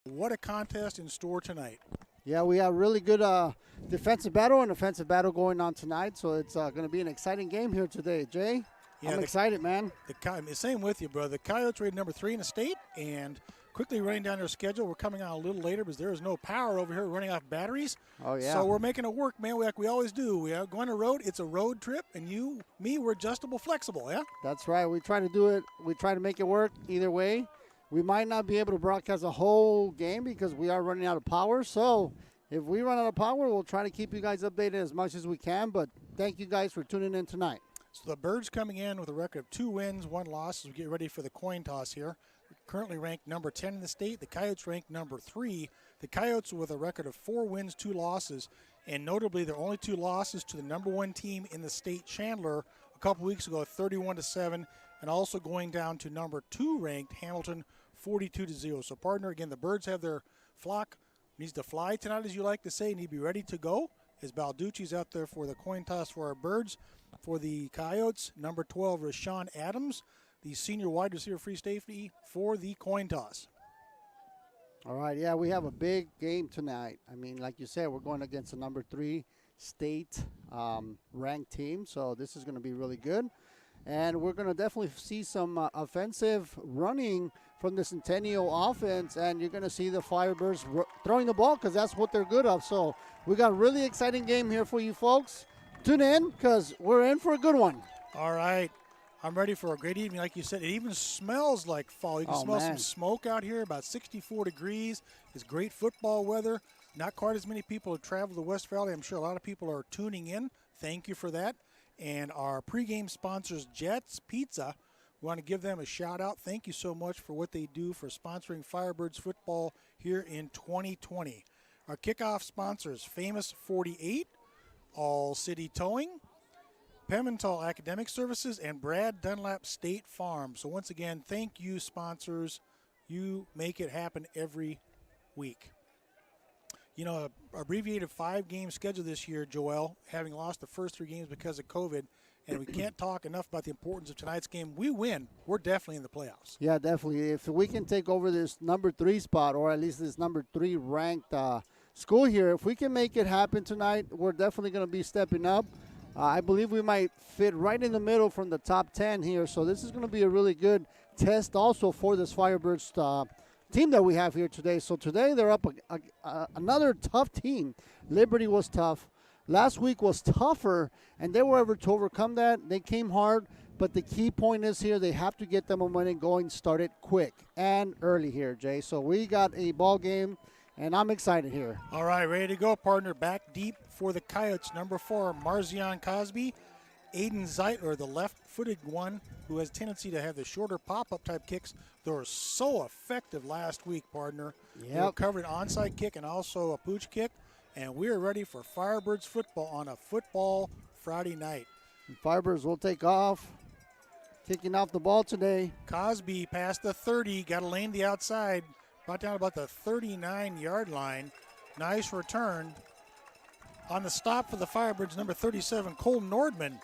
What a contest in store tonight. Yeah, we have really good defensive battle and offensive battle going on tonight, so it's going to be an exciting game here today. Jay, Yeah, I'm excited, man. Same with you, brother. The Coyotes rated number 3 in the state, and quickly running down their schedule. We're coming on a little later because there is no power over here. We're running off batteries. Oh, yeah. So we're making it work, man, like we always do. We are going on the road. It's a road trip, and we're adjustable, flexible, yeah? That's right. We try to do it. We try to make it work either way. We might not be able to broadcast a whole game because we are running out of power. So if we run out of power, we'll try to keep you guys updated as much as we can. But thank you guys for tuning in tonight. So the Birds coming in with a record of 2 wins, 1 loss as we get ready for the coin toss here. We're currently ranked number 10 in the state. The Coyotes ranked number 3. The Coyotes with a record of 4 wins, 2 losses. And notably, their only 2 losses to the number 1 team in the state, Chandler, a couple weeks ago, 31-7. And also going down to number 2 ranked Hamilton, 42-0. So, partner, again, the Birds have their flock. Needs to fly tonight, as you like to say. Need to be ready to go. As Balducci's out there for the coin toss for our Birds. For the Coyotes, number 12, Rashawn Adams, the senior wide receiver free safety for the coin toss. All right, yeah, we have a big game tonight. I mean, like you said, we're going against the number 3 state ranked team, so this is going to be really good. And we're going to definitely see some offensive running from the Centennial offense, and you're going to see the Firebirds throwing the ball because that's what they're good at. So we got a really exciting game here for you folks. Tune in because we're in for a good one. All right. I'm ready for a great evening. Like you said, it even smells like fall. You can smell some smoke out here, about 64 degrees. It's great football weather. Not quite as many people have traveled to West Valley. I'm sure a lot of people are tuning in. Thank you for that. And our pregame sponsors, Jets Pizza, we want to give them a shout out. Thank you so much for what they do for sponsoring Firebirds football here in 2020. Our kickoff sponsors, Famous 48, All City Towing, Pimental Academic Services, and Brad Dunlap State Farm. So once again, thank you, sponsors. You make it happen every week. You know, an abbreviated 5-game schedule this year, Joel, having lost the first 3 games because of COVID, and we can't talk enough about the importance of tonight's game. We win, we're definitely in the playoffs. Yeah, definitely. If we can take over this number 3 spot, or at least this number 3 ranked school here, if we can make it happen tonight, we're definitely going to be stepping up. I believe we might fit right in the middle from the top 10 here, so this is going to be a really good test also for this Firebirds team that we have here today. So today they're up another tough team. Liberty was tough. Last week was tougher, and they were able to overcome that. They came hard, but the key point is here they have to get the momentum going, started quick and early here, Jay. So we got a ball game, and I'm excited here. All right, ready to go, partner. Back deep for the Coyotes. Number 4, Marzion Cosby. Aiden Zeitler, the left-footed one, who has a tendency to have the shorter pop-up type kicks. They were so effective last week, partner. Yep. They recovered an onside kick and also a pooch kick. And we're ready for Firebirds football on a football Friday night. The Firebirds will take off. Kicking off the ball today. Cosby past the 30, got a lane to the outside, brought down about the 39-yard line. Nice return. On the stop for the Firebirds, number 37, Cole Nordman.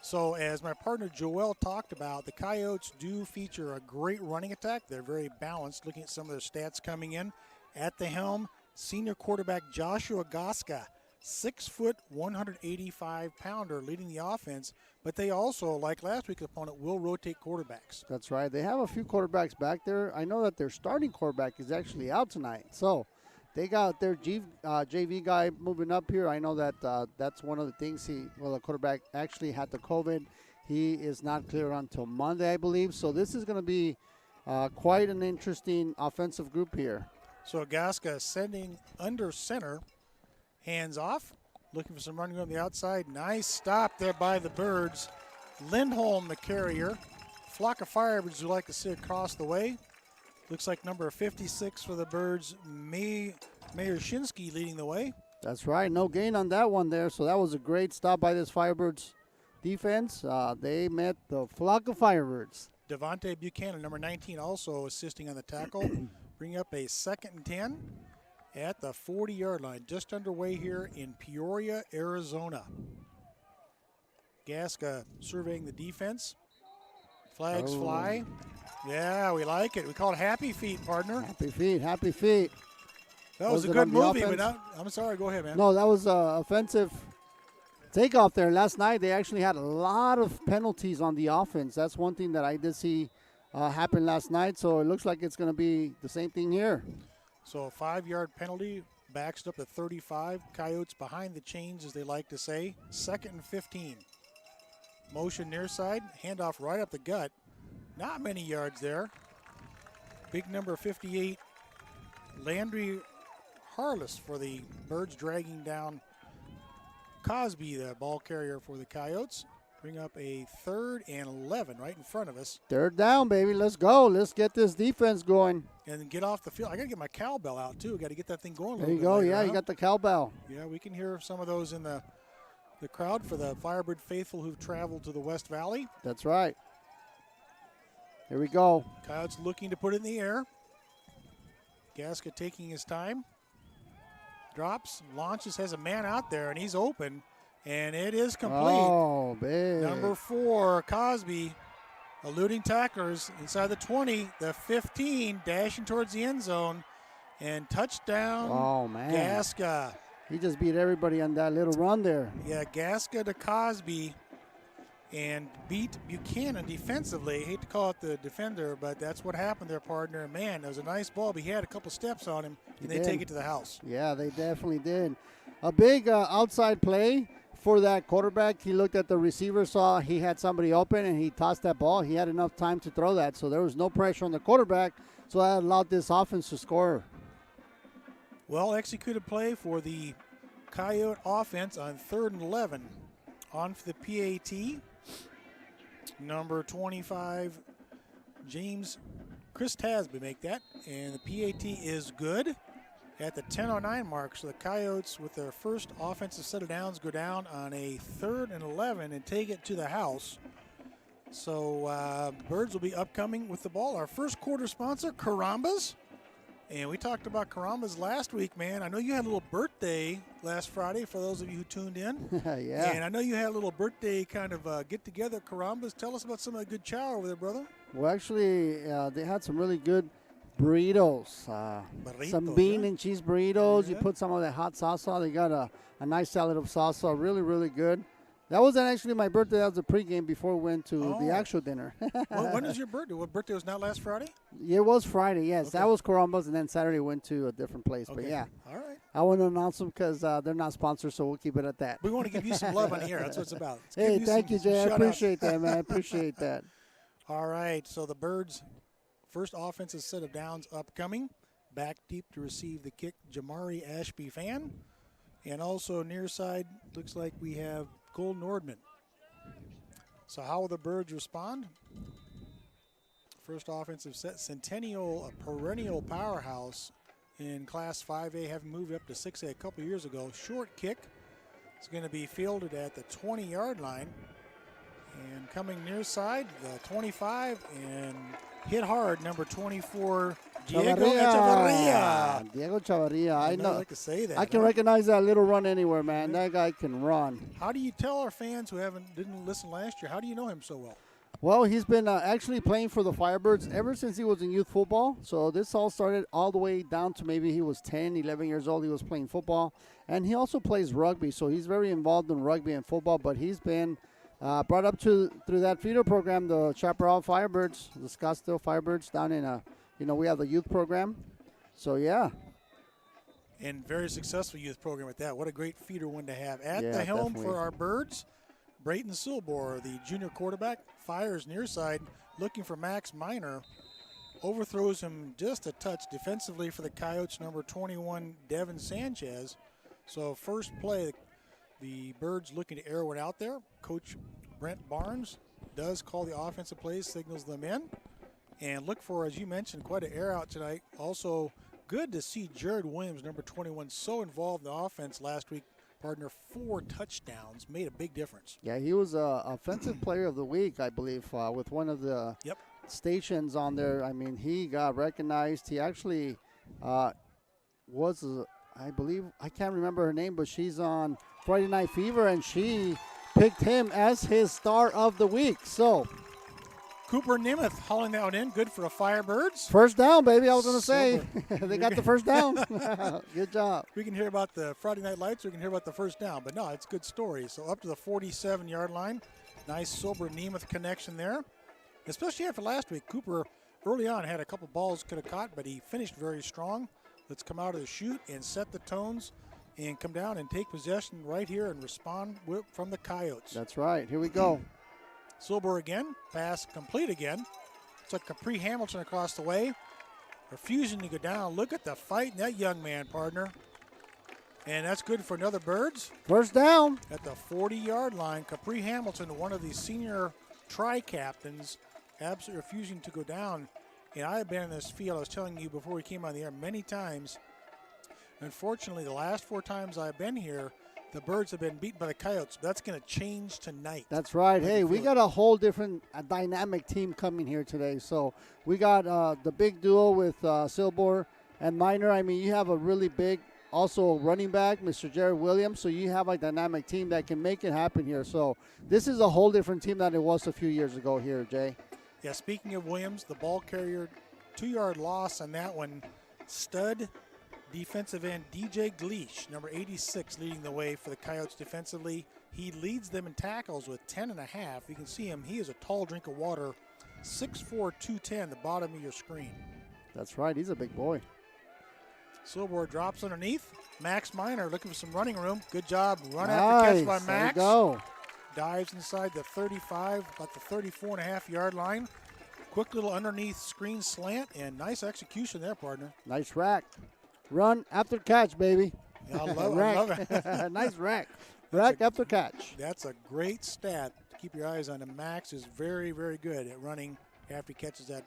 So as my partner Joel talked about, the Coyotes do feature a great running attack. They're very balanced, looking at some of their stats coming in. At the helm, senior quarterback Joshua Goska, 6 foot, 185-pounder, leading the offense. But they also, like last week's opponent, will rotate quarterbacks. That's right. They have a few quarterbacks back there. I know that their starting quarterback is actually out tonight. So they got their JV guy moving up here. I know that that's one of the things the quarterback actually had the COVID. He is not clear until Monday, I believe. So this is going to be quite an interesting offensive group here. So Gaska sending under center, hands off, looking for some running on the outside. Nice stop there by the Birds. Lindholm, the carrier. Flock of Firebirds who like to sit across the way. Looks like number 56 for the Birds, Mayor Shinsky leading the way. That's right. No gain on that one there. So that was a great stop by this Firebirds defense. They met the flock of Firebirds. Devontae Buchanan, number 19, also assisting on the tackle. Bring up a 2nd and 10 at the 40-yard line. Just underway here in Peoria, Arizona. Gaska surveying the defense. Flags fly. Yeah, we like it. We call it happy feet, partner. Happy feet, happy feet. That was a good movie, but I'm sorry. Go ahead, man. No, that was offensive takeoff there. Last night, they actually had a lot of penalties on the offense. That's one thing that I did see happen last night, so it looks like it's going to be the same thing here. So a 5-yard penalty, backs up to 35. Coyotes behind the chains, as they like to say. 2nd and 15. Motion near side, handoff right up the gut. Not many yards there. Big number 58, Landry Harless for the Birds, dragging down Cosby, the ball carrier for the Coyotes. Bring up a 3rd and 11 right in front of us. 3rd down, baby. Let's go. Let's get this defense going. And get off the field. I got to get my cowbell out, too. Got to get that thing going a little bit. bit. There you go. Later, Yeah, you got the cowbell. Yeah, we can hear some of those in the crowd for the Firebird faithful who've traveled to the West Valley. That's right. Here we go. Coyotes looking to put it in the air. Gasca taking his time. Drops, launches, has a man out there, and he's open. And it is complete. Oh, big. Number 4, Cosby, eluding tacklers inside the 20, the 15, dashing towards the end zone. And touchdown, oh, man. Gasca. He just beat everybody on that little run there. Yeah, Gasca to Cosby and beat Buchanan defensively. I hate to call it the defender, but that's what happened there, partner. Man, that was a nice ball, but he had a couple steps on him, and they take it to the house. Yeah, they definitely did. A big outside play for that quarterback. He looked at the receiver, saw he had somebody open, and he tossed that ball. He had enough time to throw that, so there was no pressure on the quarterback, so that allowed this offense to score. Well executed play for the Coyote offense on 3rd and 11. On for the PAT. Number 25, Chris Tasby make that. And the PAT is good at the 10:09 mark. So the Coyotes, with their first offensive set of downs, go down on a 3rd and 11 and take it to the house. So Birds will be upcoming with the ball. Our first quarter sponsor, Carambas. And we talked about Carambas last week, man. I know you had a little birthday last Friday for those of you who tuned in. Yeah. And I know you had a little birthday kind of get-together at Carambas. Tell us about some of the good chow over there, brother. Well, actually, they had some really good burritos. Some bean and cheese burritos. Yeah. You put some of that hot salsa. They got a nice salad of salsa. Really, really good. That wasn't actually my birthday. That was a pregame before we went to the actual dinner. Well, when is your birthday? What birthday was not last Friday? It was Friday, yes. Okay. That was Carambas, and then Saturday went to a different place. Okay. But, yeah. All right. I want to announce them because they're not sponsors, so we'll keep it at that. We want to give you some love on the air. That's what it's about. Hey, thank you, Jay. I appreciate that, man. I appreciate that. All right, so the Birds' first offensive set of downs upcoming. Back deep to receive the kick, Jamari Ashby Fan. And also near side, looks like we have Cole Nordman. So how will the Birds respond? First offensive set, Centennial, a perennial powerhouse in Class 5A, having moved up to 6A a couple years ago. Short kick. It's going to be fielded at the 20-yard line. And coming near side, the 25, and hit hard, number 24, Diego Chavarria. Diego Chavarria. I know. I like to say that. I can recognize that little run anywhere, man. That guy can run. How do you tell our fans who didn't listen last year, how do you know him so well? Well, he's been actually playing for the Firebirds ever since he was in youth football. So this all started all the way down to maybe he was 10, 11 years old. He was playing football. And he also plays rugby, so he's very involved in rugby and football. But he's been brought up through that feeder program, the Chaparral Firebirds, the Scottsdale Firebirds down in, we have the youth program. So, yeah. And very successful youth program at that. What a great feeder one to have. At the helm for our Birds, Brayton Silbor, the junior quarterback, fires near side, looking for Max Miner. Overthrows him just a touch defensively for the Coyotes, number 21, Devin Sanchez. So first play, the Birds looking to air one out there. Coach Brent Barnes does call the offensive plays, signals them in. And look for, as you mentioned, quite an air out tonight. Also, good to see Jared Williams, number 21, so involved in the offense last week. Partner, 4 touchdowns, made a big difference. Yeah, he was offensive player of the week, I believe, with one of the stations on there. I mean, he got recognized. He actually was, I believe, I can't remember her name, but she's on Friday Night Fever, and she picked him as his star of the week. So Cooper Namath hauling that one in. Good for the Firebirds. First down, baby. I was going to say. They got the first down. Good job. We can hear about the Friday Night Lights. We can hear about the first down. But, no, it's a good story. So up to the 47-yard line. Nice Silber Namath connection there. Especially after last week. Cooper early on had a couple balls could have caught, but he finished very strong. Let's come out of the chute and set the tones and come down and take possession right here and respond from the Coyotes. That's right. Here we go. Silber again. Pass complete again. It's like Capri Hamilton across the way. Refusing to go down. Look at the fight in that young man, partner. And that's good for another Birds. First down. At the 40-yard line, Capri Hamilton, one of the senior tri-captains, absolutely refusing to go down. And I have been in this field, I was telling you before we came on the air, many times. Unfortunately, the last 4 times I've been here, the Birds have been beaten by the Coyotes. That's going to change tonight. That's right. Hey, we got a whole different dynamic team coming here today. So we got the big duo with Silber and Minor. I mean, you have a really big, also running back, Mr. Jared Williams. So you have a dynamic team that can make it happen here. So this is a whole different team than it was a few years ago here, Jay. Yeah, speaking of Williams, the ball carrier, 2-yard loss on that one. Stud defensive end DJ Gleesh, number 86, leading the way for the Coyotes defensively. He leads them in tackles with 10.5. You can see him. He is a tall drink of water. 6'4", 210, the bottom of your screen. That's right. He's a big boy. Silber drops underneath. Max Minor looking for some running room. Good job. Run after catch by Max. There you go. Dives inside the 35, about the 34.5-yard line. Quick little underneath screen slant, and nice execution there, partner. Nice rack. Run after catch, baby. Yeah, I love it. Nice rack. Rack after catch. That's a great stat. Keep your eyes on him. Max is very, very good at running after he catches that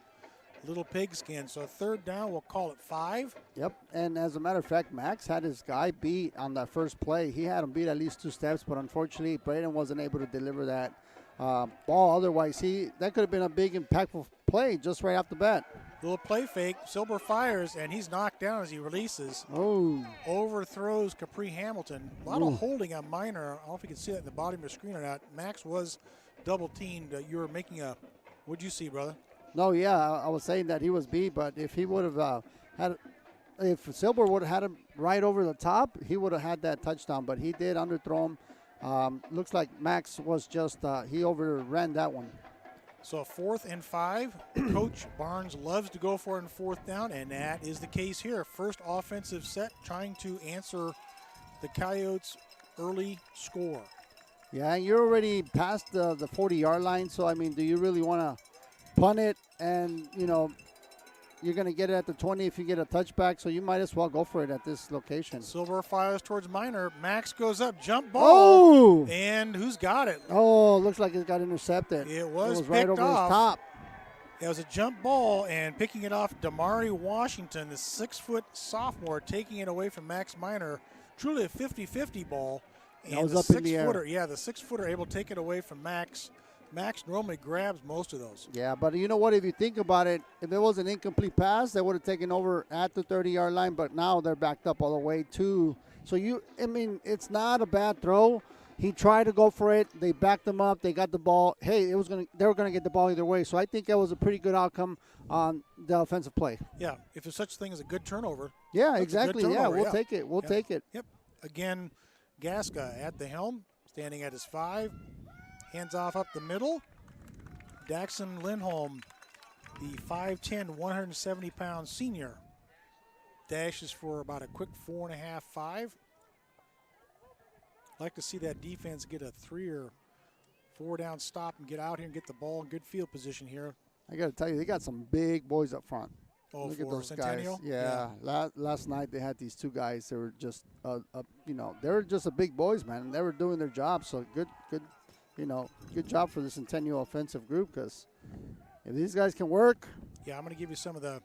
little pigskin. So third down, we'll call it 5. Yep, and as a matter of fact, Max had his guy beat on that first play. He had him beat at least 2 steps, but unfortunately, Braden wasn't able to deliver that ball. Otherwise, that could have been a big, impactful play just right off the bat. Little play fake. Silber fires, and he's knocked down as he releases. Oh. Overthrows Capri Hamilton. A lot of holding on Minor. I don't know if you can see that in the bottom of your screen or not. Max was double-teamed. You were making a – what'd you see, brother? No, yeah, I was saying that he was beat, but if he would have if Silber would have had him right over the top, he would have had that touchdown, but he did underthrow him. Looks like Max was just he overran that one. So 4th and 5. Coach Barnes loves to go for it in 4th down, and that is the case here. First offensive set trying to answer the Coyotes' early score. Yeah, you're already past the 40-yard line, so, I mean, do you really want to punt it? And, you know, you're going to get it at the 20 if you get a touchback, so you might as well go for it at this location. Silber fires towards Minor. Max goes up, jump ball. Oh! And who's got it? Oh, looks like it got intercepted. It was picked right over off. his top. It was a jump ball, and picking it off, Damari Washington, the 6-foot sophomore, taking it away from Max Minor. Truly a 50-50 ball. And that was the up in the air. Yeah, the 6-footer able to take it away from Max. Max normally grabs most of those. Yeah, but you know what? If you think about it, if it was an incomplete pass, they would have taken over at the 30-yard line, but now they're backed up all the way to. So, it's not a bad throw. He tried to go for it. They backed him up. They got the ball. Hey, they were going to get the ball either way. So I think that was a pretty good outcome on the offensive play. Yeah, if there's such a thing as a good turnover. Yeah, exactly. Yeah, we'll take it. We'll take it. Yep. Again, Gasca at the helm, standing at his 5. Hands off up the middle. Daxon Lindholm, the 5'10", 170-pound senior, dashes for about a quick 4.5, 5. Like to see that defense get a 3 or 4 down stop and get out here and get the ball in good field position here. I got to tell you, they got some big boys up front. Oh, look for at those Centennial? guys. Yeah. Last night they had these 2 guys. They were just, they were just a big boys, man. And they were doing their job. So good job for the Centennial offensive group, because if these guys can work. Yeah, I'm going to give you some of the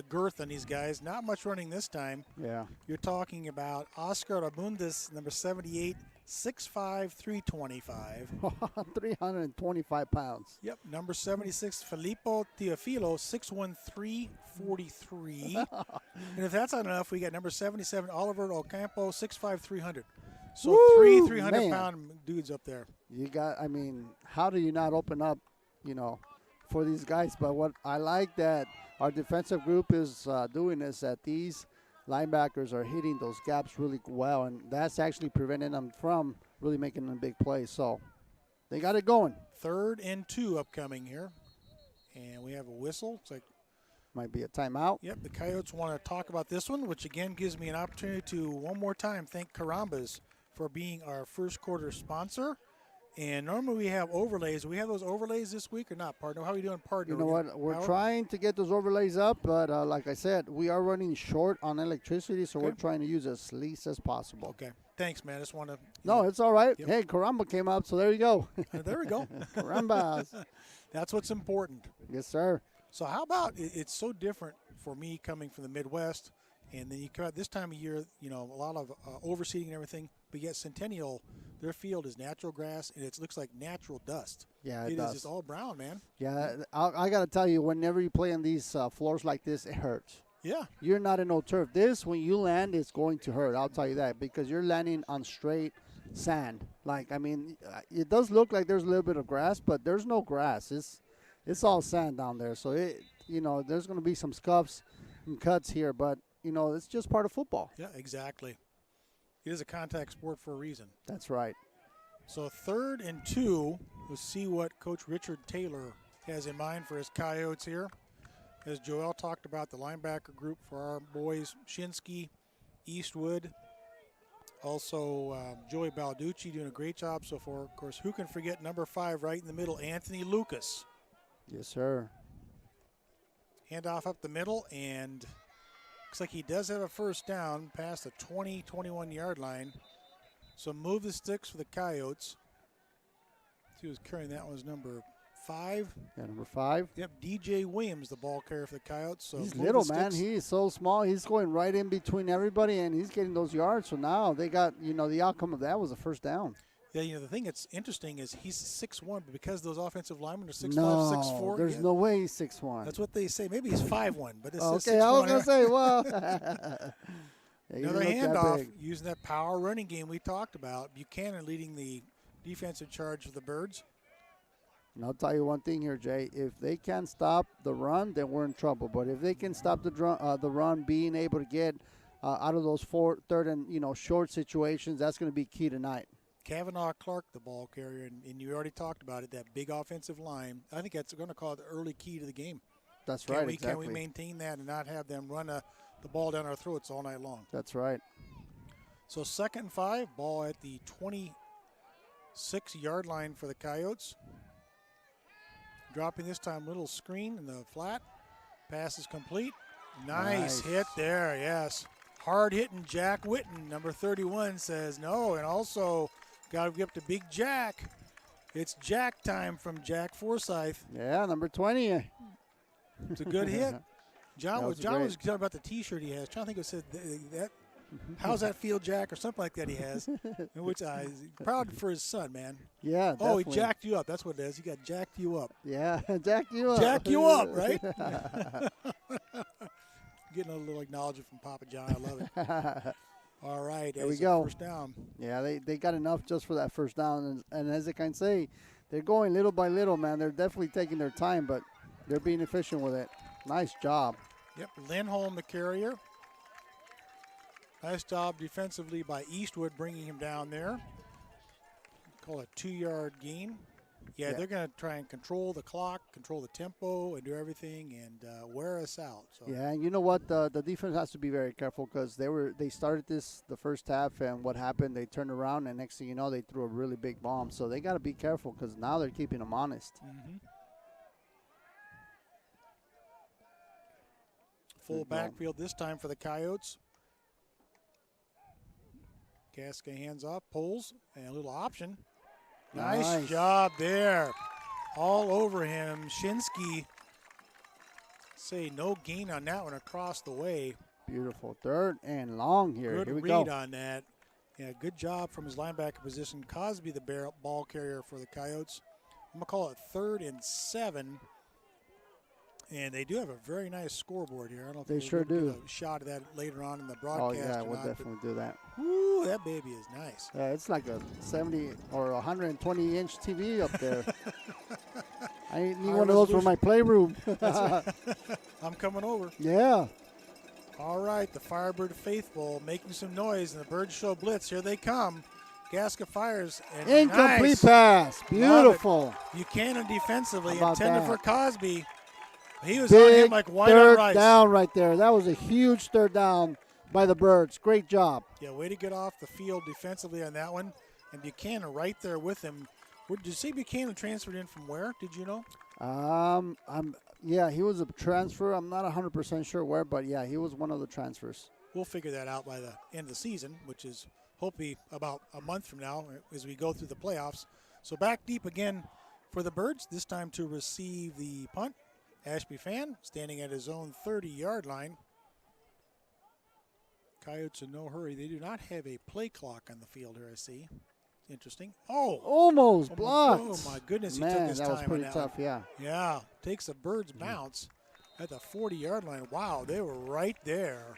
girth on these guys. Not much running this time. Yeah. You're talking about Oscar Abundis, number 78, 6'5", 325. 325 pounds. Yep, number 76, Filippo Teofilo, 6'1", 343. And if that's not enough, we got number 77, Oliver Ocampo, 6'5", 300. So Woo, 300-pound dudes up there. How do you not open up, for these guys. But what I like that our defensive group is doing is that these linebackers are hitting those gaps really well, and that's actually preventing them from really making a big play. So they got it going. 3rd and 2 upcoming here. And we have a whistle. It's like might be a timeout. Yep, the Coyotes want to talk about this one, which again gives me an opportunity to one more time thank Carambas for being our first quarter sponsor. And normally we have overlays. Do we have those overlays this week or not, partner? How are we doing, partner? You know what? We're trying to get those overlays up, but like I said, we are running short on electricity, so we're trying to use as least as possible. Okay. Thanks, man. I just want to. No, it's all right. Yep. Hey, Caramba came up, so there you go. There we go. Carambas. That's what's important. Yes, sir. So how about it's so different for me coming from the Midwest, and then you come out this time of year, a lot of overseeding and everything, but yet Centennial, their field is natural grass, and it looks like natural dust. Yeah, it does. is just all brown, man. Yeah, I got to tell you, whenever you play on these floors like this, it hurts. Yeah. You're not in no turf. This, when you land, it's going to hurt. I'll tell you that, because you're landing on straight sand. It does look like there's a little bit of grass, but there's no grass. It's all sand down there. So, there's going to be some scuffs and cuts here, but, it's just part of football. Yeah, exactly. It is a contact sport for a reason. That's right. So 3rd and 2, we'll see what Coach Richard Taylor has in mind for his Coyotes here. As Joel talked about the linebacker group for our boys, Shinsky, Eastwood, also Joey Balducci doing a great job so far. Of course, who can forget number 5 right in the middle, Anthony Lucas. Yes, sir. Handoff up the middle, and looks like he does have a first down past the 20, 21-yard line. So move the sticks for the Coyotes. He was carrying that one was number 5. Yeah, number 5. Yep, DJ Williams, the ball carrier for the Coyotes. So he's little, man. He's so small. He's going right in between everybody, and he's getting those yards. So now they got, the outcome of that was a first down. Yeah, the thing that's interesting is he's 6'1", but because those offensive linemen are 6'5", no, 6'4". There's no way he's 6'1". That's what they say. Maybe he's 5'1", but it's okay, I was going to say, well. Another handoff using that power running game we talked about. Buchanan leading the defensive charge of the Birds. And I'll tell you one thing here, Jay. If they can't stop the run, then we're in trouble. But if they can stop the run, being able to get out of those 3rd and short situations, that's going to be key tonight. Kavanaugh Clark, the ball carrier, and you already talked about it, that big offensive line. I think that's going to call it the early key to the game. That's right, exactly. Can we maintain that and not have them run the ball down our throats all night long? That's right. So 2nd and 5, ball at the 26-yard line for the Coyotes. Dropping this time, little screen in the flat. Pass is complete. Nice hit there, yes. Hard hitting Jack Witten, number 31, says no, and also got to give up to Big Jack. It's Jack time from Jack Forsyth. Yeah, number 20. It's a good hit. John was talking about the T-shirt he has. Trying to think of that. How's that feel, Jack, or something like that he has. Which he's proud for his son, man. Yeah, definitely. Oh, he jacked you up. That's what it is. He got jacked you up. Yeah, jacked you up. Jack you up, right? Getting a little acknowledgement from Papa John. I love it. All right. There we go. First down. Yeah, they got enough just for that first down. And as I can say, they're going little by little, man. They're definitely taking their time, but they're being efficient with it. Nice job. Yep, Lindholm, the carrier. Nice job defensively by Eastwood bringing him down there. Call it a 2-yard gain. Yeah, they're going to try and control the clock, control the tempo, and do everything and wear us out. So. Yeah, and you know what? The defense has to be very careful because they started this the first half, and what happened? They turned around, and next thing you know, they threw a really big bomb. So they got to be careful because now they're keeping them honest. Mm-hmm. Full backfield this time for the Coyotes. Gasca hands off, pulls, and a little option. Nice job there. All over him. Shinsky, say no gain on that one across the way. Beautiful. 3rd and long here. Good Here we read go. on that. Yeah, good job from his linebacker position. Cosby, the ball carrier for the Coyotes. I'm going to call it 3rd and 7. And they do have a very nice scoreboard here. I don't know if they sure do. Get a shot of that later on in the broadcast. Oh, yeah, we'll definitely do that. Woo, that baby is nice. Yeah, it's like a 70 or 120-inch TV up there. I need one of those for my playroom. I'm coming over. Yeah. All right, the Firebird faithful making some noise, and the Birds show blitz. Here they come. Gasket fires. And Incomplete nice. pass. Beautiful. Buchanan defensively How about intended that? for Cosby. He was Big on him like white on third rice. down right there. That was a huge third down by the Birds. Great job. Yeah, way to get off the field defensively on that one. And Buchanan right there with him. Did you see Buchanan transferred in from where? Did you know? Yeah, he was a transfer. I'm not 100% sure where, but yeah, he was one of the transfers. We'll figure that out by the end of the season, which is hopefully about a month from now as we go through the playoffs. So back deep again for the Birds, this time to receive the punt. Ashby Fan standing at his own 30-yard line. Coyotes in no hurry. They do not have a play clock on the field here, I see. Interesting. Oh! Almost blocked. Oh, my goodness. He Man, took his that time was pretty on that tough, one. yeah. Yeah. Takes a Bird's bounce at the 40-yard line. Wow, they were right there.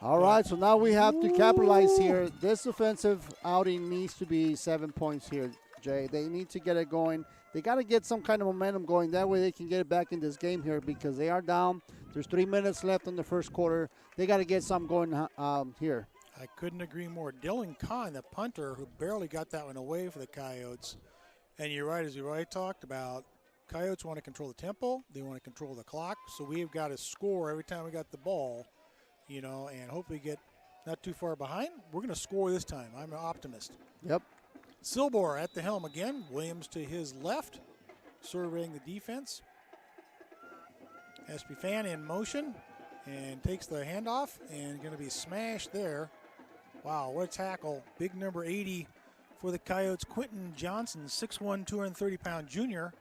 All right, so now we have to capitalize here. This offensive outing needs to be 7 points here, Jay. They need to get it going. They got to get some kind of momentum going. That way they can get it back in this game here because they are down. There's 3 minutes left in the first quarter. They got to get something going here. I couldn't agree more. Dylan Kahn, the punter, who barely got that one away for the Coyotes. And you're right, as we already talked about, Coyotes want to control the tempo. They want to control the clock. So we've got to score every time we got the ball, you know, and hopefully get not too far behind. We're going to score this time. I'm an optimist. Yep. Silbor at the helm again. Williams to his left, surveying the defense. Ashby Fan in motion and takes the handoff and going to be smashed there. Wow, what a tackle. Big number 80 for the Coyotes. Quentin Johnson, 6'1", 230-pound junior.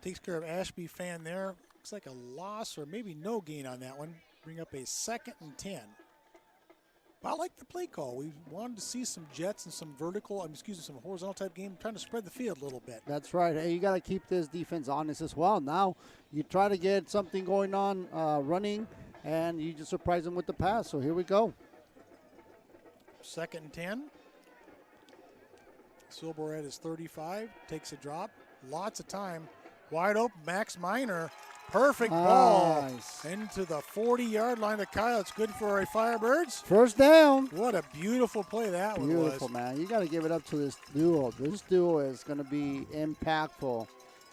Takes care of Ashby Fan there. Looks like a loss or maybe no gain on that one. Bring up a 2nd and 10. But I like the play call. We wanted to see some jets and some some horizontal type game, trying to spread the field a little bit. That's right. Hey, you got to keep this defense honest as well. Now you try to get something going on running, and you just surprise them with the pass. So here we go. 2nd and 10. Silbor at his 35, takes a drop. Lots of time. Wide open, Max Minor. Perfect ball into the 40-yard line. The Coyotes, good for a Firebirds. First down. What a beautiful play that one was. Beautiful, man. You got to give it up to this duo. This duo is going to be impactful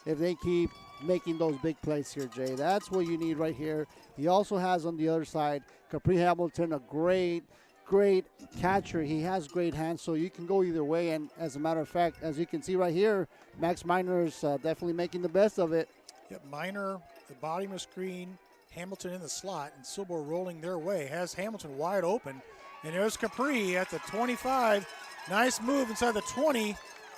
if they keep making those big plays here, Jay. That's what you need right here. He also has on the other side, Capri Hamilton, a great catcher. He has great hands, so you can go either way. And as a matter of fact, as you can see right here, Max Minor is definitely making the best of it. Yep, Minor, the bottom of the screen, Hamilton in the slot, and Silbor rolling their way. Has Hamilton wide open. And there's Capri at the 25. Nice move inside the 20.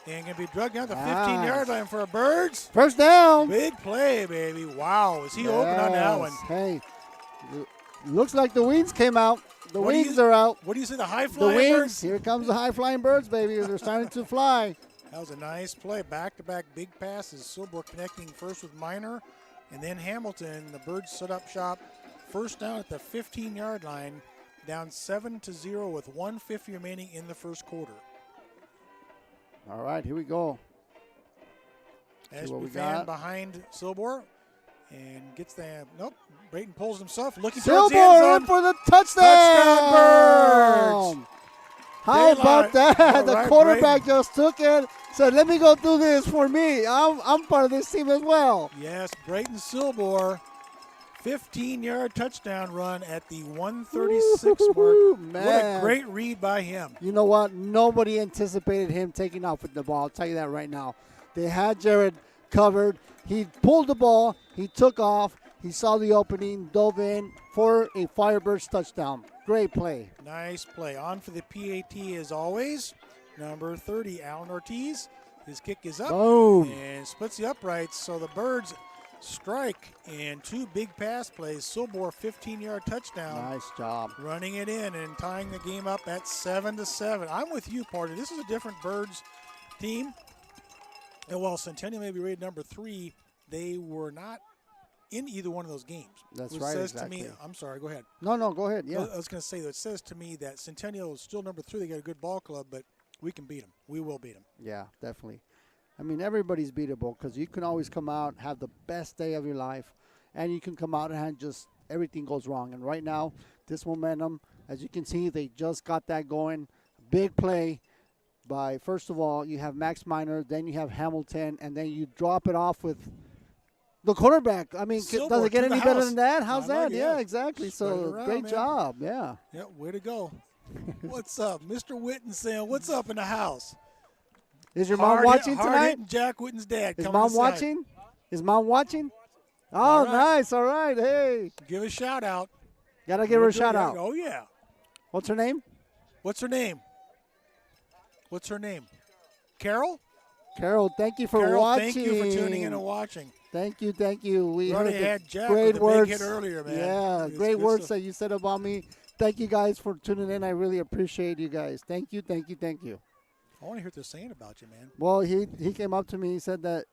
And going to be drugged down the 15-yard line for a Birds. First down. Big play, baby. Wow, is he open on that one? Hey, looks like the wings came out. The wings are out. What do you say, the high-flying Birds? Birds? Here comes the high-flying Birds, baby. They're starting to fly. That was a nice play. Back-to-back big passes. Silbor connecting first with Minor, and then Hamilton. The Birds set up shop. First down at the 15-yard line, down 7-0 with 1:50 remaining in the first quarter. All right, here we go. Ashby Fan behind Silbor and gets the nope. Brayton pulls himself, looking Silbor towards the end zone. in for the touchdown. Touchdown Birds! How about that? All The right, quarterback just took it, said, "Let me go do this for me. I'm part of this team as well." Yes, Brayton Silbor, 15-yard touchdown run at the 136 mark. Man. What a great read by him. You know what? Nobody anticipated him taking off with the ball. I'll tell you that right now. They had Jared covered. He pulled the ball. He took off. He saw the opening, dove in for a Firebirds touchdown. Great play. Nice play. On for the PAT as always. Number 30, Alan Ortiz. His kick is up. Boom. And splits the uprights. So the Birds strike in two big pass plays. Silbor, 15-yard touchdown. Nice job. Running it in and tying the game up at 7-7. I'm with you, Party. This is a different Birds team. And while Centennial may be rated number 3, they were not in either one of those games. That's Which right, says exactly. to me, I'm sorry, go ahead. No, go ahead. Yeah. I was going to say that it says to me that Centennial is still number 3. They got a good ball club, but we can beat them. We will beat them. Yeah, definitely. I mean, everybody's beatable because you can always come out, have the best day of your life, and you can come out and just everything goes wrong. And right now, this momentum, as you can see, they just got that going. Big play by, first of all, you have Max Minor, then you have Hamilton, and then you drop it off with the quarterback. I mean, does it get any better than that? How's that? Yeah, exactly. So great job. Yeah. Yeah, way to go. What's up? Mr. Witten saying, what's up in the house? Is your mom watching tonight? Jack Witten's dad. Is mom watching? Is mom watching? Oh, nice. All right. Hey. Give a shout out. Got to give her a shout out. Oh, yeah. What's her name? What's her name? What's her name? Carol? Carol, thank you for watching. Thank you for tuning in and watching. Thank you, thank you. We heard the Jack great with words. Big hit earlier, man. Yeah, great words that you said about me. Thank you guys for tuning in. I really appreciate you guys. Thank you, thank you, thank you. I want to hear what they're saying about you, man. Well, he came up to me. He said that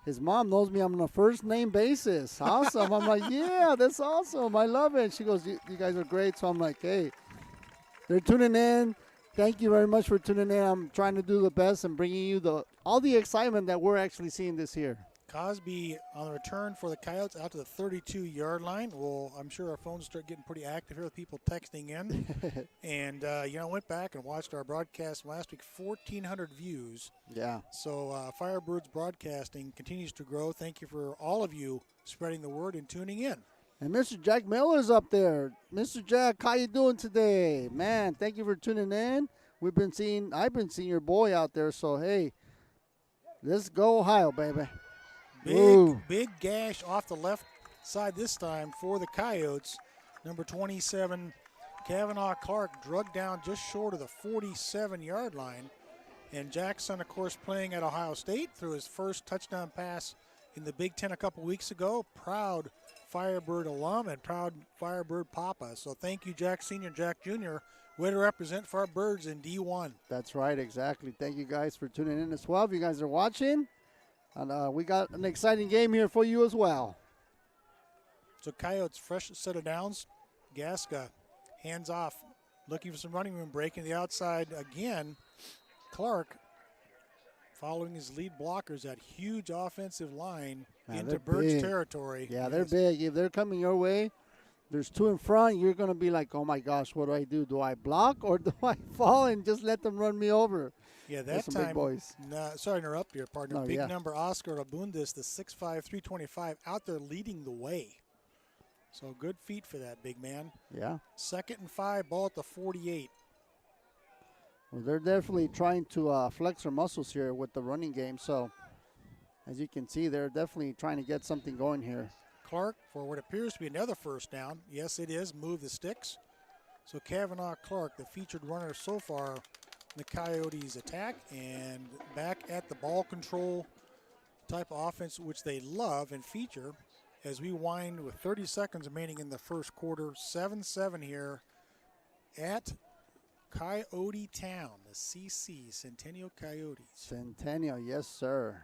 his mom knows me on a first name basis. Awesome. I'm like, yeah, that's awesome. I love it. She goes, you guys are great. So I'm like, hey, they're tuning in. Thank you very much for tuning in. I'm trying to do the best and bringing you all the excitement that we're actually seeing this year. Cosby on the return for the Coyotes out to the 32-yard line. Well, I'm sure our phones start getting pretty active here with people texting in. And, I went back and watched our broadcast last week, 1,400 views. Yeah. So Firebirds broadcasting continues to grow. Thank you for all of you spreading the word and tuning in. And Mr. Jack Miller's up there. Mr. Jack, how you doing today? Man, thank you for tuning in. I've been seeing your boy out there. So, hey, let's go Ohio, baby. Big gash off the left side this time for the Coyotes. Number 27, Kavanaugh Clark, drugged down just short of the 47-yard line. And Jackson, of course, playing at Ohio State, threw his first touchdown pass in the Big Ten a couple weeks ago. Proud Firebird alum and proud Firebird Papa. So thank you, Jack Sr., Jack Jr., way to represent Firebirds in D1. That's right, exactly. Thank you guys for tuning in as well. If you guys are watching, and we got an exciting game here for you as well. So Coyotes, fresh set of downs. Gasca, hands off, looking for some running room, breaking the outside again. Clark, following his lead blockers, that huge offensive line into Bird's territory. Yeah, they're big. If they're coming your way, there's two in front, you're going to be like, oh, my gosh, what do? Do I block or do I fall and just let them run me over? Yeah, that some time, big boys. Sorry to interrupt here, partner. No, number Oscar Abundis, the 6'5", 325, out there leading the way. So good feet for that big man. Yeah. 2nd and 5, ball at the 48. Well, they're definitely trying to flex their muscles here with the running game. So, as you can see, they're definitely trying to get something going here. Clark for what appears to be another first down. Yes, it is. Move the sticks. So Kavanaugh Clark, the featured runner so far in the Coyotes' attack, and back at the ball control type of offense, which they love and feature, as we wind with 30 seconds remaining in the first quarter. 7-7 here at Coyote Town, the CC, Centennial Coyotes. Centennial, yes, sir.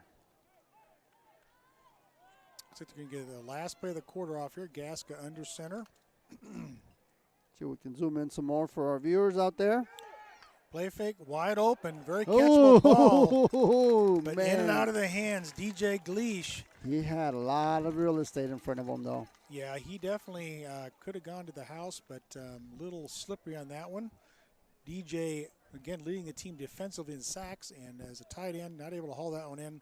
Looks like they're going to get the last play of the quarter off here. Gasca under center. See if we can zoom in some more for our viewers out there. Play fake, wide open, very catchable ball. But man. In and out of the hands, DJ Gleish. He had a lot of real estate in front of him, though. Yeah, he definitely could have gone to the house, but a little slippery on that one. DJ, again, leading the team defensively in sacks, and as a tight end, not able to haul that one in,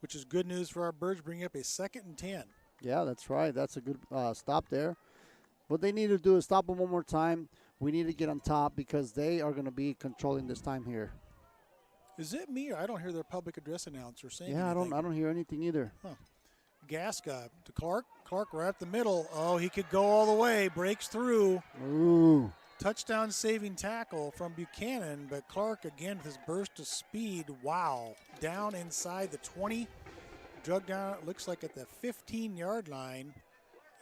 which is good news for our Birds, bringing up a 2nd and 10. Yeah, that's right. That's a good stop there. What they need to do is stop them one more time. We need to get on top because they are going to be controlling this time here. Is it me or I don't hear their public address announcer saying anything? I don't hear anything either. Huh. Gasca to Clark. Clark right up the middle. Oh, he could go all the way. Breaks through. Ooh. Touchdown saving tackle from Buchanan, but Clark again with his burst of speed. Wow. Down inside the 20. Drug down, it looks like at the 15-yard line.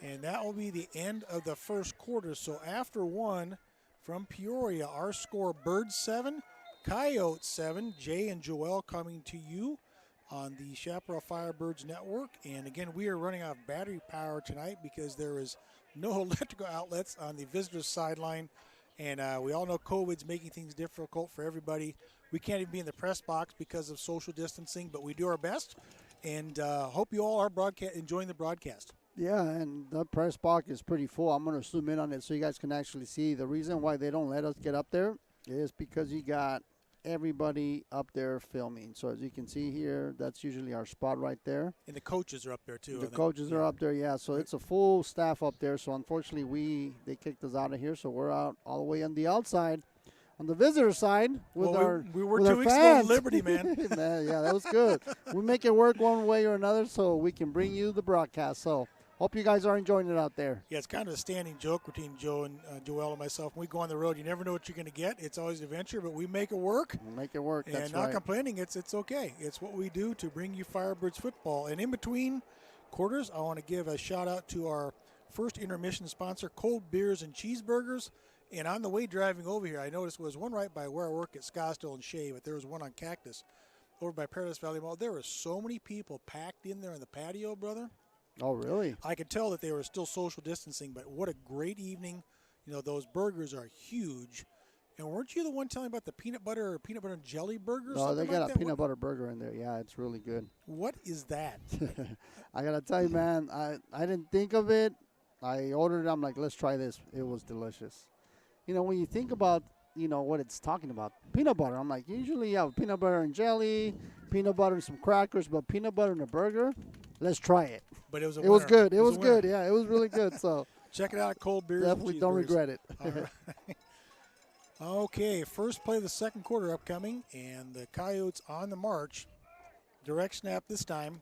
And that will be the end of the first quarter. So after one from Peoria, our score, Birds 7, Coyotes 7. Jay and Joel coming to you on the Chaparral Firebirds Network. And again, we are running out of battery power tonight because there is no electrical outlets on the visitors' sideline And we all know COVID's making things difficult for everybody. We can't even be in the press box because of social distancing, but we do our best. And hope you all are enjoying the broadcast. Yeah, and the press box is pretty full. I'm going to zoom in on it so you guys can actually see. The reason why they don't let us get up there is because you got everybody up there filming. So as you can see here, that's usually our spot right there. And the coaches are up there too. The coaches are up there, yeah. So it's a full staff up there. So unfortunately, they kicked us out of here. So we're out all the way on the outside, on the visitor side with we were with 2 our weeks fans. ago in Liberty, man. Man, yeah, that was good. We make it work one way or another so we can bring you the broadcast. So hope you guys are enjoying it out there. Yeah, it's kind of a standing joke between Joe and Joel and myself. When we go on the road, you never know what you're going to get. It's always an adventure, but we make it work. We'll make it work. That's and not complaining. It's okay. It's what we do to bring you Firebirds football. And in between quarters, I want to give a shout out to our first intermission sponsor, Cold Beers and Cheeseburgers. And on the way driving over here, I noticed there was one right by where I work at Scottsdale and Shea, but there was one on Cactus over by Paradise Valley Mall. There were so many people packed in there in the patio, brother. Oh, really? I could tell that they were still social distancing, but what a great evening. You know, those burgers are huge. And weren't you the one telling about the peanut butter and jelly burgers? No, they got a peanut butter burger in there. Yeah, it's really good. What is that? I got to tell you, man, I didn't think of it. I ordered it. I'm like, let's try this. It was delicious. You know, when you think about, you know, what it's talking about, peanut butter, I'm like, usually you have peanut butter and jelly, peanut butter and some crackers, but peanut butter and a burger, let's try it. But it was was good. It was good. Yeah, it was really good. So check it out at Cold Beers. Definitely don't regret it. All right. Okay, first play of the second quarter upcoming, and the Coyotes on the march. Direct snap this time.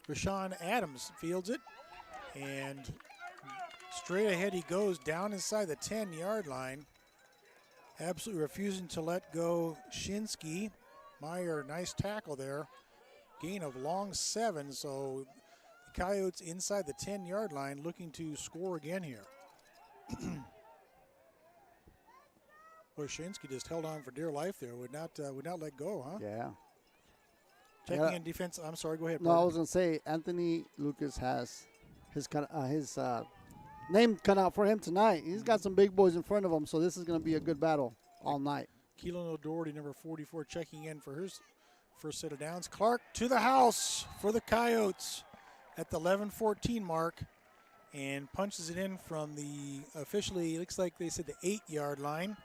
Rashawn Adams fields it, and straight ahead he goes down inside the 10-yard line. Absolutely refusing to let go Shinsky. Meyer, nice tackle there. Gain of long 7, so the Coyotes inside the 10-yard line looking to score again here. Boy, Shinsky just held on for dear life there. Would not let go, huh? Yeah. Checking in defense. I'm sorry, go ahead. No, I was going to say Anthony Lucas has his name cut out for him tonight. He's got some big boys in front of him, so this is going to be a good battle all night. Keelan O'Doherty, number 44, checking in for his first set of downs. Clark to the house for the Coyotes at the 11-14 mark and punches it in from the officially, looks like they said the 8-yard line.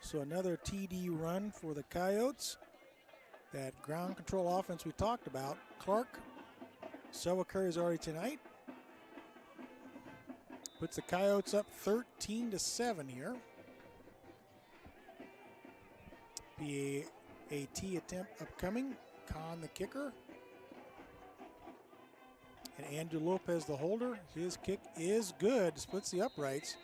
So another TD run for the Coyotes. That ground control offense we talked about. Clark, several carries already tonight. Puts the Coyotes up 13-7 here. Be a T attempt upcoming. Kahn the kicker. And Andrew Lopez the holder. His kick is good. Splits the uprights.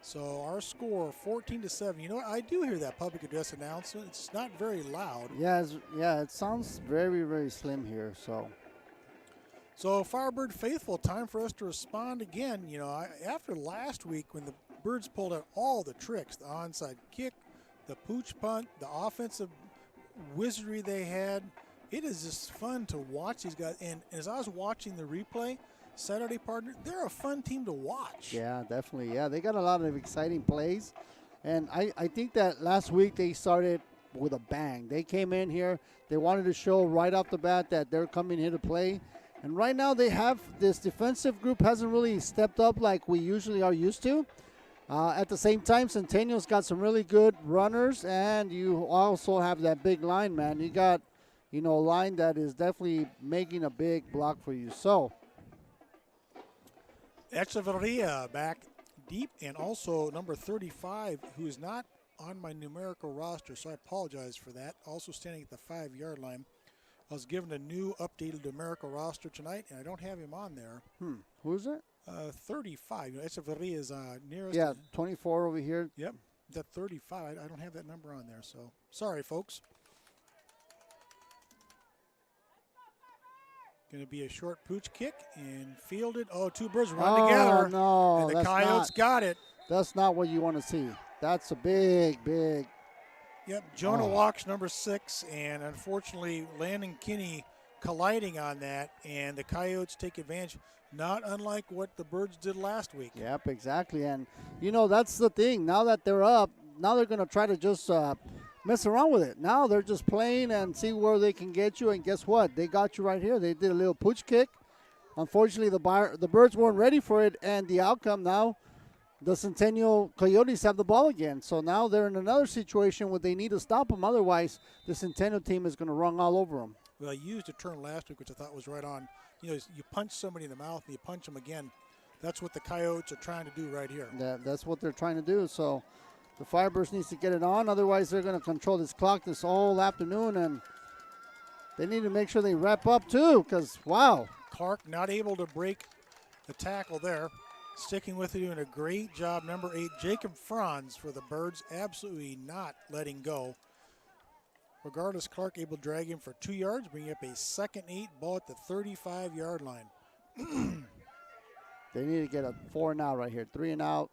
So our score 14-7. You know what? I do hear that public address announcement. It's not very loud. Yeah, it sounds very, very slim here. So Firebird faithful, time for us to respond again. You know, after last week when the Birds pulled out all the tricks, the onside kick, the pooch punt, the offensive wizardry they had, it is just fun to watch these guys. And as I was watching the replay, Saturday partner, they're a fun team to watch. Yeah, definitely. Yeah, they got a lot of exciting plays. And I think that last week they started with a bang. They came in here. They wanted to show right off the bat that they're coming here to play. And right now they have this defensive group hasn't really stepped up like we usually are used to. At the same time, Centennial's got some really good runners, and you also have that big line, man. You got, a line that is definitely making a big block for you. So Echeverria back deep, and also number 35, who is not on my numerical roster, so I apologize for that. Also standing at the 5-yard line. I was given a new updated numerical roster tonight, and I don't have him on there. Who's it? 35. Echeverria is nearest. Yeah, 24 over here. Yep, that 35. I don't have that number on there, so sorry, folks. Going to be a short pooch kick and fielded. Oh, two birds run together. No, and the Coyotes got it. That's not what you want to see. That's a big. Yep, Jonah Walks, number 6, and unfortunately Landon Kinney colliding on that, and the Coyotes take advantage, not unlike what the Birds did last week. Yep, exactly. And, that's the thing. Now that they're up, now they're going to try to just mess around with it. Now they're just playing and see where they can get you, and guess what? They got you right here. They did a little pooch kick. Unfortunately, the Birds weren't ready for it, and the outcome now, the Centennial Coyotes have the ball again. So now they're in another situation where they need to stop them. Otherwise, the Centennial team is going to run all over them. Well, I used a term last week, which I thought was right on. You punch somebody in the mouth and you punch them again. That's what the Coyotes are trying to do right here. That's what they're trying to do. So the Firebirds needs to get it on. Otherwise, they're going to control this clock this whole afternoon, and they need to make sure they wrap up too, because, wow. Clark not able to break the tackle there. Sticking with it, doing a great job. Number 8, Jacob Franz for the Birds, absolutely not letting go. Regardless, Clark able to drag him for 2 yards, bringing up a 2nd 8, ball at the 35-yard line. They need to get a 4 and out right here. 3 and out,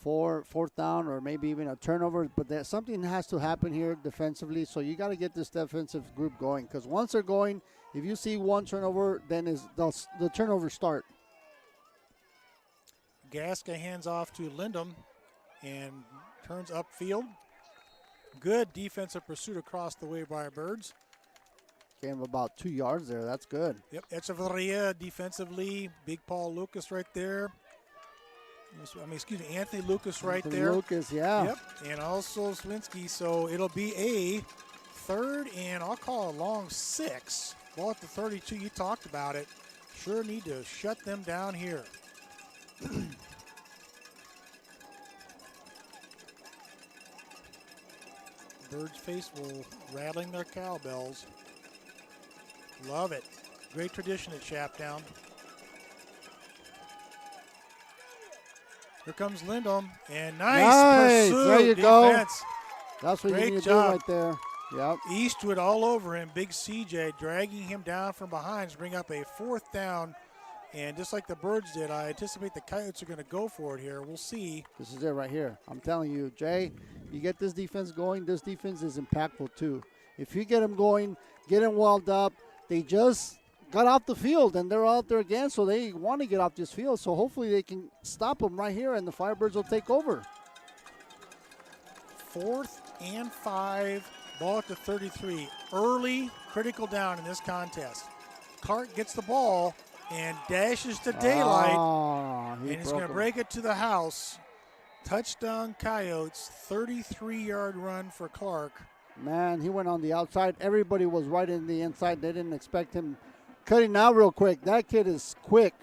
fourth down, or maybe even a turnover. But something has to happen here defensively, so you got to get this defensive group going. Because once they're going, if you see one turnover, then the turnovers start. Gasca hands off to Lindum and turns upfield. Good defensive pursuit across the way by our Birds. Gave him about 2 yards there. That's good. Yep, Echeverria defensively. Big Paul Lucas right there. Anthony Lucas right there. Lucas, yeah. Yep, and also Swinsky. So it'll be a 3rd and I'll call a long 6. Ball at the 32. You talked about it. Sure need to shut them down here. Birds faithful rattling their cowbells. Love it. Great tradition at Shaptown. Here comes Lindholm, and nice pursuit. There you defense. Go. That's what Great you need job. to do right there. Yep. Eastwood all over him. Big CJ dragging him down from behind to bring up a 4th down. And just like the Birds did, I anticipate the Coyotes are going to go for it here. We'll see. This is it right here. I'm telling you, Jay, you get this defense going, this defense is impactful too. If you get them going, get them walled up, they just got off the field and they're out there again, so they want to get off this field. So hopefully they can stop them right here and the Firebirds will take over. 4th and 5, ball at the 33. Early, critical down in this contest. Clark gets the ball and dashes to daylight, and he's going to break it to the house. Touchdown Coyotes, 33-yard run for Clark. Man, he went on the outside. Everybody was right in the inside. They didn't expect him cutting out real quick. That kid is quick.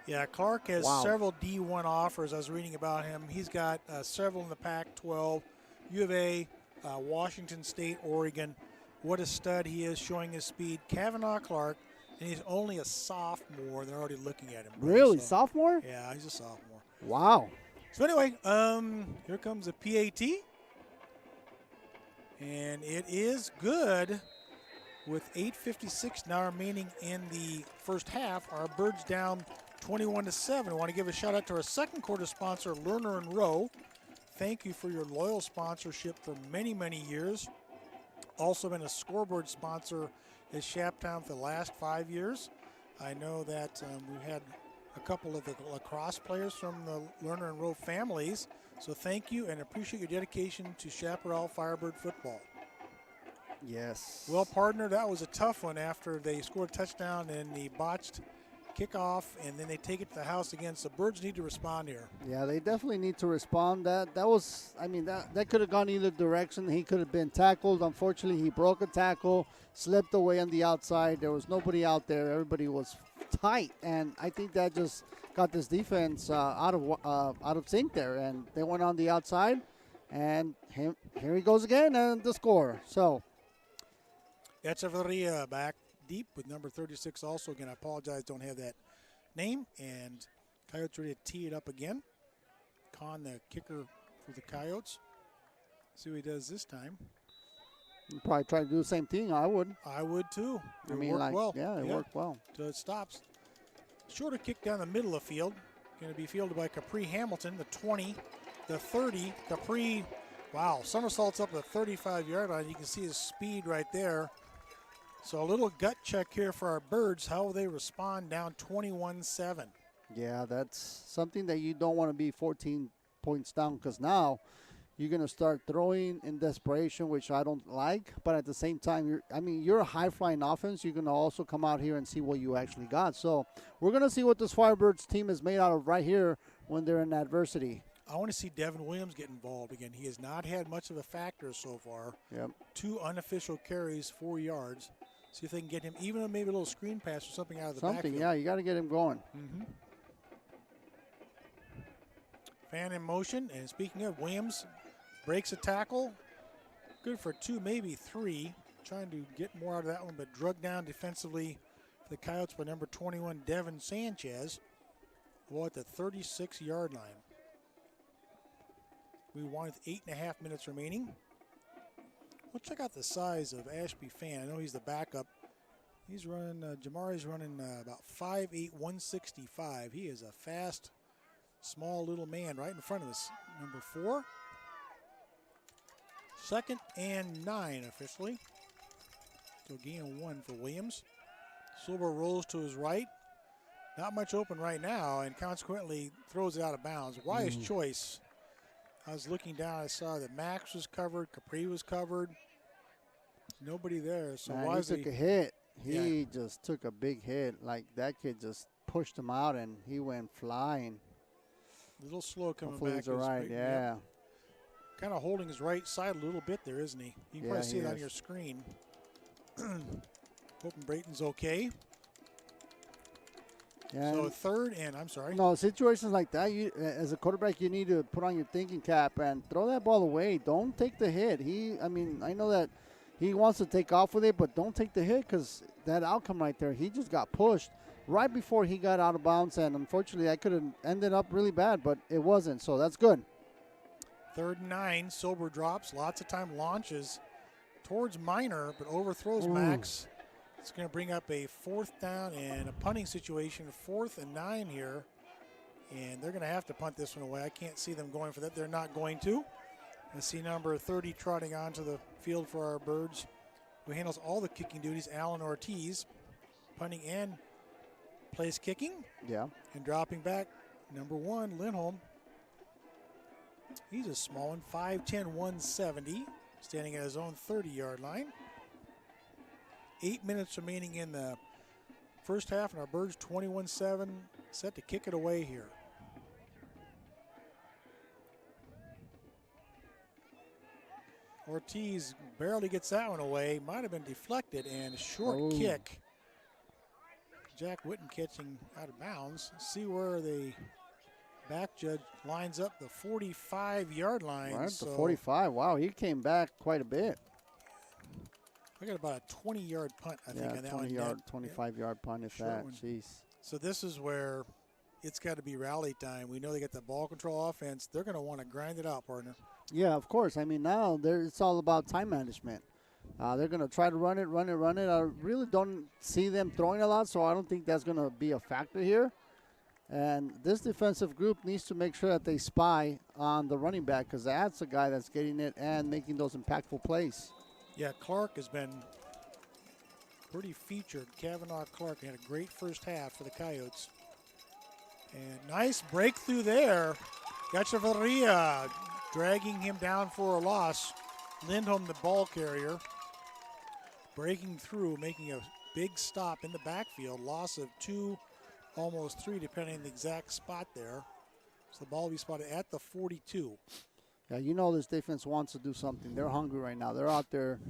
Yeah, Clark has several D1 offers. I was reading about him. He's got several in the Pac-12, U of A, Washington State, Oregon. What a stud he is, showing his speed. Kavanaugh Clark. And he's only a sophomore. They're already looking at him. Really? So, sophomore? Yeah, he's a sophomore. Wow. So anyway, here comes a PAT. And it is good with 8:56 now remaining in the first half. Our Birds down 21-7. I want to give a shout out to our second quarter sponsor, Lerner & Rowe. Thank you for your loyal sponsorship for many, many years. Also been a scoreboard sponsor at Shaptown for the last 5 years. I know that we've had a couple of the lacrosse players from the Lerner & Rowe families. So thank you and appreciate your dedication to Chaparral Firebird football. Yes. Well, partner, that was a tough one after they scored a touchdown and the botched kickoff, and then they take it to the house again. So Birds need to respond here. Yeah, they definitely need to respond. That was, I mean, that could have gone either direction. He could have been tackled. Unfortunately, he broke a tackle, slipped away on the outside. There was nobody out there. Everybody was tight, and I think that just got this defense out of sync there. And they went on the outside, and here he goes again, and the score. So Echeverria back deep with number 36 also. Again, I apologize, don't have that name. And Coyotes ready to tee it up again. Kahn, the kicker for the Coyotes. See what he does this time. He'll probably try to do the same thing. I would. I would too. It worked well. Yeah, it worked well. So it stops. Shorter kick down the middle of the field. Going to be fielded by Capri Hamilton, the 20, the 30. Capri, wow, somersaults up the 35-yard line. You can see his speed right there. So a little gut check here for our Birds. How will they respond down 21-7? Yeah, that's something that you don't want to be 14 points down, because now you're going to start throwing in desperation, which I don't like. But at the same time, you're a high-flying offense. You're going to also come out here and see what you actually got. So we're going to see what this Firebirds team is made out of right here when they're in adversity. I want to see Devin Williams get involved again. He has not had much of a factor so far. Yep. 2 unofficial carries, 4 yards. See if they can get him, even maybe a little screen pass or something out of the backfield. Yeah, you got to get him going. Mm-hmm. Fan in motion, and speaking of, Williams breaks a tackle. Good for 2, maybe 3. Trying to get more out of that one, but drugged down defensively for the Coyotes by number 21, Devin Sanchez. Well, at the 36-yard line. We won with 8.5 minutes remaining. We'll check out the size of Ashby Fan. I know he's the backup. He's running, Jamari's running about 5'8", 165. He is a fast, small little man right in front of us. Number 4. 2nd and 9 officially. So gain of 1 for Williams. Silver rolls to his right. Not much open right now, and consequently throws it out of bounds. Wise choice. I was looking down, I saw that Max was covered, Capri was covered. Nobody there, so wisely. He took a hit. He just took a big hit. Like, that kid just pushed him out, and he went flying. A little slow coming Hopefully back. He's all right, yeah. Kind of holding his right side a little bit there, isn't he? You can probably see it on your screen. Hoping Brayton's okay. Yeah. So 3rd and, I'm sorry. No, situations like that, you as a quarterback, you need to put on your thinking cap and throw that ball away. Don't take the hit. I know that he wants to take off with it, but don't take the hit, because that outcome right there, he just got pushed right before he got out of bounds, and unfortunately, I could have ended up really bad, but it wasn't, so that's good. 3rd and 9, Silver drops, lots of time launches towards Minor, but overthrows Max. It's going to bring up a 4th down and a punting situation, 4th and 9 here. And they're going to have to punt this one away. I can't see them going for that. They're not going to. I see number 30 trotting onto the field for our Birds, who handles all the kicking duties, Alan Ortiz, punting and place kicking. Yeah. And dropping back, number 1, Lindholm. He's a small one, 5'10", 170, standing at his own 30-yard line. 8 minutes remaining in the first half, and our Birds 21-7, set to kick it away here. Ortiz barely gets that one away. Might have been deflected, and a short kick. Jack Witten catching out of bounds. See where the back judge lines up the 45-yard line. Right, the 45. Wow, he came back quite a bit. We got about a 20-yard punt, I think, on that 25-yard punt, if short that. One. Jeez. So this is where it's got to be rally time. We know they got the ball control offense. They're going to want to grind it out, partner. Yeah, of course. I mean, now it's all about time management. They're going to try to run it. I really don't see them throwing a lot, so I don't think that's going to be a factor here. And this defensive group needs to make sure that they spy on the running back, because that's the guy that's getting it and making those impactful plays. Yeah, Clark has been pretty featured. Kavanaugh Clark had a great first half for the Coyotes. And nice breakthrough there. Gachavarria dragging him down for a loss. Lindholm, the ball carrier, breaking through, making a big stop in the backfield. Loss of 2, almost 3, depending on the exact spot there. So the ball will be spotted at the 42. Yeah, you know this defense wants to do something. They're hungry right now. They're out there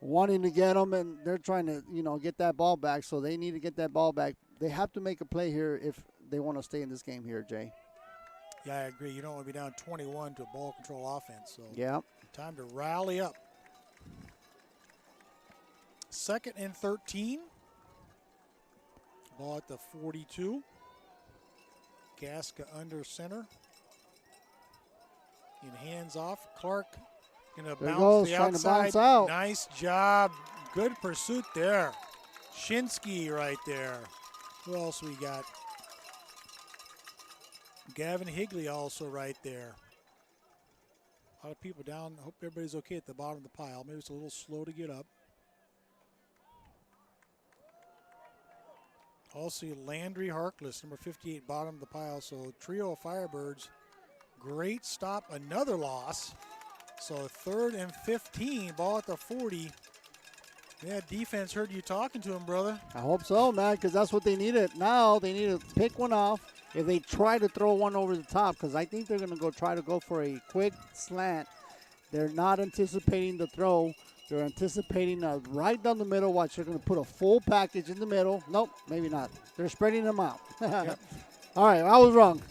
wanting to get them, and they're trying to, get that ball back. So they need to get that ball back. They have to make a play here if they want to stay in this game here, Jay. Yeah, I agree. You don't want to be down 21 to a ball control offense. So yeah, time to rally up. 2nd and 13. Ball at the 42. Gasca under center. In hands off. Clark going to bounce the outside. To bounce out. Nice job. Good pursuit there. Shinsky right there. Who else we got? Gavin Higley also right there. A lot of people down. Hope everybody's okay at the bottom of the pile. Maybe it's a little slow to get up. Also, Landry Harkless, number 58, bottom of the pile. So, trio of Firebirds. Great stop. Another loss. So, 3rd and 15. Ball at the 40. Yeah, defense heard you talking to him, brother. I hope so, man, because that's what they needed. Now they need to pick one off. If they try to throw one over the top, because I think they're going to try to go for a quick slant. They're not anticipating the throw. They're anticipating right down the middle. Watch, they're going to put a full package in the middle. Nope, maybe not. They're spreading them out. Yep. All right, I was wrong.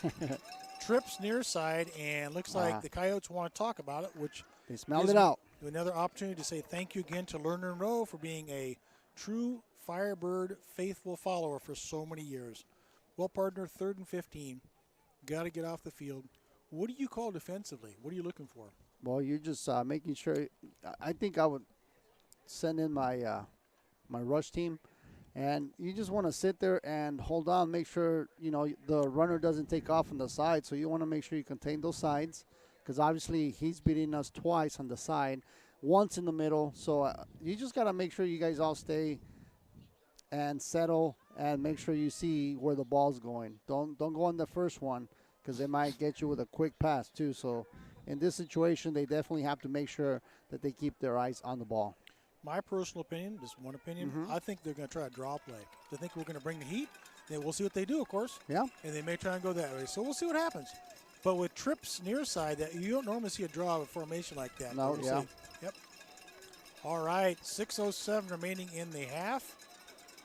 Trips near side, and looks like the Coyotes want to talk about it, which they smelled it out. Another opportunity to say thank you again to Lerner and Rowe for being a true Firebird faithful follower for so many years. Well, partner, 3rd and 15. Got to get off the field. What do you call defensively? What are you looking for? Well, you're just making sure. I think I would send in my my rush team, and you just want to sit there and hold on, make sure the runner doesn't take off on the side. So you want to make sure you contain those sides, because obviously he's beating us twice on the side, once in the middle. So you just got to make sure you guys all stay and settle and make sure you see where the ball's going. Don't go on the first one, because they might get you with a quick pass too. So in this situation, they definitely have to make sure that they keep their eyes on the ball. My personal opinion, just one opinion, I think they're going to try a draw play. They think we're going to bring the heat. Then we'll see what they do, of course. Yeah. And they may try and go that way. So we'll see what happens. But with trips near side, that you don't normally see a draw of a formation like that. No, yeah. See. Yep. All right, 6:07 remaining in the half.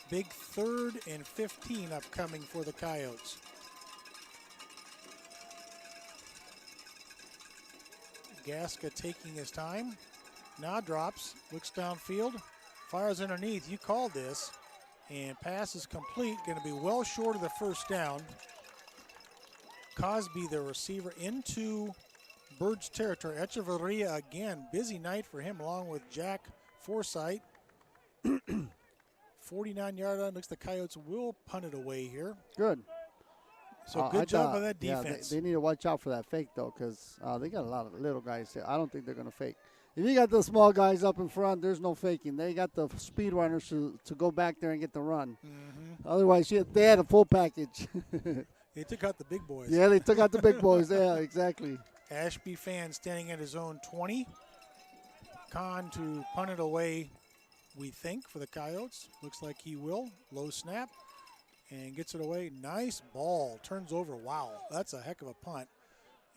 Big 3rd and 15 upcoming for the Coyotes. Gasca taking his time. Now drops, looks downfield, fires underneath. You called this. And pass is complete. Going to be well short of the first down. Cosby, the receiver, into Birds territory. Echeverria again. Busy night for him along with Jack Forsythe. 49-yard line. Looks the Coyotes will punt it away here. Good. So good job by that defense. Yeah, they need to watch out for that fake, though, because they got a lot of little guys here. I don't think they're going to fake. If you got the small guys up in front, there's no faking. They got the speed runners to go back there and get the run. Otherwise, they had a full package. They took out the big boys. Yeah, they took out the big boys. Yeah, exactly. Ashby fan standing at his own 20. Kahn to punt it away, we think, for the Coyotes. Looks like he will. Low snap. And gets it away. Nice ball. Turns over. Wow. That's a heck of a punt.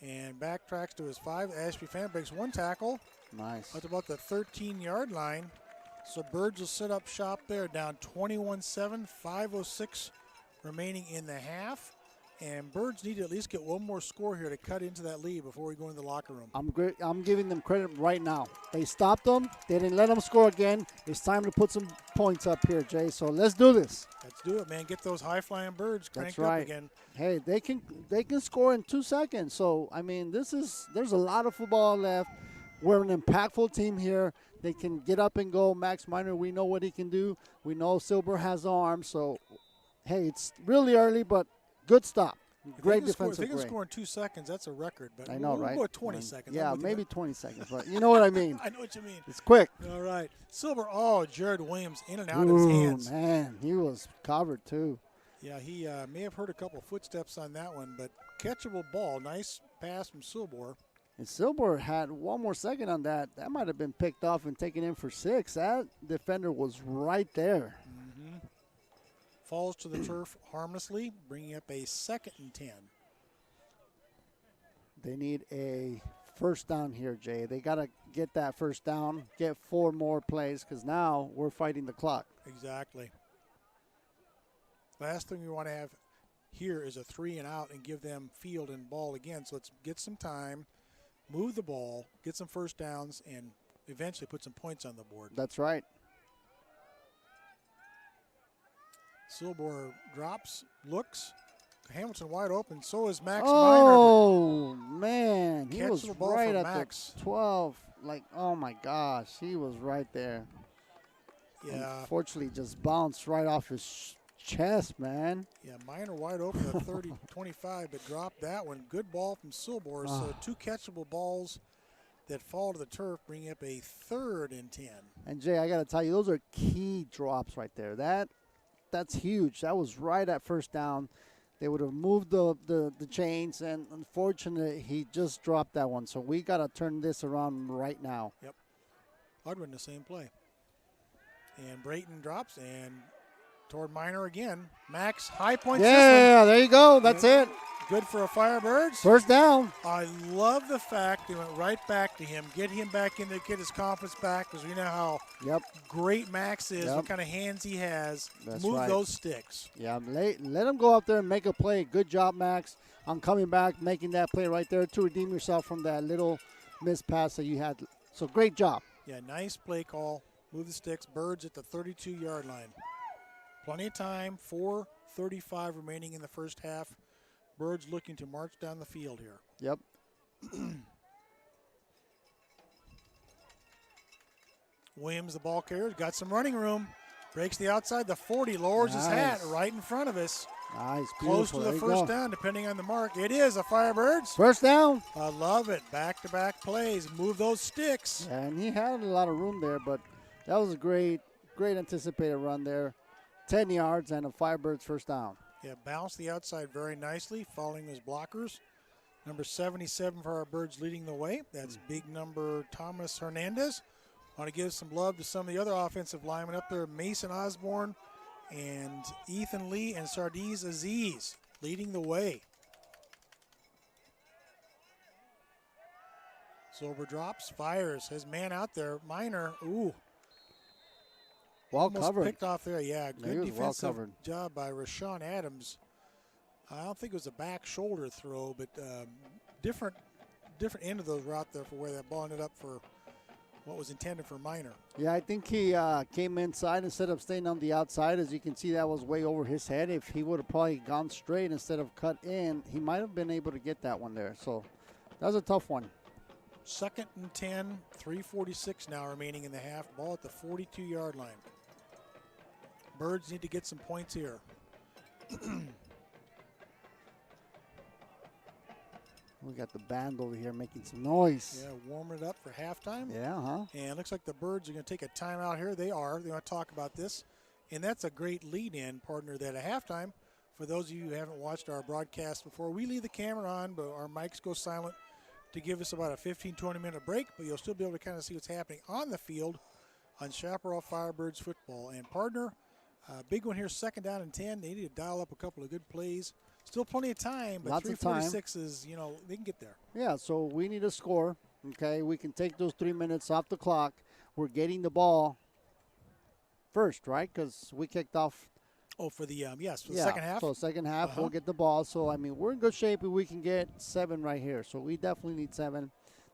And backtracks to his 5. Ashby fan breaks one tackle. Nice. That's about the 13-yard line. So Birds will set up shop there, down 21-7, 5:06 remaining in the half. And Birds need to at least get one more score here to cut into that lead before we go into the locker room. I'm giving them credit right now. They stopped them. They didn't let them score again. It's time to put some points up here, Jay. So let's do this. Let's do it, man. Get those high-flying Birds cranked up again. Hey, they can score in 2 seconds. So, I mean, there's a lot of football left. We're an impactful team here. They can get up and go. Max Minor, we know what he can do. We know Silber has arms. So, hey, it's really early, but good stop. Great defensive play. If they can score in 2 seconds, that's a record. But I know, right? We'll go 20 seconds. Yeah, maybe 20 seconds. But you know what I mean. I know what you mean. It's quick. All right. Silber, Jared Williams in and out of his hands. Man, he was covered too. Yeah, he may have heard a couple footsteps on that one, but catchable ball. Nice pass from Silber. And Silber had one more second on that. That might have been picked off and taken in for 6. That defender was right there. Falls to the turf harmlessly, bringing up a 2nd and 10. They need a first down here, Jay. They got to get that first down, get 4 more plays, because now we're fighting the clock. Exactly. Last thing we want to have here is a 3 and out and give them field and ball again. So let's get some time, move the ball, get some first downs, and eventually put some points on the board. That's right. Silber drops, looks. Hamilton wide open. So is Max Minor. Oh, man. He was ball right at Max. the 12. Like, oh, my gosh. He was right there. Yeah. Unfortunately, just bounced right off his chest, man. Yeah, Minor wide open at 30-25, but dropped that one. Good ball from Silber. So 2 catchable balls that fall to the turf, bringing up a 3rd and 10. And, Jay, I got to tell you, those are key drops right there. That that's huge. That was right at first down. They would have moved the chains, and unfortunately, he just dropped that one. So we got to turn this around right now. Yep. I'd run the same play. And Brayton drops and toward Minor again. Max, high points this one. Yeah, there you go. That's it. Good for a Firebirds. First down. I love the fact they went right back to him, get him back in there, get his confidence back, because we know how great Max is, what kind of hands he has. That's Move right. those sticks. Yeah, let him go out there and make a play. Good job, Max, on coming back, making that play right there to redeem yourself from that little missed pass that you had. So great job. Yeah, nice play call. Move the sticks. Birds at the 32-yard line. Plenty of time. 4:35 remaining in the first half. Birds looking to march down the field here. Yep. Williams, the ball carrier, got some running room. Breaks the outside, the 40, lowers his hat right in front of us. Nice, close to the first down, depending on the mark. It is a Firebirds. First down. I love it. Back-to-back plays. Move those sticks. Yeah, and he had a lot of room there, but that was a great anticipated run there. 10 yards and a Firebirds first down. Yeah, bounced the outside very nicely, following his blockers. Number 77 for our Birds leading the way. That's big number Thomas Hernandez. Want to give some love to some of the other offensive linemen up there. Mason Osborne and Ethan Lee and Sardiz Aziz leading the way. Silver drops, fires, his man out there. Minor, Well covered. Picked off there, yeah. Good defensive well job by Rashawn Adams. I don't think it was a back shoulder throw, but different end of those route there for where that ball ended up for what was intended for Minor. Yeah, I think he came inside instead of staying on the outside. As you can see, that was way over his head. If he would have probably gone straight instead of cut in, he might have been able to get that one there. So that was a tough one. 2nd and 10, 3:46 now remaining in the half. Ball at the 42-yard line. Birds need to get some points here. We got the band over here making some noise. Yeah, warming it up for halftime. Yeah, huh? And it looks like the Birds are going to take a timeout here. They are. They want to talk about this. And that's a great lead-in, partner, that at halftime, for those of you who haven't watched our broadcast before, we leave the camera on, but our mics go silent to give us about a 15, 20-minute break, but you'll still be able to kind of see what's happening on the field on Chaparral Firebirds football. And, partner, big one here, 2nd down and 10. They need to dial up a couple of good plays. Still plenty of time, but 3:46 is, they can get there. Yeah, so we need a score, okay? We can take those 3 minutes off the clock. We're getting the ball first, right? Because we kicked off. Oh, for the, for the second half? So second half, we'll get the ball. So, we're in good shape if we can get 7 right here. So we definitely need 7.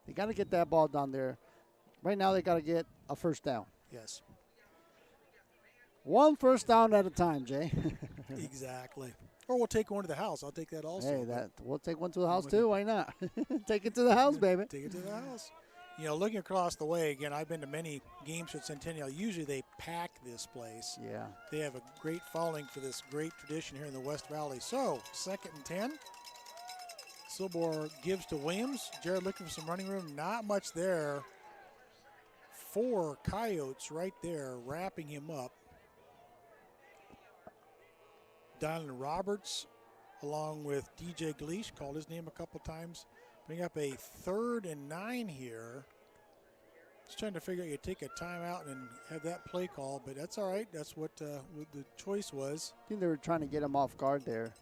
They got to get that ball down there. Right now, they got to get a first down. Yes. One first down at a time, Jay. Exactly. Or we'll take one to the house. I'll take that also. Hey, we'll take one to the house too. Why not? Take it to the house, baby. Take it to the house. Looking across the way, again, I've been to many games at Centennial. Usually they pack this place. Yeah. They have a great following for this great tradition here in the West Valley. So, 2nd and 10. Silbor gives to Williams. Jared looking for some running room. Not much there. 4 Coyotes right there wrapping him up. Donald Roberts, along with DJ Gleish, called his name a couple times. Bring up a 3rd and 9 here. Just trying to figure out you take a timeout and have that play call, but that's all right. That's what the choice was. I think they were trying to get him off guard there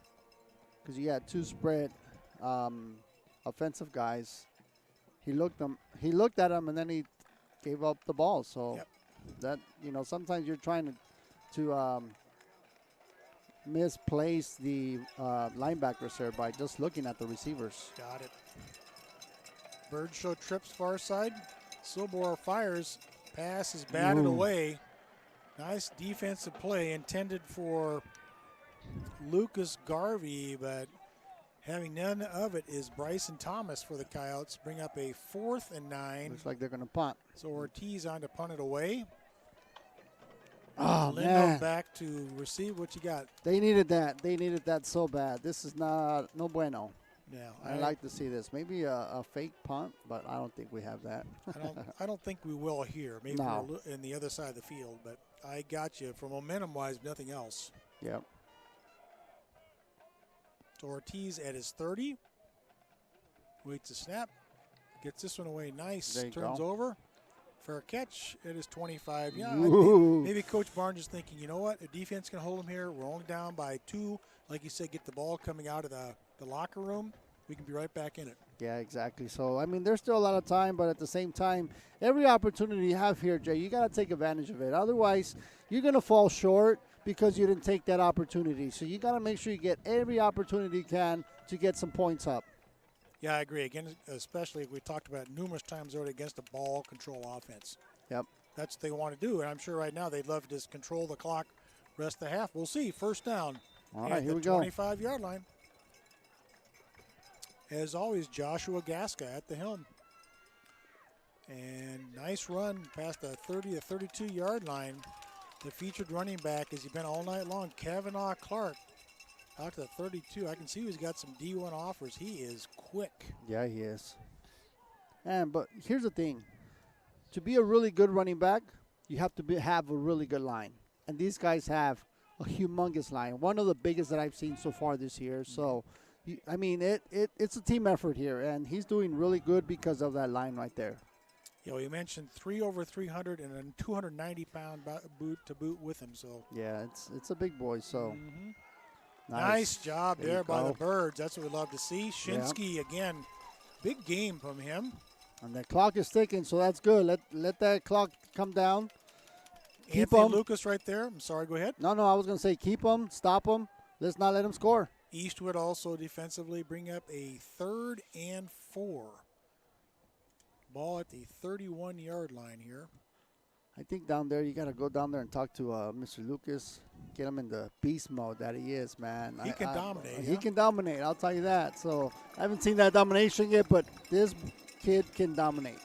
because you had 2 spread offensive guys. He looked at him, and then he gave up the ball. So that sometimes you're trying to misplace the linebackers there by just looking at the receivers. Got it. Bird show trips far side. Silbor fires. Pass is batted away. Nice defensive play intended for Lucas Garvey, but having none of it is Bryson Thomas for the Coyotes. Bring up a 4th and 9. Looks like they're going to punt. So Ortiz on to punt it away. Oh, Lindo man. back to receive what you got. They needed that. They needed that so bad. This is no bueno. Yeah, I like to see this. Maybe a fake punt, but I don't think we have that. I don't think we will here. Maybe in the other side of the field, but I got you for momentum-wise, nothing else. Yep. So Ortiz at his 30. Waits a snap. Gets this one away nice. Turns over. Fair catch. It is 25. Yeah, maybe Coach Barnes is thinking, you know what? A defense can hold him here. We're only down by 2. Like you said, get the ball coming out of the locker room. We can be right back in it. Yeah, exactly. So, I mean, there's still a lot of time, but at the same time, every opportunity you have here, Jay, you got to take advantage of it. Otherwise, you're going to fall short because you didn't take that opportunity. So you got to make sure you get every opportunity you can to get some points up. Yeah, I agree. Again, especially we talked about it numerous times already against a ball control offense. Yep. That's what they want to do, and I'm sure right now they'd love to just control the clock rest of the half. We'll see. First down. All right, here we go. 25-yard line. As always, Joshua Gasca at the helm. And nice run past the 30 to 32-yard line. The featured running back has been all night long, Kavanaugh Clark. Out to the 32. I can see he's got some D1 offers. He is quick. Yeah, he is. But here's the thing. To be a really good running back, you have to have a really good line. And these guys have a humongous line. One of the biggest that I've seen so far this year. So, I mean, it's a team effort here. And he's doing really good because of that line right there. You know, you mentioned 3 over 300 and a 290-pound boot to boot with him. So yeah, it's a big boy. So. Mm-hmm. Nice job there by the Birds. That's what we love to see. Shinsky, again, big game from him. And the clock is ticking, so that's good. Let that clock come down. Keep Anthony them. Lucas right there. I'm sorry, go ahead. No, I was going to say keep them, stop them. Let's not let them score. Eastwood also defensively bring up a 3rd and 4. Ball at the 31-yard line here. I think down there you got to go down there and talk to Mr. Lucas. Get him in the beast mode that he is, man. He can dominate. He can dominate, I'll tell you that. So I haven't seen that domination yet, but this kid can dominate.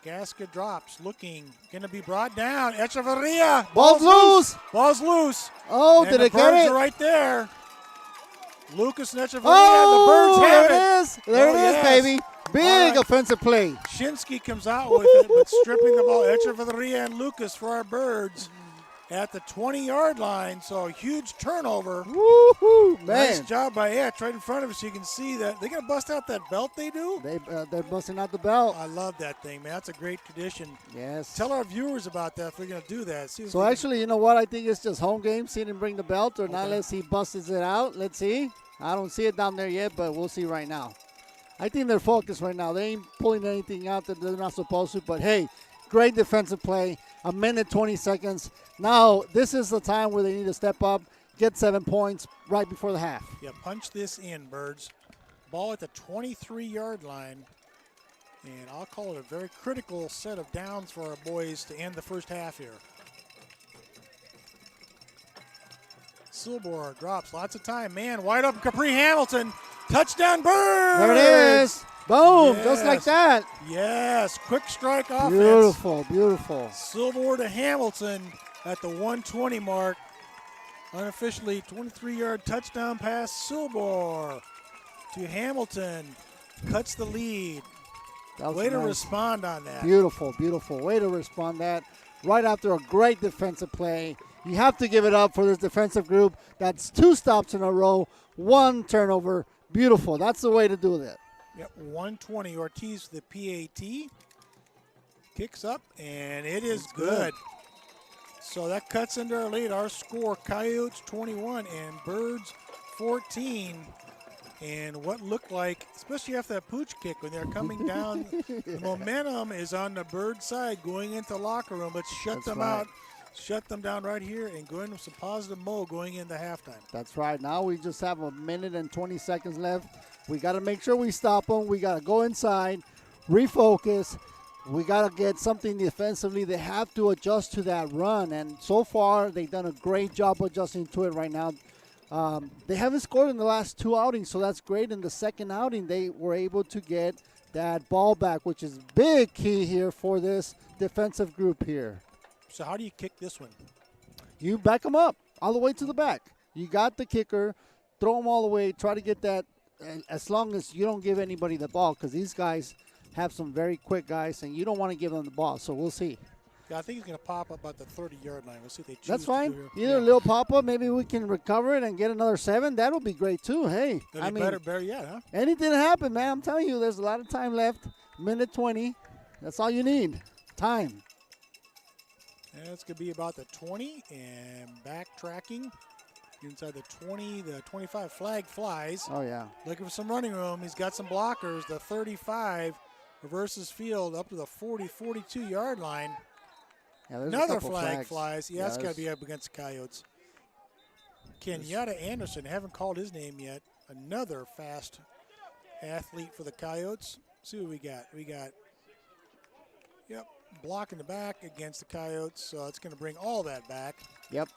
Gasca drops, looking, going to be brought down. Echeverria. Ball's loose. Ball's loose. Oh, and did it get Birds it? are right there. Lucas and Echeverria, and the Birds have it. There it is. There it is, baby. Big offensive play. Shinsky comes out with it, but stripping the ball. Echeverria and Lucas for our Birds at the 20-yard line. So a huge turnover. Woo-hoo, man. Nice job by Etch right in front of us. You can see that. They're going to bust out that belt they do? They're busting out the belt. I love that thing, man. That's a great tradition. Yes. Tell our viewers about that if they're going to do that. So actually, you know what? I think it's just home game. See him bring the belt or not unless he busts it out. Let's see. I don't see it down there yet, but we'll see right now. I think they're focused right now. They ain't pulling anything out that they're not supposed to. But, hey, great defensive play. 1:20 seconds. Now, this is the time where they need to step up, get 7 points right before the half. Yeah, punch this in, Birds. Ball at the 23-yard line. And I'll call it a very critical set of downs for our boys to end the first half here. Silbor drops. Lots of time. Man, wide open Capri Hamilton. Touchdown, Birds! There it is. Boom, yes. Just like that. Yes, quick strike offense. Beautiful, beautiful. Silbor to Hamilton at the 120 mark. Unofficially 23-yard touchdown pass. Silbor to Hamilton. Cuts the lead. Way to respond on that. Beautiful, beautiful. Way to respond that. Right after a great defensive play. You have to give it up for this defensive group. That's 2 stops in a row, 1 turnover. Beautiful. That's the way to do that. Yep, 120. Ortiz the PAT. Kicks up, and it is good. So that cuts into our lead. Our score, Coyotes 21 and Birds 14. And what looked like, especially after that pooch kick, when they're coming down, the momentum is on the Bird side going into the locker room. Let's shut them out. Shut them down right here and go into some positive mode going into halftime. That's right. Now we just have 1:20 seconds left. We got to make sure we stop them. We got to go inside, refocus. We got to get something defensively. They have to adjust to that run. And so far, they've done a great job adjusting to it right now. They haven't scored in the last 2 outings, so that's great. In the second outing, they were able to get that ball back, which is big key here for this defensive group here. So how do you kick this one? You back them up all the way to the back. You got the kicker. Throw them all the way. Try to get that as long as you don't give anybody the ball, because these guys have some very quick guys, and you don't want to give them the ball. So we'll see. Yeah, I think he's going to pop up at the 30-yard line. We'll see if they choose. That's fine. To Either a little pop-up, maybe we can recover it and get another 7. That'll be great, too. Hey, I mean, better yet, huh? Anything happen, man. I'm telling you, there's a lot of time left. Minute 20. That's all you need. Time. And it's going to be about the 20 and backtracking. Inside the 20, the 25 flag flies. Oh, yeah. Looking for some running room. He's got some blockers. The 35 reverses field up to the 40, 42-yard line. Yeah, there's another a couple flag flags. flies. Yeah, that's got to be up against the Coyotes. Kenyatta Anderson, haven't called his name yet. Another fast athlete for the Coyotes. See what we got. Yep, block in the back against the Coyotes. So it's going to bring all that back. Yep.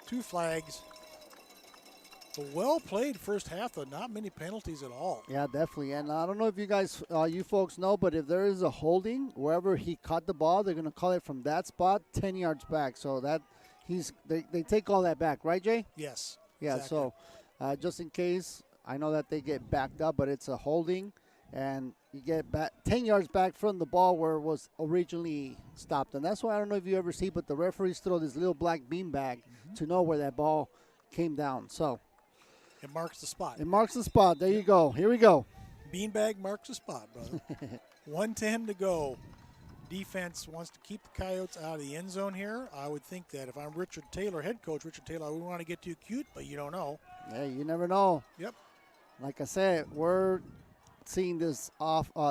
2 flags. A well-played first half, though. Not many penalties at all. Yeah, definitely. And I don't know if you guys, you folks know, but if there is a holding, wherever he caught the ball, they're going to call it from that spot 10 yards back. So that they take all that back. Right, Jay? Yes. Yeah, exactly. So just in case, I know that they get backed up, but it's a holding, and you get back 10 yards back from the ball where it was originally stopped. And that's why I don't know if you ever see, but the referees throw this little black beanbag to know where that ball came down. So it marks the spot. It marks the spot. There you go. Here we go. Beanbag marks the spot, brother. 1:10 to go. Defense wants to keep the Coyotes out of the end zone here. I would think that if I'm Richard Taylor, head coach Richard Taylor, I wouldn't want to get too cute, but you don't know. Yeah, you never know. Yep. Like I said, we're seeing this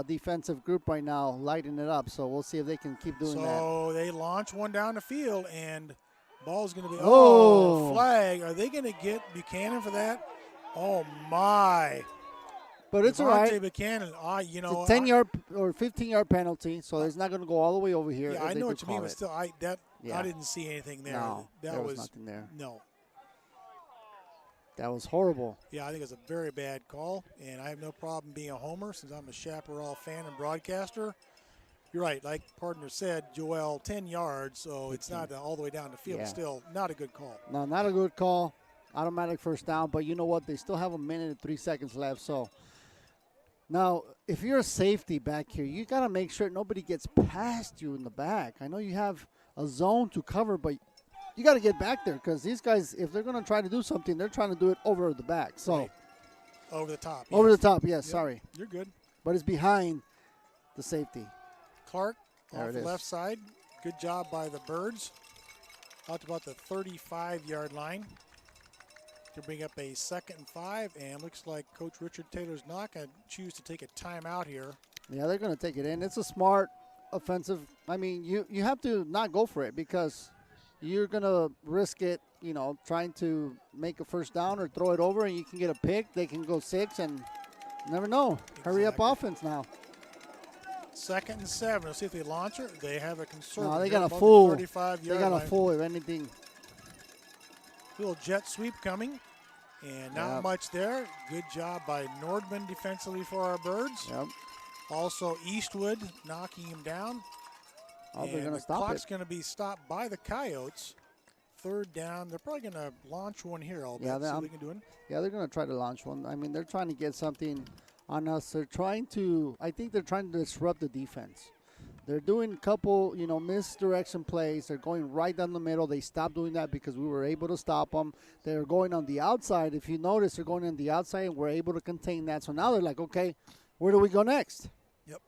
defensive group right now lighting it up, so we'll see if they can keep doing that. So they launch one down the field, and ball's going to be flag. Are they going to get Buchanan for that? Oh, my. But it's all right. Buchanan, you know. It's a 10-yard or 15-yard penalty, so it's not going to go all the way over here. Yeah, I know what you mean, but still, I didn't see anything there. No, there was nothing there. No. That was horrible. Yeah, I think it's a very bad call, and I have no problem being a homer since I'm a Chaparral fan and broadcaster. You're right. Like partner said, Joel, 10 yards, so it's not all the way down the field. Yeah. It's still not a good call. No, not a good call. Automatic first down, but you know what? They still have 1 minute and 3 seconds left. So now, if you're a safety back here, you got to make sure nobody gets past you in the back. I know you have a zone to cover, but you got to get back there because these guys, if they're going to try to do something, they're trying to do it over the back. So right. Over the top. Over yes. the top, yes. Yep. Sorry. You're good. But it's behind the safety. Clark there off the left side. Good job by the Birds. Out to about the 35-yard line to bring up a 2nd and 5, and looks like Coach Richard Taylor's not going to choose to take a timeout here. Yeah, they're going to take it in. It's a smart offensive. I mean, you have to not go for it because you're going to risk it, you know, trying to make a first down or throw it over, and you can get a pick. They can go 6, and you never know. Exactly. Hurry up offense now. 2nd and 7. Let's see if they launch it. They have a conservative. No, they got a full. They got line. a full, if anything. Little jet sweep coming, and not much there. Good job by Nordman defensively for our Birds. Yep. Also Eastwood knocking him down. Oh, they're going to stop it. The clock's going to be stopped by the Coyotes. 3rd down. They're probably going to launch one here. I'll bet. See what they can do it. Yeah, they're going to try to launch one. I mean, they're trying to get something on us. They're trying to, I think they're trying to disrupt the defense. They're doing a couple, you know, misdirection plays. They're going right down the middle. They stopped doing that because we were able to stop them. They're going on the outside. If you notice, they're going on the outside, and we're able to contain that. So now they're like, okay, where do we go next? Yep.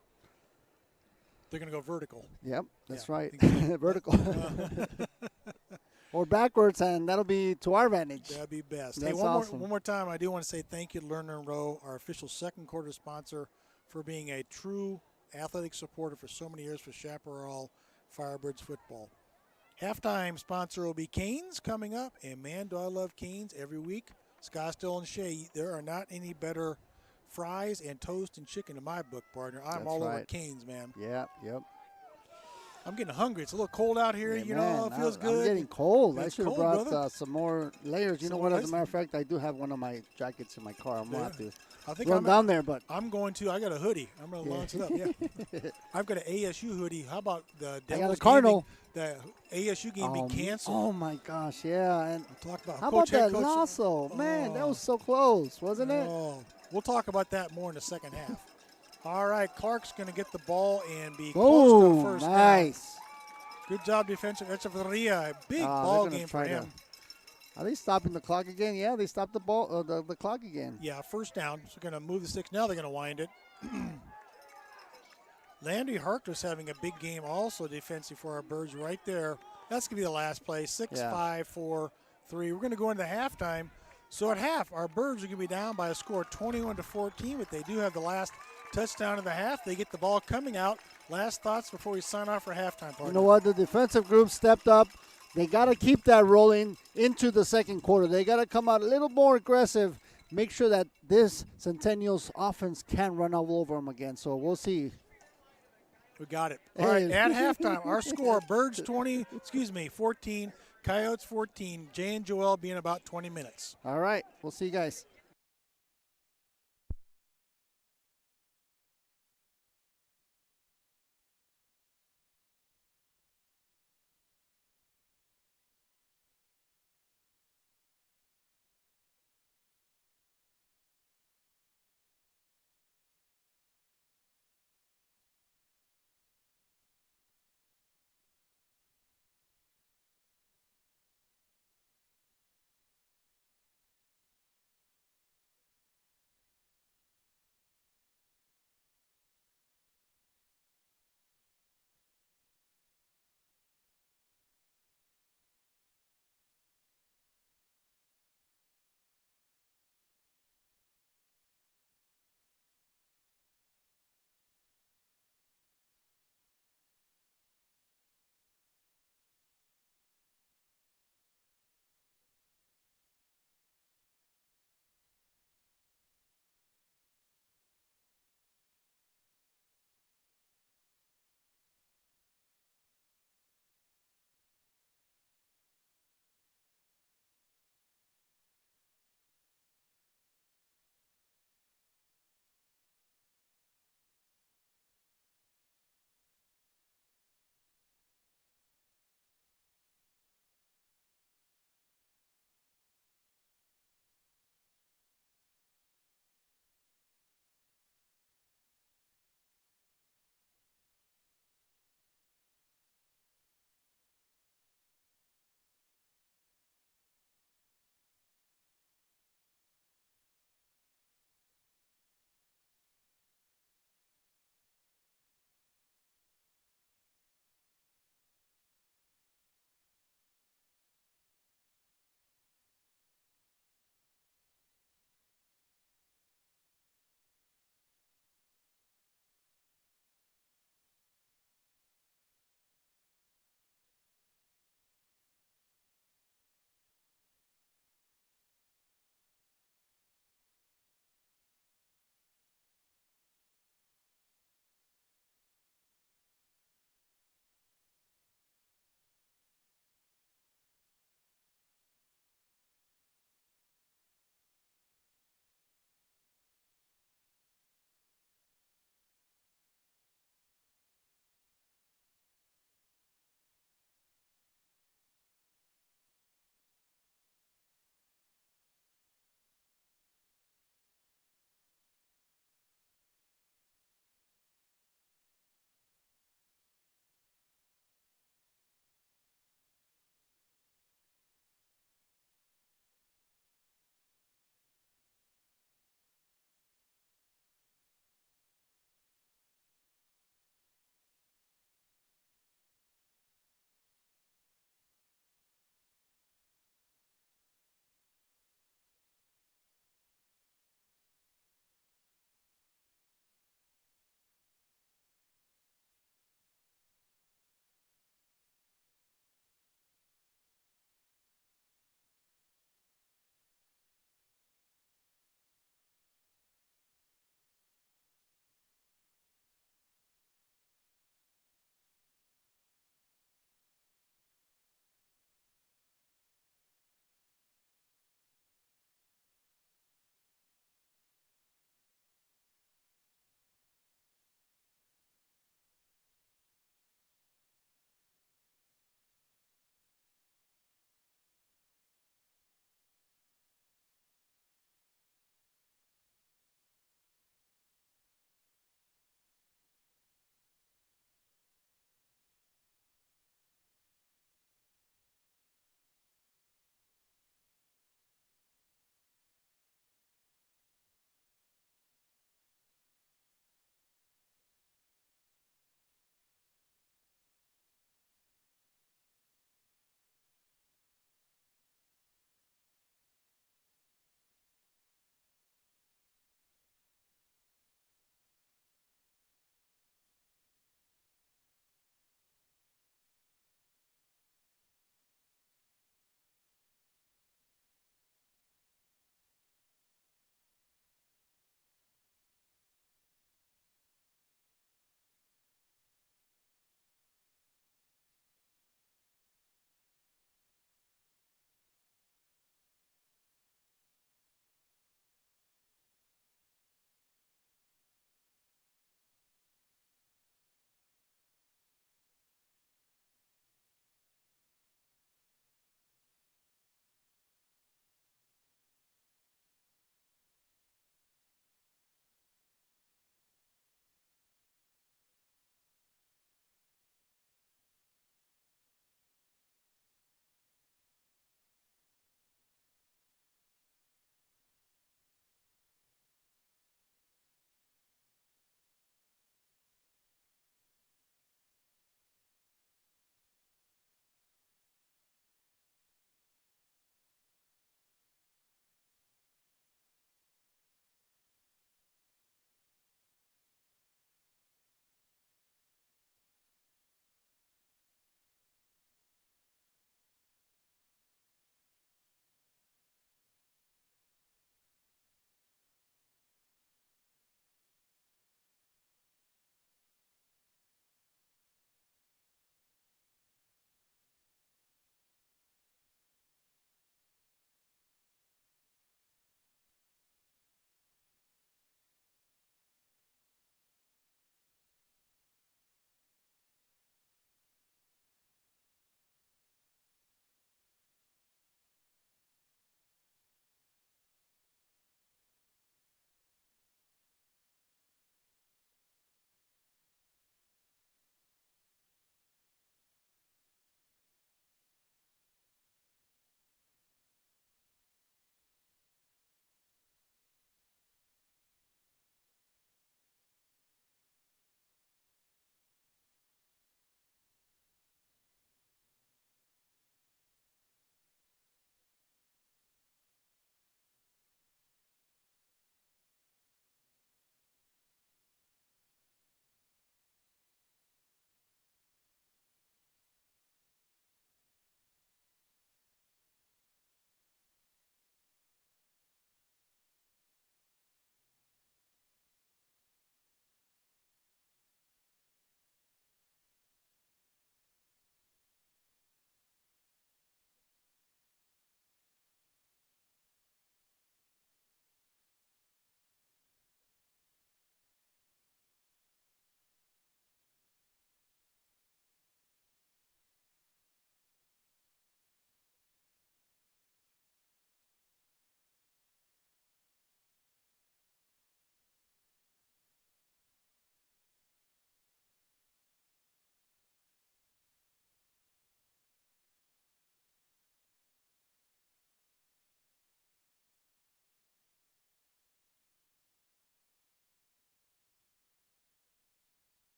They're going to go vertical. Yep, that's right. Exactly. Vertical. Or backwards, and that'll be to our advantage. That'd be best. That's hey, awesome. one more time, I do want to say thank you to Lerner & Rowe, our official 2nd quarter sponsor, for being a true athletic supporter for so many years for Chaparral Firebirds football. Halftime sponsor will be Canes coming up, and man, do I love Canes every week. Scottsdale and Shea, there are not any better fries and toast and chicken in my book, partner. I'm all over Canes, man. Yep. I'm getting hungry. It's a little cold out here. Yeah, you know, it feels good. I'm getting cold. It's I should have brought some more layers. You know what? As a matter of fact, I do have one of my jackets in my car. I'm going to have to run down there. But I'm going to. I got a hoodie. I'm going to launch it up. Yeah. I've got an ASU hoodie. How about the Devils? I got a Cardinal. The ASU game be canceled. Oh, my gosh. Yeah. And talk about how about that Lasso? Man, that was so close, wasn't it? We'll talk about that more in the second half. All right, Clark's going to get the ball and be close to the first down. Nice. Good job defensive. Echeverria, a big They're ball gonna game for try him. Are they stopping the clock again? Yeah, they stopped the ball, the clock again. Yeah, first down. So they're going to move the sticks. Now they're going to wind it. Landry Harkless having a big game also defensive for our Birds right there. That's going to be the last play. 6-5, 4-3. We're going to go into halftime. So at half, our Birds are going to be down by a score of 21-14, but they do have the last touchdown of the half. They get the ball coming out. Last thoughts before we sign off for halftime, partner. You know what? The defensive group stepped up. They got to keep that rolling into the second quarter. They got to come out a little more aggressive, make sure that this Centennial's offense can't run all over them again. So we'll see. We got it. All right, at halftime, our score, Birds 14, Coyotes 14, Jay and Joel being about 20 minutes. All right, we'll see you guys.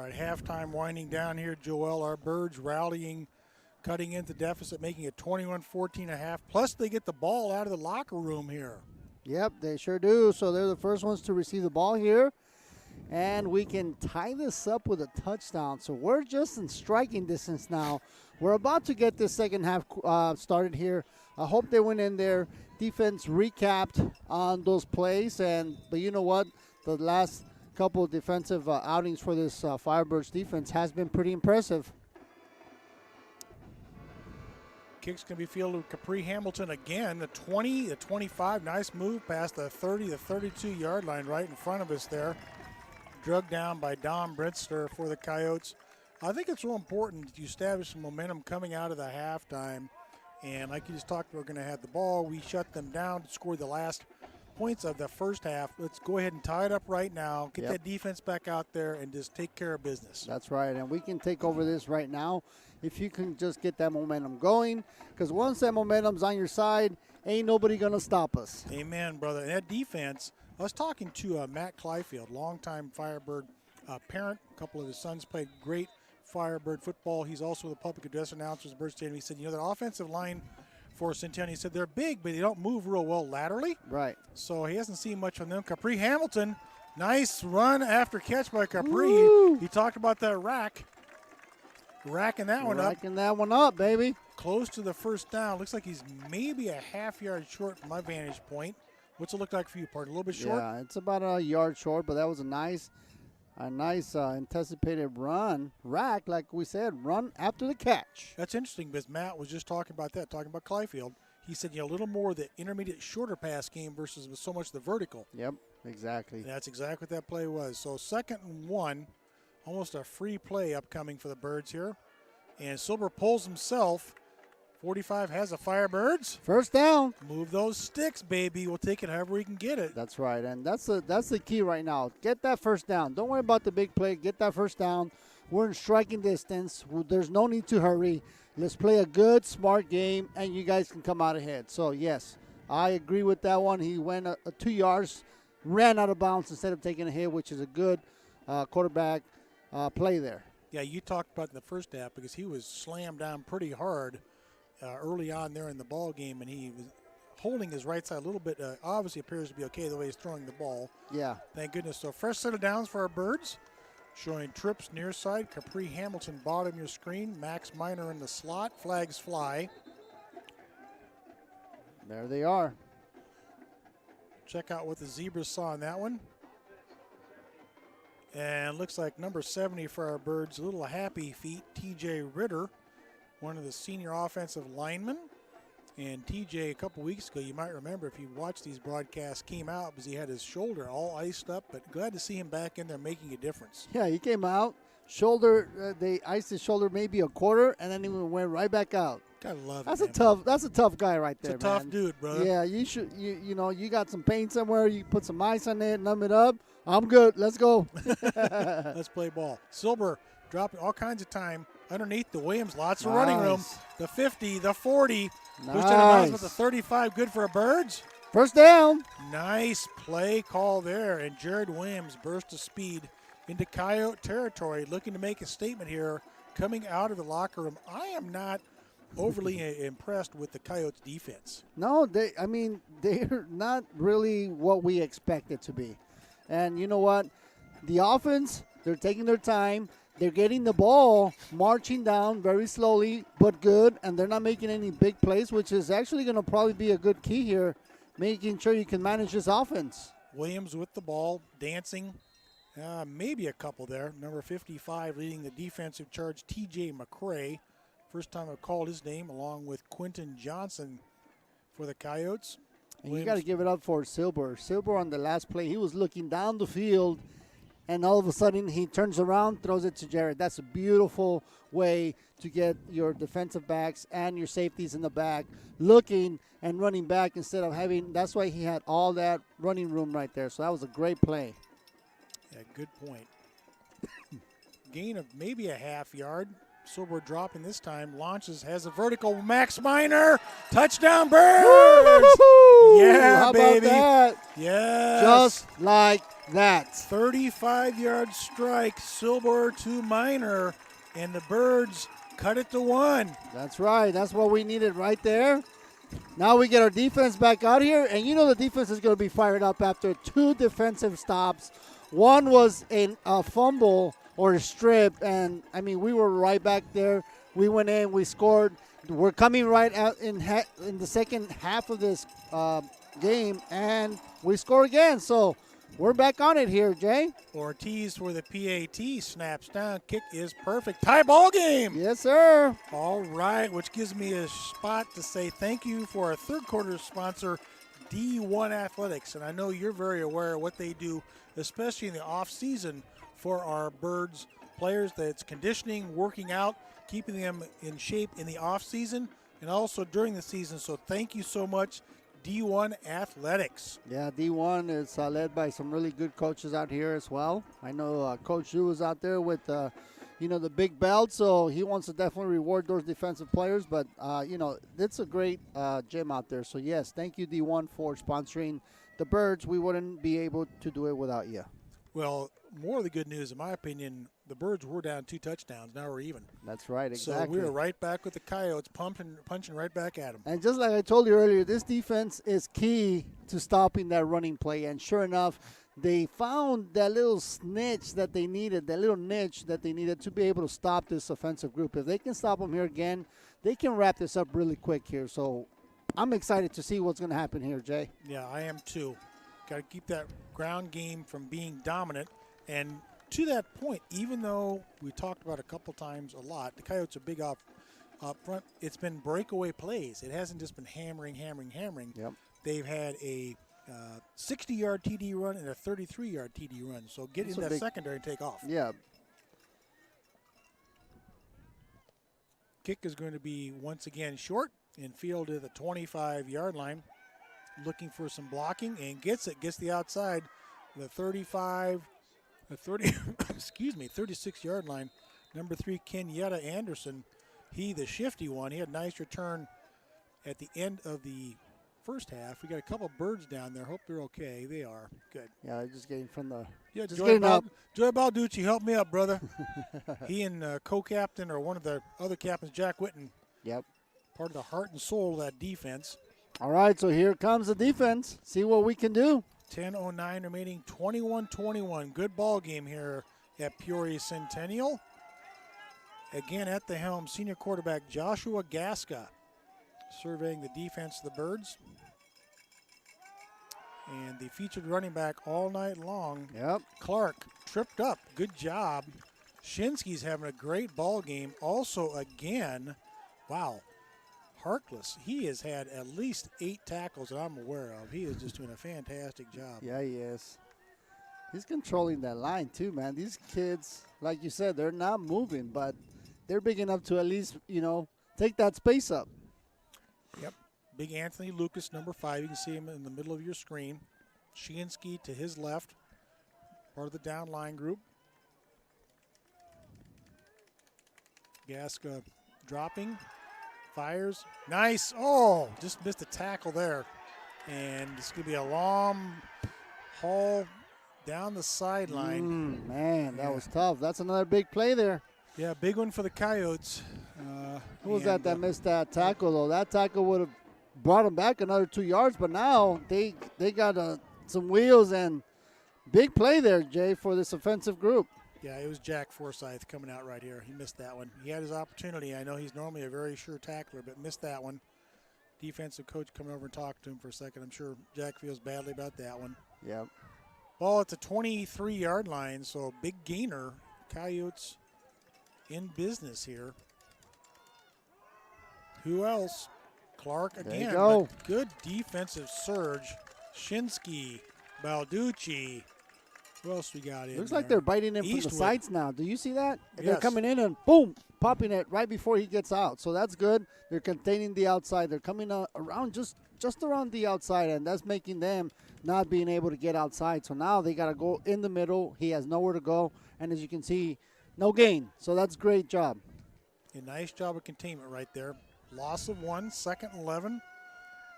right, halftime winding down here, Joel. Our Birds rallying, cutting into deficit, making it 21-14.5. Plus, they get the ball out of the locker room here. Yep, they sure do. So they're the first ones to receive the ball here. And we can tie this up with a touchdown. So we're just in striking distance now. We're about to get this second half started here. I hope they went in there. Defense recapped on those plays. But you know what? The last couple of defensive outings for this Firebirds defense has been pretty impressive. Kicks can be fielded with Capri Hamilton again. The 20, the 25. Nice move past the 30, the 32-yard line right in front of us there. Drugged down by Dom Britster for the Coyotes. I think it's real important that you establish some momentum coming out of the halftime. And like you just talked, we're going to have the ball. We shut them down to score the last points of the first half. Let's go ahead and tie it up right now. Get that defense back out there and just take care of business. That's right, and we can take over this right now if you can just get that momentum going. Because once that momentum's on your side, ain't nobody going to stop us. Amen, brother. And that defense, I was talking to Matt Clyfield, longtime Firebird parent. A couple of his sons played great Firebird football. He's also the public address announcer at Bird Stadium. He said, you know, the offensive line for Centennial, he said they're big, but they don't move real well laterally. Right. So he hasn't seen much from them. Capri Hamilton, nice run after catch by Capri. He talked about that racking that one up. Racking that one up, baby. Close to the first down. Looks like he's maybe a half yard short from my vantage point. What's it look like for you, partner? A little bit short? Yeah, it's about a yard short, but that was a nice anticipated rack, like we said, run after the catch. That's interesting because Matt was just talking about that, talking about Clyfield. He said, a little more the intermediate shorter pass game versus so much the vertical. Yep, exactly. And that's exactly what that play was. So 2nd and 1, almost a free play upcoming for the Birds here. And Silver pulls himself. 45 has the Firebirds. First down. Move those sticks, baby. We'll take it however we can get it. That's right, and that's the key right now. Get that first down. Don't worry about the big play. Get that first down. We're in striking distance. There's no need to hurry. Let's play a good, smart game, and you guys can come out ahead. So, yes, I agree with that one. He went 2 yards, ran out of bounds instead of taking a hit, which is a good quarterback play there. Yeah, you talked about in the first half because he was slammed down pretty hard early on there in the ball game, and he was holding his right side a little bit. Obviously appears to be okay the way he's throwing the ball. Yeah. Thank goodness. So fresh set of downs for our Birds. Showing trips near side. Capri Hamilton bottom your screen. Max Minor in the slot. Flags fly. There they are. Check out what the Zebras saw on that one. And looks like number 70 for our Birds, a little happy feet, TJ Ritter, one of the senior offensive linemen. And TJ, a couple weeks ago, you might remember if you watched these broadcasts, came out because he had his shoulder all iced up. But glad to see him back in there making a difference. Yeah, he came out, shoulder, they iced his shoulder maybe a quarter, and then he went right back out. Gotta love That's it. That's a tough guy right there, It's a tough dude, brother. Yeah, you should. You know, you got some paint somewhere. You put some ice on it, numb it up. I'm good. Let's go. Let's play ball. Silver dropping all kinds of time underneath the Williams. Lots of running room. The 50, the 40. Nice. With the 35. Good for a Birds. First down. Nice play call there. And Jared Williams burst of speed into Coyote territory, looking to make a statement here coming out of the locker room. I am not overly impressed with the Coyotes defense. No, they're not really what we expected to be. And you know what? The offense, they're taking their time. They're getting the ball marching down very slowly, but good, and they're not making any big plays, which is actually going to probably be a good key here, making sure you can manage this offense. Williams with the ball, dancing. Maybe a couple there. Number 55 leading the defensive charge, T.J. McCray. First time I've called his name, along with Quentin Johnson for the Coyotes. And you got to give it up for Silver. Silver on the last play, he was looking down the field, and all of a sudden he turns around, throws it to Jared. That's a beautiful way to get your defensive backs and your safeties in the back looking and running back instead of having – that's why he had all that running room right there. So that was a great play. Yeah, good point. Gain of maybe a half yard. Silver dropping this time. Launches, has a vertical. Max Minor. Touchdown, Birds. Woo-hoo-hoo! Yeah, How baby. about that? Yes. Just like that. 35-yard strike, silver to minor, and the Birds cut it to 1. That's right. That's what we needed right there. Now we get our defense back out here, and you know the defense is going to be fired up after 2 defensive stops. One was a fumble or a strip, and, I mean, we were right back there. We went in, we scored. We're coming right out in the second half of this game, and we score again. So we're back on it here, Jay. Ortiz for the PAT, snaps down, kick is perfect. Tie ball game. Yes, sir. All right, which gives me a spot to say thank you for our third quarter sponsor, D1 Athletics. And I know you're very aware of what they do, especially in the off season for our Birds players. That's conditioning, working out, keeping them in shape in the off season and also during the season. So thank you so much, D1 Athletics. Yeah, D1 is led by some really good coaches out here as well. I know Coach Yu is out there with, the big belt, so he wants to definitely reward those defensive players. But, it's a great gym out there. So, yes, thank you, D1, for sponsoring the Birds. We wouldn't be able to do it without you. Well, more of the good news, in my opinion, the Birds were down 2 touchdowns. Now we're even. That's right, exactly. So we're right back with the Coyotes, punching right back at them. And just like I told you earlier, this defense is key to stopping that running play. And sure enough, they found that little snitch that they needed, that little niche that they needed to be able to stop this offensive group. If they can stop them here again, they can wrap this up really quick here. So I'm excited to see what's going to happen here, Jay. Yeah, I am too. Got to keep that ground game from being dominant. And to that point, even though we talked about a couple times a lot, the Coyotes are big up front. It's been breakaway plays. It hasn't just been hammering. Yep. They've had a 60-yard TD run and a 33-yard TD run. So get in that secondary and take off. Yeah. Kick is going to be once again short and fielded at the 25-yard line. Looking for some blocking and gets the outside, the 36-yard line. Number 3, Kenyatta Anderson, the shifty one. He had a nice return at the end of the first half. We got a couple Birds down there. Hope they're okay. They are. Good. Yeah, just getting from the. Yeah, just Joey getting up. Joey Balducci, help me up, brother. He and co-captain or one of the other captains, Jack Witten. Yep. Part of the heart and soul of that defense. All right, so here comes the defense. See what we can do. 10:09 remaining, 21-21. Good ball game here at Peoria Centennial. Again at the helm, senior quarterback Joshua Gasca surveying the defense of the Birds. And the featured running back all night long, Clark, tripped up. Good job. Shinsky's having a great ball game. Also, again, wow, Harkless, he has had at least 8 tackles that I'm aware of. He is just doing a fantastic job. Yeah, he is. He's controlling that line too, man. These kids, like you said, they're not moving, but they're big enough to at least, take that space up. Yep. Big Anthony Lucas, number 5. You can see him in the middle of your screen. Shinsky to his left, part of the down line group. Gasca dropping. Fires. Nice. Oh, just missed a tackle there. And it's going to be a long haul down the sideline. Man, that was tough. That's another big play there. Yeah, big one for the Coyotes. Who was that missed that tackle, though? That tackle would have brought them back another 2 yards, but now they got some wheels and big play there, Jay, for this offensive group. Yeah, it was Jack Forsyth coming out right here. He missed that one. He had his opportunity. I know he's normally a very sure tackler, but missed that one. Defensive coach coming over and talked to him for a second. I'm sure Jack feels badly about that one. Yep. Ball at the 23-yard line, so big gainer. Coyotes in business here. Who else? Clark again. There you go. Good defensive surge. Shinsky, Balducci. Who else we got in? Looks like they're biting him Eastwood. from the sides now. Do you see that? Yes. They're coming in and boom, popping it right before he gets out. So that's good. They're containing the outside. They're coming around just around the outside, and that's making them not being able to get outside. So now they got to go in the middle. He has nowhere to go, and as you can see, no gain. So that's a great job. A nice job of containment right there. Loss of 1, 2nd and 11.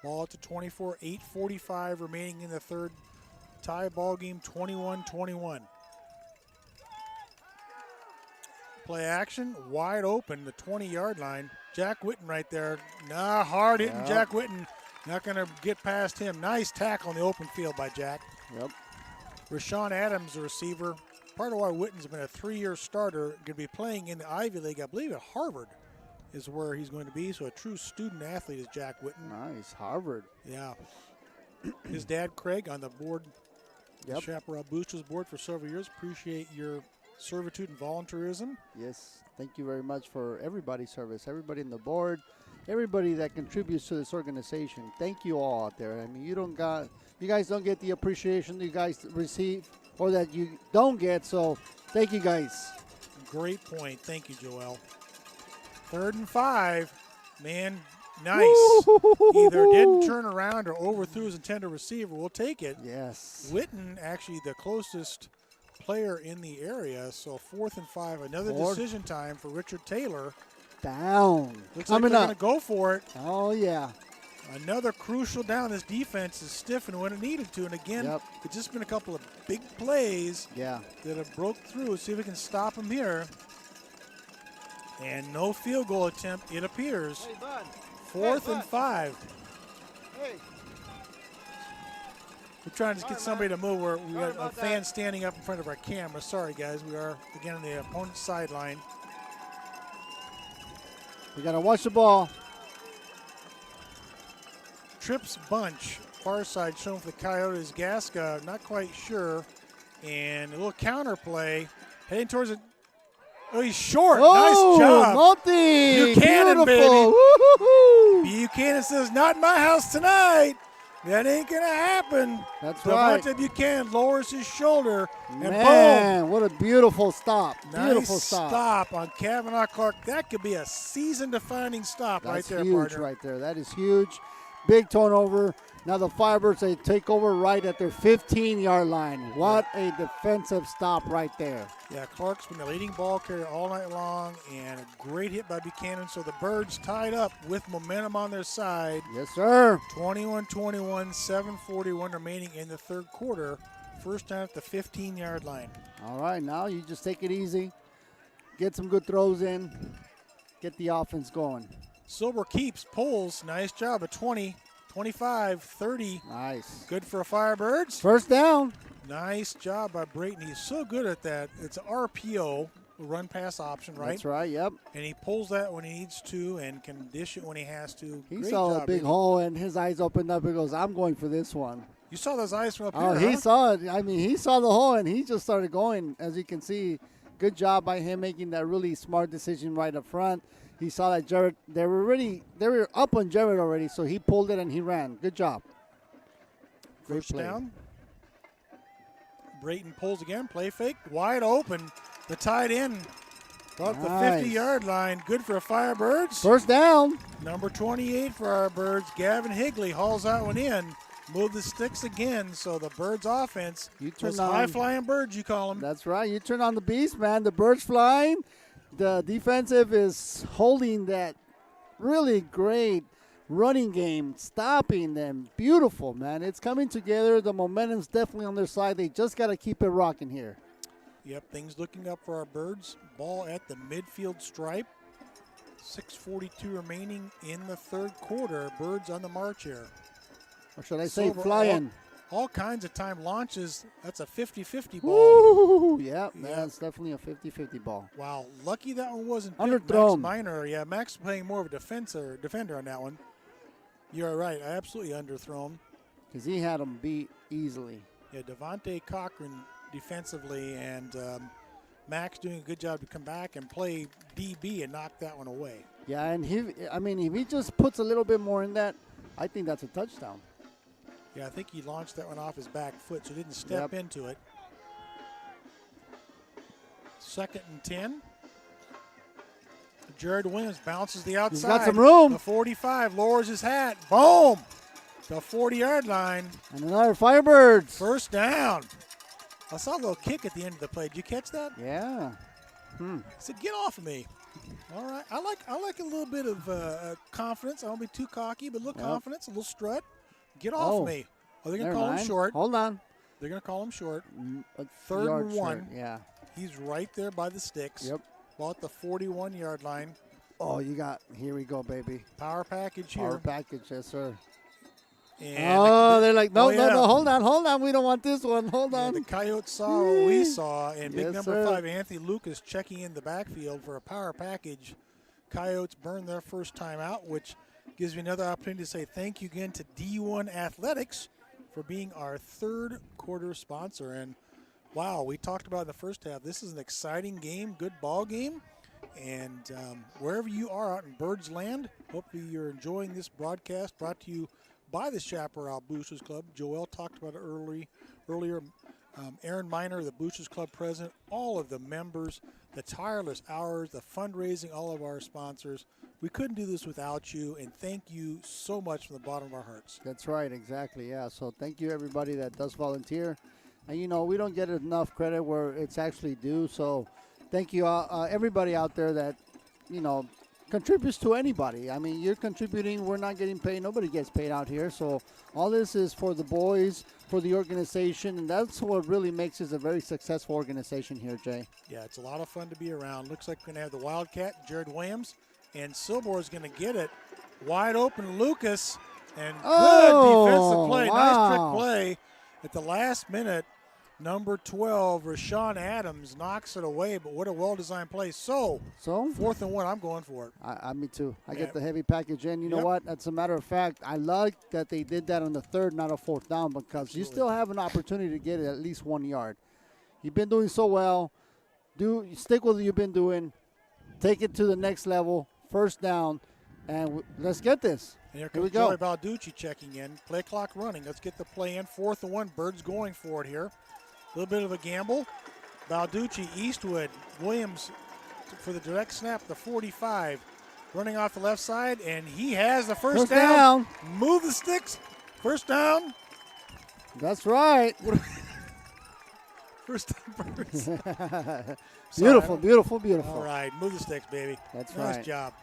Ball at the 24, 8:45 remaining in the third. tie ball game 21-21. Play action, wide open, the 20-yard line. Jack Witten right there. Hard hitting Jack Witten. Not going to get past him. Nice tackle on the open field by Jack. Yep. Rashawn Adams, the receiver. Part of why Witten's been a 3-year starter. Going to be playing in the Ivy League. I believe at Harvard is where he's going to be. So a true student athlete is Jack Witten. Nice. Harvard. Yeah. His dad, Craig, on the board. The Chaparral Boosters board for several years. Appreciate your servitude and volunteerism. Yes. Thank you very much for everybody's service. Everybody in the board. Everybody that contributes to this organization. Thank you all out there. I mean, you guys don't get the appreciation you guys receive or that you don't get, so thank you guys. Great point. Thank you, Joel. 3rd and 5. Man, nice. Either didn't turn around or overthrew his intended receiver. We'll take it. Yes. Witten, actually the closest player in the area, so 4th and 5. Another decision time for Richard Taylor. Down. Looks like they're going to go for it. Oh, yeah. Another crucial down. This defense is stiffened when it needed to. And again, it's just been a couple of big plays that have broke through. See if we can stop them here. And no field goal attempt, it appears. 4th and 5. Hey. We're trying to get somebody to move. We got a fan standing up in front of our camera. Sorry, guys. We are, again, on the opponent's sideline. We got to watch the ball. Trips bunch, far side shown for the Coyotes. Gasca, not quite sure. And a little counter play. Heading towards it. Oh, he's short. Nice job. Multi. Buchanan, beautiful. baby. Woo-hoo-hoo. Buchanan says, not in my house tonight. That ain't going to happen. That's right. Devontae Buchanan lowers his shoulder, and Man, boom. what a beautiful stop. Nice Beautiful stop on Kavanaugh Clark. That could be a season-defining stop right there, huge partner. right there. That is huge. Big turnover. Now the Firebirds, they take over right at their 15-yard line. What a defensive stop right there. Yeah, Clark's been the leading ball carrier all night long, and a great hit by Buchanan. So the Birds tied up with momentum on their side. Yes, sir. 21-21, 7:41 remaining in the third quarter. First down at the 15-yard line. All right, now you just take it easy. Get some good throws in. Get the offense going. Silver keeps, pulls. Nice job at 20, 25, 30. Nice. Good for Firebirds. First down. Nice job by Brayton. He's so good at that. It's RPO, run pass option, right? That's right, yep. And he pulls that when he needs to and can dish it when he has to. He Great saw job, a big baby. hole, and his eyes opened up. He goes, I'm going for this one. You saw those eyes from up Oh, here, he saw it. I mean, he saw the hole, and he just started going. As you can see, good job by him making that really smart decision right up front. He saw that Jared, they were up on Jared already, so he pulled it and he ran. Good job. Great First play. down. Brayton pulls again, play fake, wide open. The tight end about the 50-yard line. Good for Firebirds. First down. Number 28 for our Birds, Gavin Higley, hauls that one in. Move the sticks again, so the Birds offense, those high-flying birds you call them. That's right. You turn on the beast, man. The bird's flying. The defensive is holding that really great running game, stopping them. Beautiful, man. It's coming together. The momentum's definitely on their side. They just got to keep it rocking here. Yep, things looking up for our Birds. Ball at the midfield stripe. 6:42 remaining in the third quarter. Birds on the march here. Or should I say flying? All kinds of time launches. That's a 50-50 ball. Woo! Yeah, that's definitely a 50-50 ball. Wow, lucky that one wasn't underthrown. Max Minor. Yeah, Max playing more of a defender on that one. You're right. I absolutely underthrown. Because he had him beat easily. Yeah, Devontae Cochran defensively, and Max doing a good job to come back and play DB and knock that one away. Yeah, and if he just puts a little bit more in that, I think that's a touchdown. Yeah, I think he launched that one off his back foot, so he didn't step into it. 2nd and 10. Jared Williams bounces the outside. He's got some room. The 45 lowers his hat. Boom! The 40-yard line. And another Firebirds. First down. I saw a little kick at the end of the play. Did you catch that? Yeah. I said, get off of me. All right. I like a little bit of confidence. I don't be too cocky, but a little confidence, a little strut. Get off of me. Are they going to call him short? Hold on. They're going to call him short. A 3rd yard and 1. short, yeah. He's right there by the sticks. Yep. Ball at the 41-yard line. Oh, here we go, baby. Power package here. Power package, yes, sir. And they're like, no, hold on. We don't want this one. Hold on. The Coyotes saw what we saw, and big number 5, Anthony Lucas, checking in the backfield for a power package. Coyotes burned their first time out, which gives me another opportunity to say thank you again to D1 Athletics for being our 3rd quarter sponsor. And, wow, we talked about in the first half, this is an exciting game, good ball game. And wherever you are out in Birds Land, hopefully you're enjoying this broadcast brought to you by the Chaparral Boosters Club. Joel talked about it earlier. Aaron Miner, the Boosters Club president, all of the members, the tireless hours, the fundraising, all of our sponsors. We couldn't do this without you, and thank you so much from the bottom of our hearts. That's right, exactly, yeah. So thank you, everybody that does volunteer. And, we don't get enough credit where it's actually due. So thank you, everybody out there that, contributes to anybody. I mean, you're contributing. We're not getting paid. Nobody gets paid out here. So all this is for the boys, for the organization, and that's what really makes us a very successful organization here, Jay. Yeah, it's a lot of fun to be around. Looks like we're going to have the Wildcat, Jared Williams, and Silber is going to get it. Wide open, Lucas, and good defensive play. Wow. Nice trick play at the last minute. Number 12, Rashawn Adams knocks it away, but what a well-designed play. So 4th and 1, I'm going for it. Me too. I get the heavy package in. You know what? As a matter of fact, I like that they did that on the 3rd, not a 4th down, because you still have an opportunity to get it at least 1 yard. You've been doing so well. Stick with what you've been doing. Take it to the next level. 1st down, and let's get this. And here comes Joey Balducci checking in. Play clock running. Let's get the play in. 4th and 1. Birds going for it here. A little bit of a gamble. Balducci, Eastwood, Williams for the direct snap, the 45. Running off the left side, and he has the first down. Move the sticks. 1st down. That's right. First down, Birds. Beautiful. All right, move the sticks, baby. That's right. Nice job.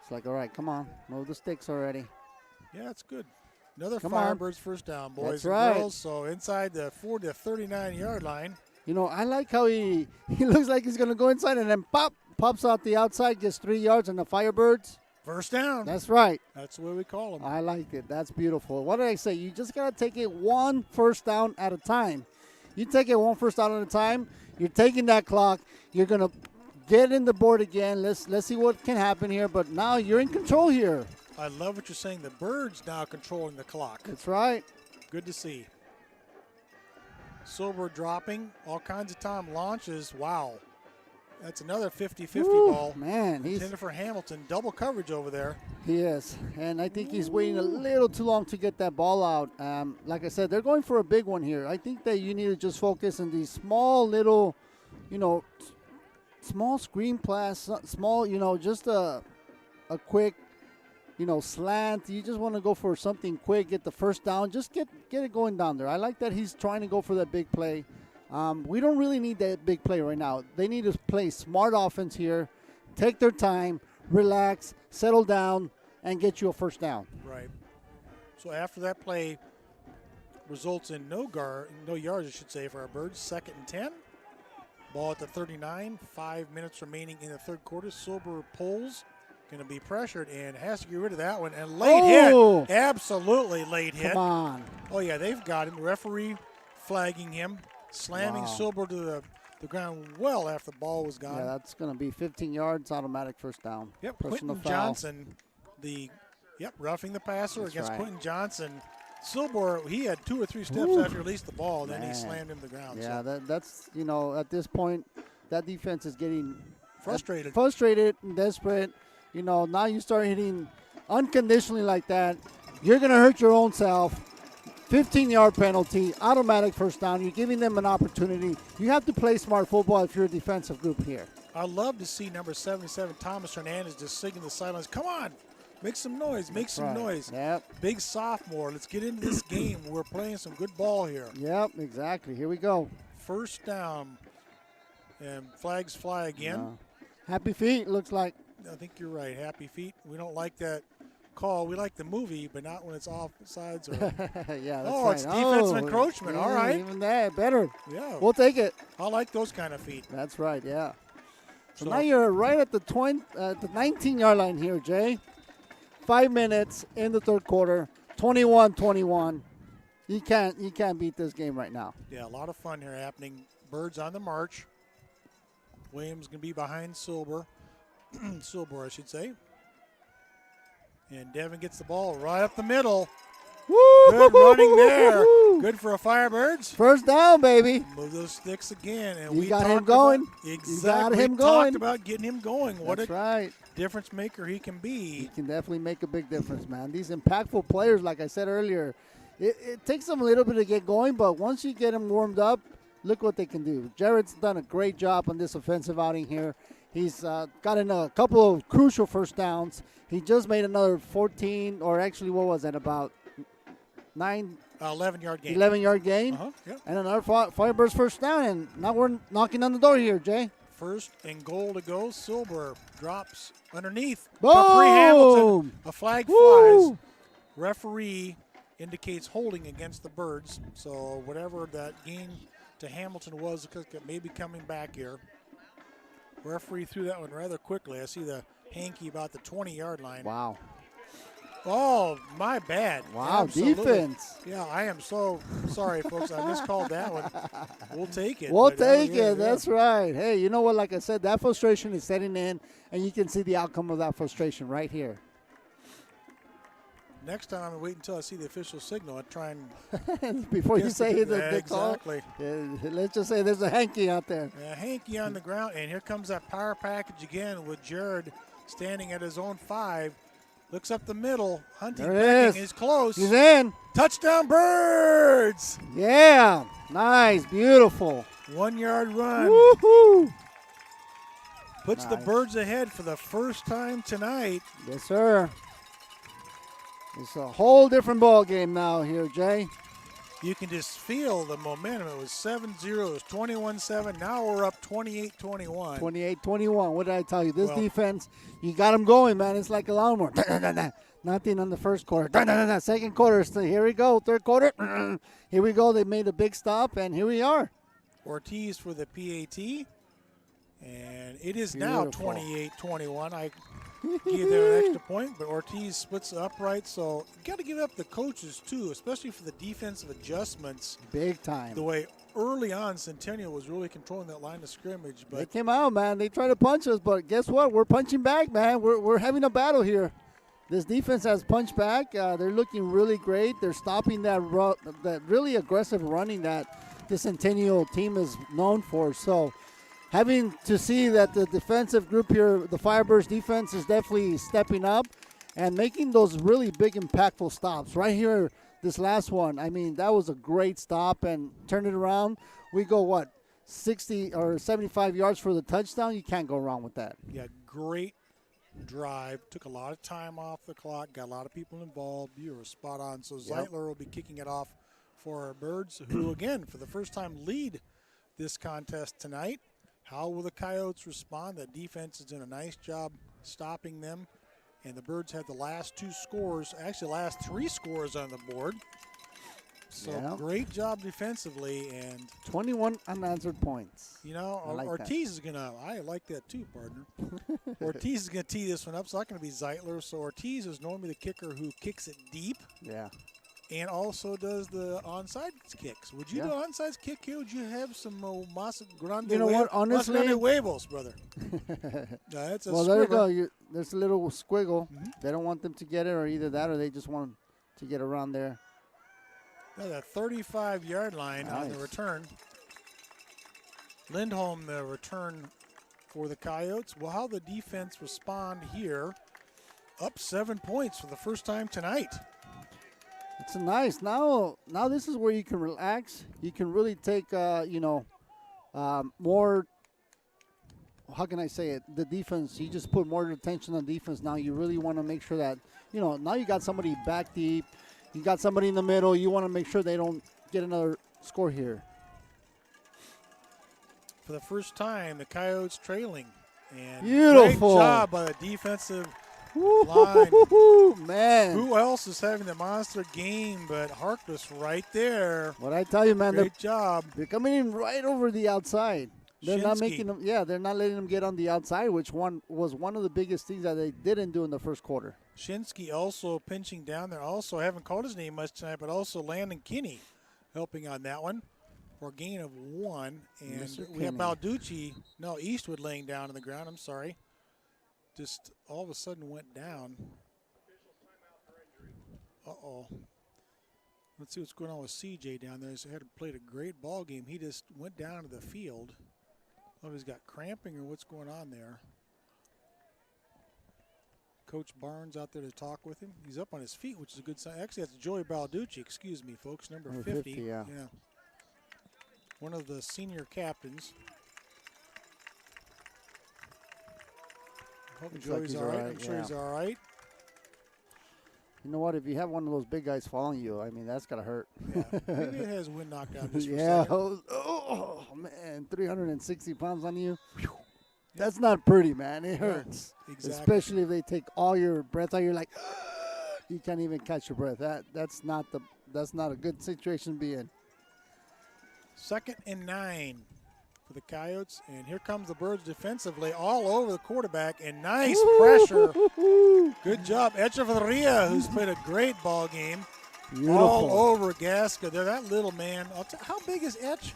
It's like, all right, come on. Move the sticks already. Yeah, that's good. Another Firebirds 1st down, boys and girls. So inside the 40 to 39-yard line. I like how he looks like he's going to go inside and then pops out the outside, gets 3 yards on the Firebirds. 1st down. That's right. That's what we call them. I like it. That's beautiful. What did I say? You just got to take it 1 first down at a time. You take it 1 first down at a time. You're taking that clock. You're going to get in the board again. Let's see what can happen here. But now you're in control here. I love what you're saying. The Birds now controlling the clock. That's right. Good to see. Silver dropping. All kinds of time launches. Wow. That's another 50-50 ball. Man, he's intended for Hamilton. Double coverage over there. He is. And I think he's waiting a little too long to get that ball out. Like I said, they're going for a big one here. I think that you need to just focus on these small little, small screen pass, small, just a quick, slant. You just want to go for something quick, get the 1st down, just get it going down there. I like that he's trying to go for that big play. We don't really need that big play right now. They need to play smart offense here, take their time, relax, settle down, and get you a 1st down. Right. So after that play results in no yards, I should say, for our Birds. 2nd and 10. Ball at the 39. 5 minutes remaining in the 3rd quarter. Silber pulls. Going to be pressured and has to get rid of that one. And late hit. Absolutely late hit. Come on. Oh, yeah, they've got him. The referee flagging him, slamming Silber to the ground well after the ball was gone. Yeah, that's going to be 15 yards, automatic 1st down. Yep, Quentin Johnson, roughing the passer against Quentin Johnson. Silber, he had 2 or 3 steps after he released the ball, and then he slammed him to the ground. Yeah, that's, at this point, that defense is getting frustrated and desperate. Now you start hitting unconditionally like that, you're going to hurt your own self. 15-yard penalty, automatic 1st down. You're giving them an opportunity. You have to play smart football if you're a defensive group here. I love to see number 77, Thomas Hernandez, just singing the sidelines. Come on, make some noise, noise. Yep. Big sophomore. Let's get into this game. We're playing some good ball here. Yep, exactly. Here we go. 1st down, and flags fly again. Happy feet, looks like. I think you're right. Happy feet. We don't like that call. We like the movie, but not when it's offsides. Or yeah, that's oh, right. it's defensive encroachment. Yeah, All right. even that better. Yeah. We'll take it. I like those kind of feet. That's right. Yeah. So So now you're right at the 19-yard line here, Jay. 5 minutes in the third quarter. 21-21. You can't beat this game right now. Yeah, a lot of fun here happening. Birds on the march. Williams going to be behind Silber. Silber, I should say. And Devin gets the ball right up the middle. Woo! Good running there. Good for a Firebirds. First down, baby. Move those sticks again. And You we got him talked going. About, exactly. You got him we going. talked about getting him going. What That's a right. difference maker he can be. He can definitely make a big difference, man. These impactful players, like I said earlier, it takes them a little bit to get going, but once you get them warmed up, look what they can do. Jared's done a great job on this offensive outing here. He's gotten a couple of crucial first downs. He just made another 14, or actually, what was that, about 11-yard gain. 11-yard gain. Yep. And another Firebirds first down, and now we're knocking on the door here, Jay. First and goal to go. Silber drops underneath. Boom! Capri Hamilton. A flag Woo! flies. Referee indicates holding against the Birds. So whatever that gain to Hamilton was, maybe coming back here. Referee threw that one rather quickly. I see the hanky about the 20-yard line. Wow. Oh, my bad. Wow, Absolutely. defense. Yeah, I am so sorry, folks. I miscalled that one. We'll take it. We'll but, take yeah, it. That's right. Hey, you know what? Like I said, that frustration is setting in, and you can see the outcome of that frustration right here. Next time, I'm going to wait until I see the official signal and try and Before you say the call. Exactly. Let's just say there's a hanky out there. Hanky on the ground, and here comes that power package again with Jared standing at his own 5. Looks up the middle. Hunting is close. He's in. Touchdown, Birds! Yeah. Nice. Beautiful. 1-yard run. Woohoo! Puts the Birds ahead for the first time tonight. Yes, sir. It's a whole different ball game now here, Jay. You can just feel the momentum. It was 7-0. It was 21-7. Now we're up 28-21. 28-21. What did I tell you? This defense, you got them going, man. It's like a lawnmower. Nothing on the first quarter. Second quarter, here we go. Third quarter, here we go. They made a big stop, and here we are. Ortiz for the PAT. And it is now 28-21. I give them an extra point, but Ortiz splits the upright. So you got to give up the coaches, too, especially for the defensive adjustments. Big time. The way early on Centennial was really controlling that line of scrimmage. But they came out, man. They tried to punch us, but guess what? We're punching back, man. We're having a battle here. This defense has punched back. They're looking really great. They're stopping that really aggressive running that the Centennial team is known for. So having to see that the defensive group here, the Firebirds defense, is definitely stepping up and making those really big, impactful stops. Right here, this last one, I mean, that was a great stop and turn it around. We go, 60 or 75 yards for the touchdown? You can't go wrong with that. Yeah, great drive. Took a lot of time off the clock, got a lot of people involved. You were spot on. So Zeitler will be kicking it off for our Birds, who, again, for the first time lead this contest tonight. How will the Coyotes respond? That defense has done a nice job stopping them. And the Birds had the last 2 scores, actually last 3 scores on the board. So great job defensively. And 21 unanswered points. You know, Ortiz is going to, I like that too, partner. Ortiz is going to tee this one up. It's not going to be Zeitler. So Ortiz is normally the kicker who kicks it deep. Yeah. And also does the onside kicks. Would you do onside kick here? Would you have some Mas Grande? You know what? Honestly, huevos, brother. That's a there you go. There's a little squiggle. Mm-hmm. They don't want them to get it, or either that, or they just want to get around there. Now that 35-yard line on the return. Lindholm, the return for the Coyotes. Well, how the defense respond here? Up 7 points for the first time tonight. It's nice. Now this is where you can relax. You can really take, more, how can I say it, the defense. You just put more attention on defense now. You really want to make sure that, now you got somebody back deep. You got somebody in the middle. You want to make sure they don't get another score here. For the first time, the Coyotes trailing. And beautiful. Great job by the defensive Line. Man. Who else is having the monster game but Harkless right there? What I tell you, man. Great job. They're coming in right over the outside. They're not Shinsky. making them. Yeah, they're not letting them get on the outside, which was one of the biggest things that they didn't do in the first quarter. Shinsky also pinching down there. Also, I haven't called his name much tonight, but also Landon Kinney helping on that one for a gain of 1. And we have Balducci, no, Eastwood laying down on the ground. I'm sorry. Just all of a sudden went down. Uh-oh. Let's see what's going on with CJ down there. He's played a great ball game. He just went down to the field. I don't know if he's got cramping or what's going on there. Coach Barnes out there to talk with him. He's up on his feet, which is a good sign. Actually, that's Joey Balducci, excuse me, folks, number 50. Yeah. One of the senior captains. Hope Joey's all right. I'm sure he's all right. You know what? If you have one of those big guys following you, I mean, that's got to hurt. Yeah. Maybe it has wind knocked out just for a yeah. second. Oh, man. 360 pounds on you. That's not pretty, man. It hurts. Yeah, exactly. Especially if they take all your breath out. You're like, you can't even catch your breath. That's not a good situation to be in. 2nd and 9 for the Coyotes. And here comes the Birds defensively all over the quarterback. And nice pressure. Good job. Echeverria, who's played a great ball game. Beautiful. All over Gasca. They're that little man. How big is Etch?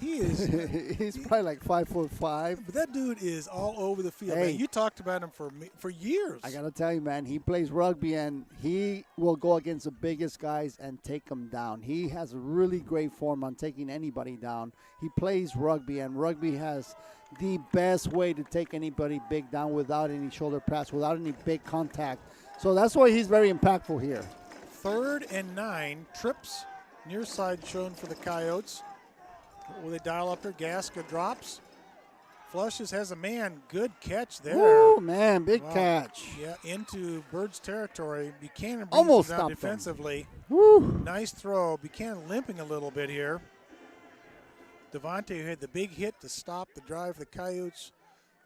He is. He's probably like 5'5". But that dude is all over the field. Hey. Man, you talked about him for years. I got to tell you, man, he plays rugby, and he will go against the biggest guys and take them down. He has a really great form on taking anybody down. He plays rugby, and rugby has the best way to take anybody big down without any shoulder pass, without any big contact. So that's why he's very impactful here. 3rd and 9. Trips near side shown for the Coyotes. Will they dial up here? Gasca drops. Flushes, has a man. Good catch there. Oh, man, big catch. Yeah, into Birds territory. Buchanan brings almost him down stopped defensively. Woo. Nice throw. Buchanan limping a little bit here. Devontae who had the big hit to stop the drive for the Coyotes.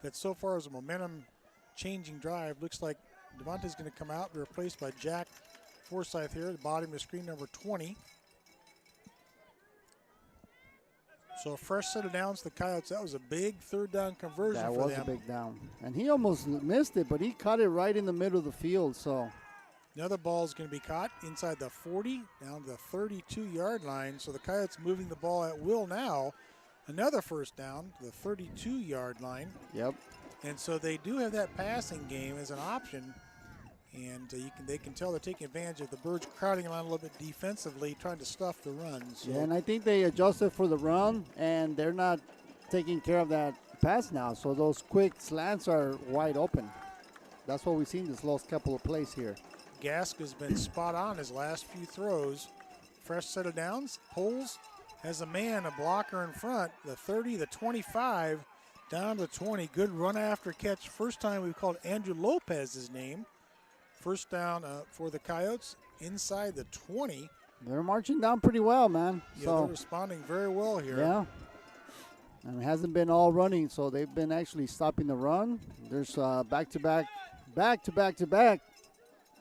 That so far is a momentum-changing drive. Looks like Devontae's going to come out, be replaced by Jack Forsyth here at the bottom of the screen, number 20. So a fresh set of downs to the Coyotes. That was a big 3rd down conversion for them. That was a big down. And he almost missed it, but he caught it right in the middle of the field. So another ball is going to be caught inside the 40, down to the 32-yard line. So the Coyotes moving the ball at will now. Another 1st down to the 32-yard line. Yep. And so they do have that passing game as an option. And they can tell they're taking advantage of the Birds crowding them out a little bit defensively, trying to stuff the run. So. Yeah, and I think they adjusted for the run, and they're not taking care of that pass now. So those quick slants are wide open. That's what we've seen this last couple of plays here. Gasca's been spot on his last few throws. Fresh set of downs. Pulls, has a man, a blocker in front. The 30, the 25, down to the 20. Good run after catch. First time we've called Andrew Lopez his name. 1st down for the Coyotes inside the 20. They're marching down pretty well, man. Yeah, they're responding very well here. Yeah. And it hasn't been all running, so they've been actually stopping the run. There's back-to-back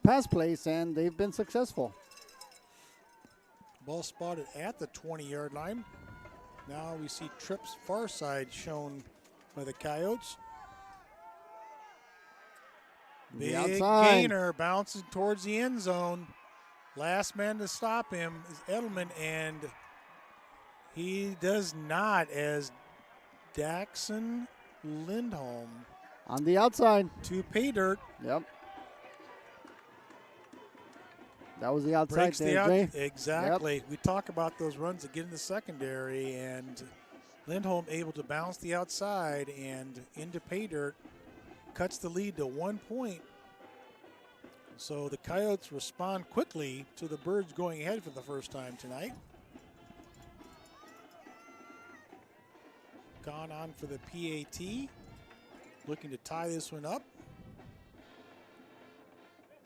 pass plays, and they've been successful. Ball spotted at the 20-yard line. Now we see trips far side shown by the Coyotes. Big gainer bouncing towards the end zone. Last man to stop him is Edelman, and he does not, as Daxon Lindholm. On the outside. To pay dirt. Yep. That was the outside there, Jay. Exactly. Yep. We talk about those runs that get in the secondary, and Lindholm able to bounce the outside and into pay dirt. Cuts the lead to 1 point. So the Coyotes respond quickly to the Birds going ahead for the first time tonight. Gone on for the PAT. Looking to tie this one up.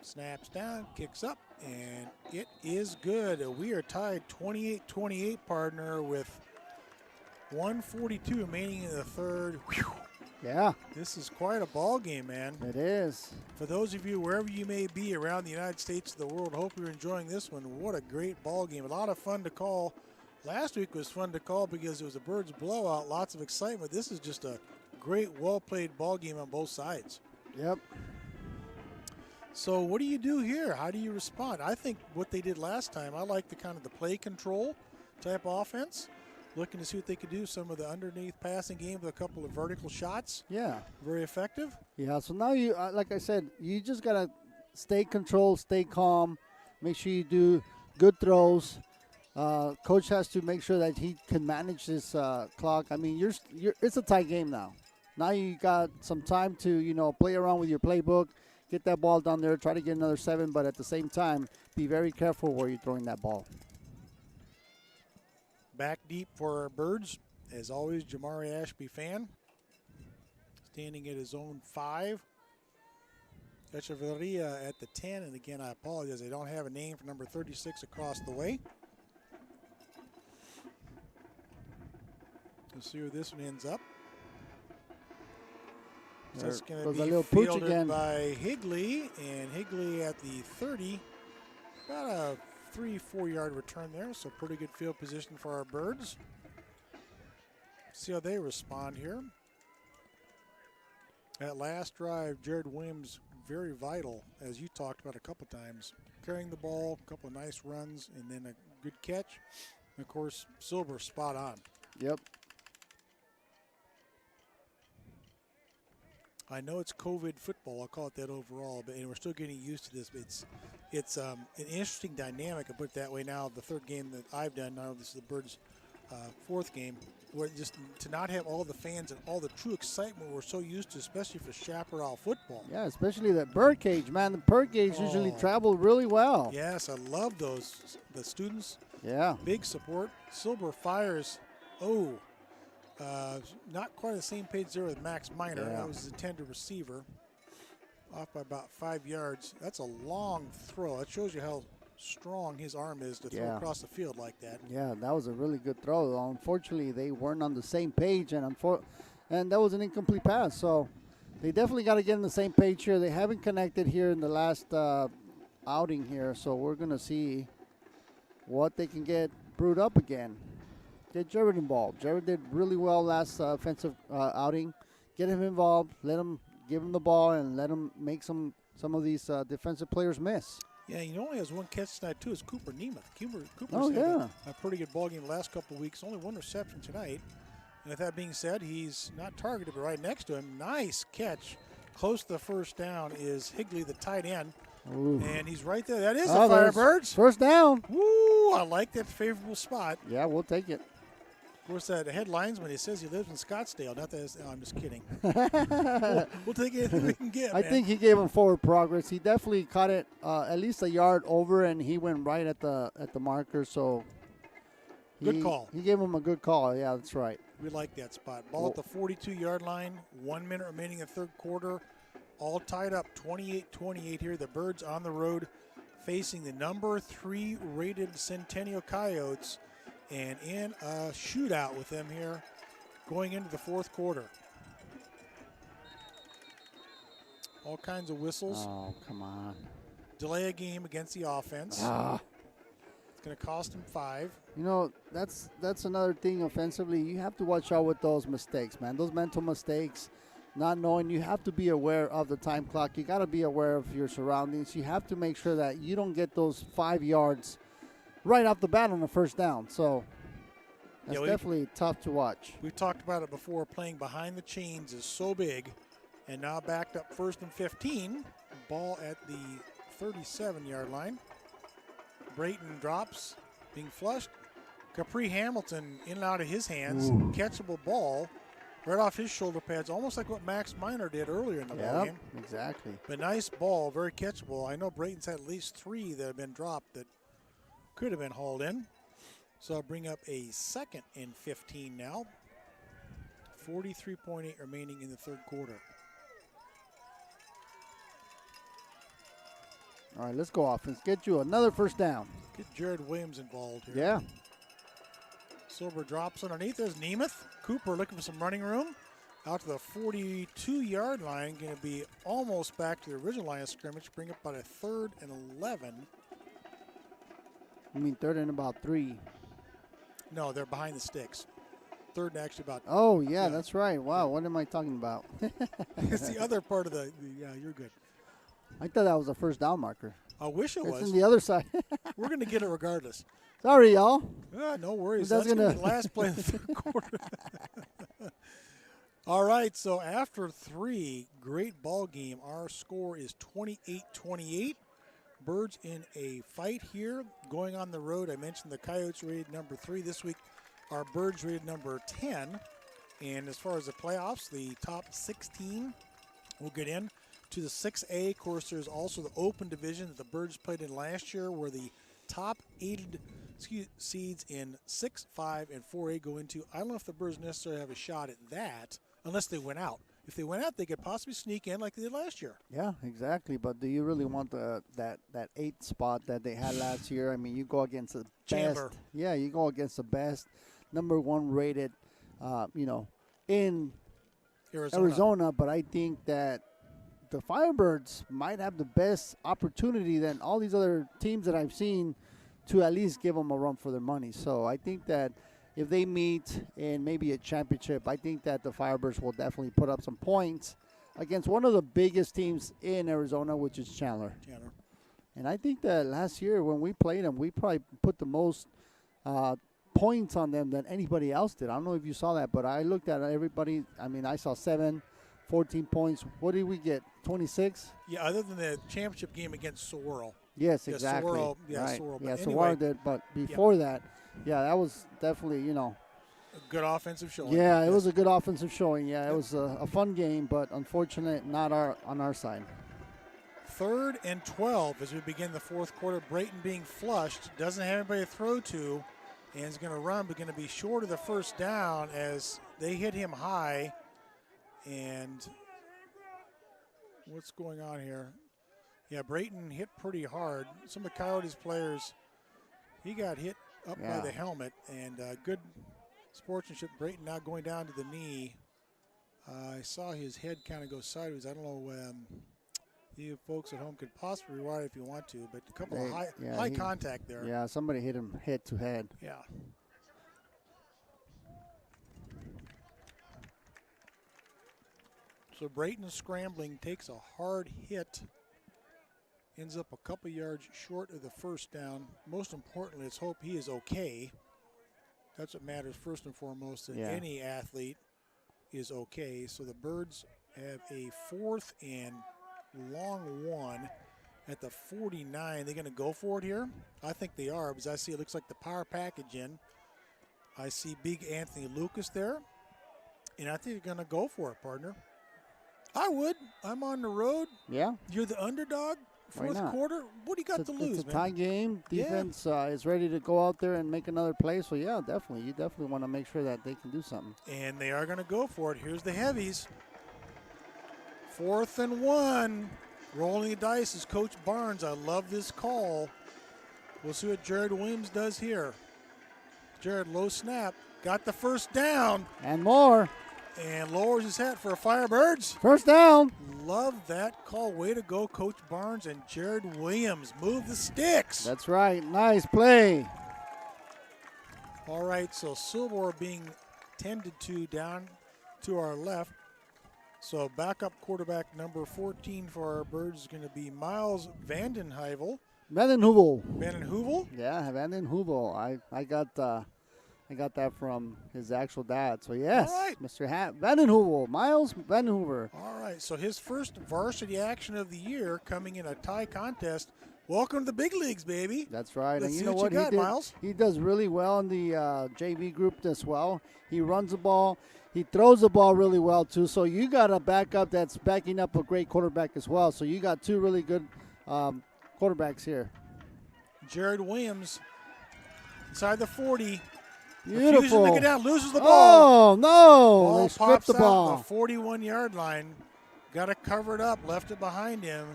Snaps down, kicks up, and it is good. We are tied 28-28, partner, with 1:42 remaining in the 3rd. Whew. Yeah. This is quite a ball game, man. It is. For those of you, wherever you may be around the United States or the world, hope you're enjoying this one. What a great ball game. A lot of fun to call. Last week was fun to call because it was a Birds blowout, lots of excitement. This is just a great, well-played ball game on both sides. Yep. So what do you do here? How do you respond? I think what they did last time, I like the kind of the play control type offense, looking to see what they could do. Some of the underneath passing game with a couple of vertical shots. Yeah. Very effective. Yeah, so now you, like I said, you just got to stay controlled, stay calm, make sure you do good throws. Coach has to make sure that he can manage this clock. I mean, it's a tight game now. Now you got some time to, play around with your playbook, get that ball down there, try to get another 7, but at the same time, be very careful where you're throwing that ball. Back deep for our Birds, as always, Jamari Ashby fan. Standing at his own 5. Echeverria at the 10, and again, I apologize, I don't have a name for number 36 across the way. We'll see where this one ends up. So it's going to be fielded by Higley, and Higley at the 30. About a 3-4 yard return there, so pretty good field position for our Birds. See how they respond here. That last drive, Jared Williams, very vital, as you talked about a couple times. Carrying the ball, a couple of nice runs, and then a good catch. And of course, Silver spot on. Yep. I know it's COVID football. I'll call it that overall, but and we're still getting used to this. But it's an interesting dynamic. I put it that way. Now the third game that I've done. Now this is the Birds' fourth game. Where just to not have all the fans and all the true excitement we're so used to, especially for Chaparral football. Yeah, especially that bird cage, man. The bird cage usually travel really well. Yes, I love those. The students. Yeah. Big support. Silver fires. Not quite on the same page there with Max Miner. Yeah. That was his intended receiver. Off by about 5 yards. That's a long throw. That shows you how strong his arm is to throw across the field like that. Yeah, that was a really good throw. Unfortunately, they weren't on the same page, and that was an incomplete pass. So they definitely got to get on the same page here. They haven't connected here in the last outing here, so we're going to see what they can get brewed up again. Get Jared involved. Jared did really well last offensive outing. Get him involved. Give him the ball and let him make some of these defensive players miss. Yeah, he only has one catch tonight too. Is Cooper Nemeth. Cooper's had a pretty good ball game the last couple of weeks. Only one reception tonight. And with that being said, he's not targeted, but right next to him, nice catch. Close to the first down is Higley, the tight end. Ooh. And he's right there. That is the Firebirds. First down. Woo! I like that favorable spot. Yeah, we'll take it. Of course, that head linesman, he says he lives in Scottsdale. Not that I'm just kidding. We'll take anything we can get, I think he gave him forward progress. He definitely caught it at least a yard over, and he went right at the marker. So good call. He gave him a good call. Yeah, that's right. We like that spot. Ball at the 42-yard line. 1 minute remaining in the third quarter. All tied up, 28-28 here. The Birds on the road facing the number 3 rated Centennial Coyotes. And in a shootout with them here going into the fourth quarter. All kinds of whistles. Oh, come on. Delay a game against the offense. It's going to cost him 5. That's another thing offensively. You have to watch out with those mistakes, man. Those mental mistakes, not knowing. You have to be aware of the time clock. You got to be aware of your surroundings. You have to make sure that you don't get those 5 yards right off the bat on the first down. So that's definitely tough to watch. We've talked about it before. Playing behind the chains is so big. And now backed up 1st and 15. Ball at the 37-yard line. Brayton drops, being flushed. Capri Hamilton in and out of his hands. Ooh. Catchable ball right off his shoulder pads, almost like what Max Miner did earlier in the ball game. Exactly. But nice ball, very catchable. I know Brayton's had at least 3 that have been dropped that could have been hauled in. So I'll bring up a 2nd and 15 now. 43.8 remaining in the third quarter. All right, let's go offense. Get you another first down. Get Jared Williams involved here. Yeah. Silver drops underneath. There's Nemeth. Cooper looking for some running room. out to the 42-yard line. Going to be almost back to the original line of scrimmage. Bring up about a 3rd and 11. You mean 3rd and about 3? No, they're behind the sticks. 3rd and actually about. Oh, yeah, that's right. Wow, what am I talking about? It's the other part of yeah, you're good. I thought that was a first down marker. I wish it was. It's on the other side. We're going to get it regardless. Sorry, y'all. No worries. That's going to be the last play of the 3rd quarter. All right, so after 3, great ball game. Our score is 28-28. Birds in a fight here. Going on the road, I mentioned the Coyotes rated number 3 this week. Our Birds rated number 10. And as far as the playoffs, the top 16 will get in to the 6A. Of course, there's also the open division that the Birds played in last year, where the top 8 seeds in 6, 5, and 4A go into. I don't know if the Birds necessarily have a shot at that unless they win out. If they went out, they could possibly sneak in like they did last year. Yeah, exactly. But do you really want that 8th spot that they had last year? I mean, you go against the Chamber. best. Yeah, you go against the best, number 1 rated, in Arizona. But I think that the Firebirds might have the best opportunity than all these other teams that I've seen to at least give them a run for their money. So I think that if they meet in maybe a championship, I think that the Firebirds will definitely put up some points against one of the biggest teams in Arizona, which is Chandler. And I think that last year when we played them, we probably put the most points on them than anybody else did. I don't know if you saw that, but I looked at everybody. I mean, I saw 14 points. What did we get, 26? Yeah, other than the championship game against Sorrel. Yes, exactly. Sorrel, right. Sorrel. Yeah, anyway, Sorrel did, but before that, yeah, that was definitely, a good offensive showing. Yeah, it was a good offensive showing. Yeah, it was a fun game, but unfortunate not on our side. 3rd and 12 as we begin the 4th quarter. Brayton being flushed, doesn't have anybody to throw to, and is going to run, but going to be short of the first down as they hit him high. And what's going on here? Yeah, Brayton hit pretty hard. Some of the Coyotes players, he got hit up by the helmet, and good sportsmanship. Brayton now going down to the knee. I saw his head kind of go sideways. I don't know you folks at home could possibly rewind it if you want to, but a couple of high contact there. Yeah, somebody hit him head to head. Yeah. So Brayton scrambling, takes a hard hit, ends up a couple yards short of the first down. Most importantly, let's hope he is okay. That's what matters first and foremost, that any athlete is okay. So the Birds have a 4th and long 1 at the 49. They're going to go for it here? I think they are, because I see it looks like the power package in. I see big Anthony Lucas there, and I think they're going to go for it, partner. I would. I'm on the road. Yeah. You're the underdog. 4th quarter. What do you got to lose, It's a tie game. Defense is ready to go out there and make another play. So, yeah, definitely. You definitely want to make sure that they can do something. And they are going to go for it. Here's the heavies. 4th and 1. Rolling the dice is Coach Barnes. I love this call. We'll see what Jared Williams does here. Jared, low snap. Got the first down. And more. And lowers his hat for a Firebirds. First down. Love that call. Way to go, Coach Barnes and Jared Williams. Move the sticks. That's right. Nice play. All right, so Silver being tended to down to our left. So backup quarterback number 14 for our Birds is going to be Miles Vandenheuvel. Vandenheuvel? Yeah, Vandenheuvel. I got that from his actual dad. So, yes, right. Mr. Vandenheuvel, Miles Vandenheuvel. All right, so his first varsity action of the year coming in a tie contest. Welcome to the big leagues, baby. That's right. Let's and see you know what you got, Miles? He does really well in the JV group as well. He runs the ball. He throws the ball really well, too. So you got a backup that's backing up a great quarterback as well. So you got 2 really good quarterbacks here. Jared Williams inside the 40. Beautiful. Refuses to get down, loses the ball. Oh, no. Ball They stripped the ball. The 41-yard line. Got it covered up, left it behind him.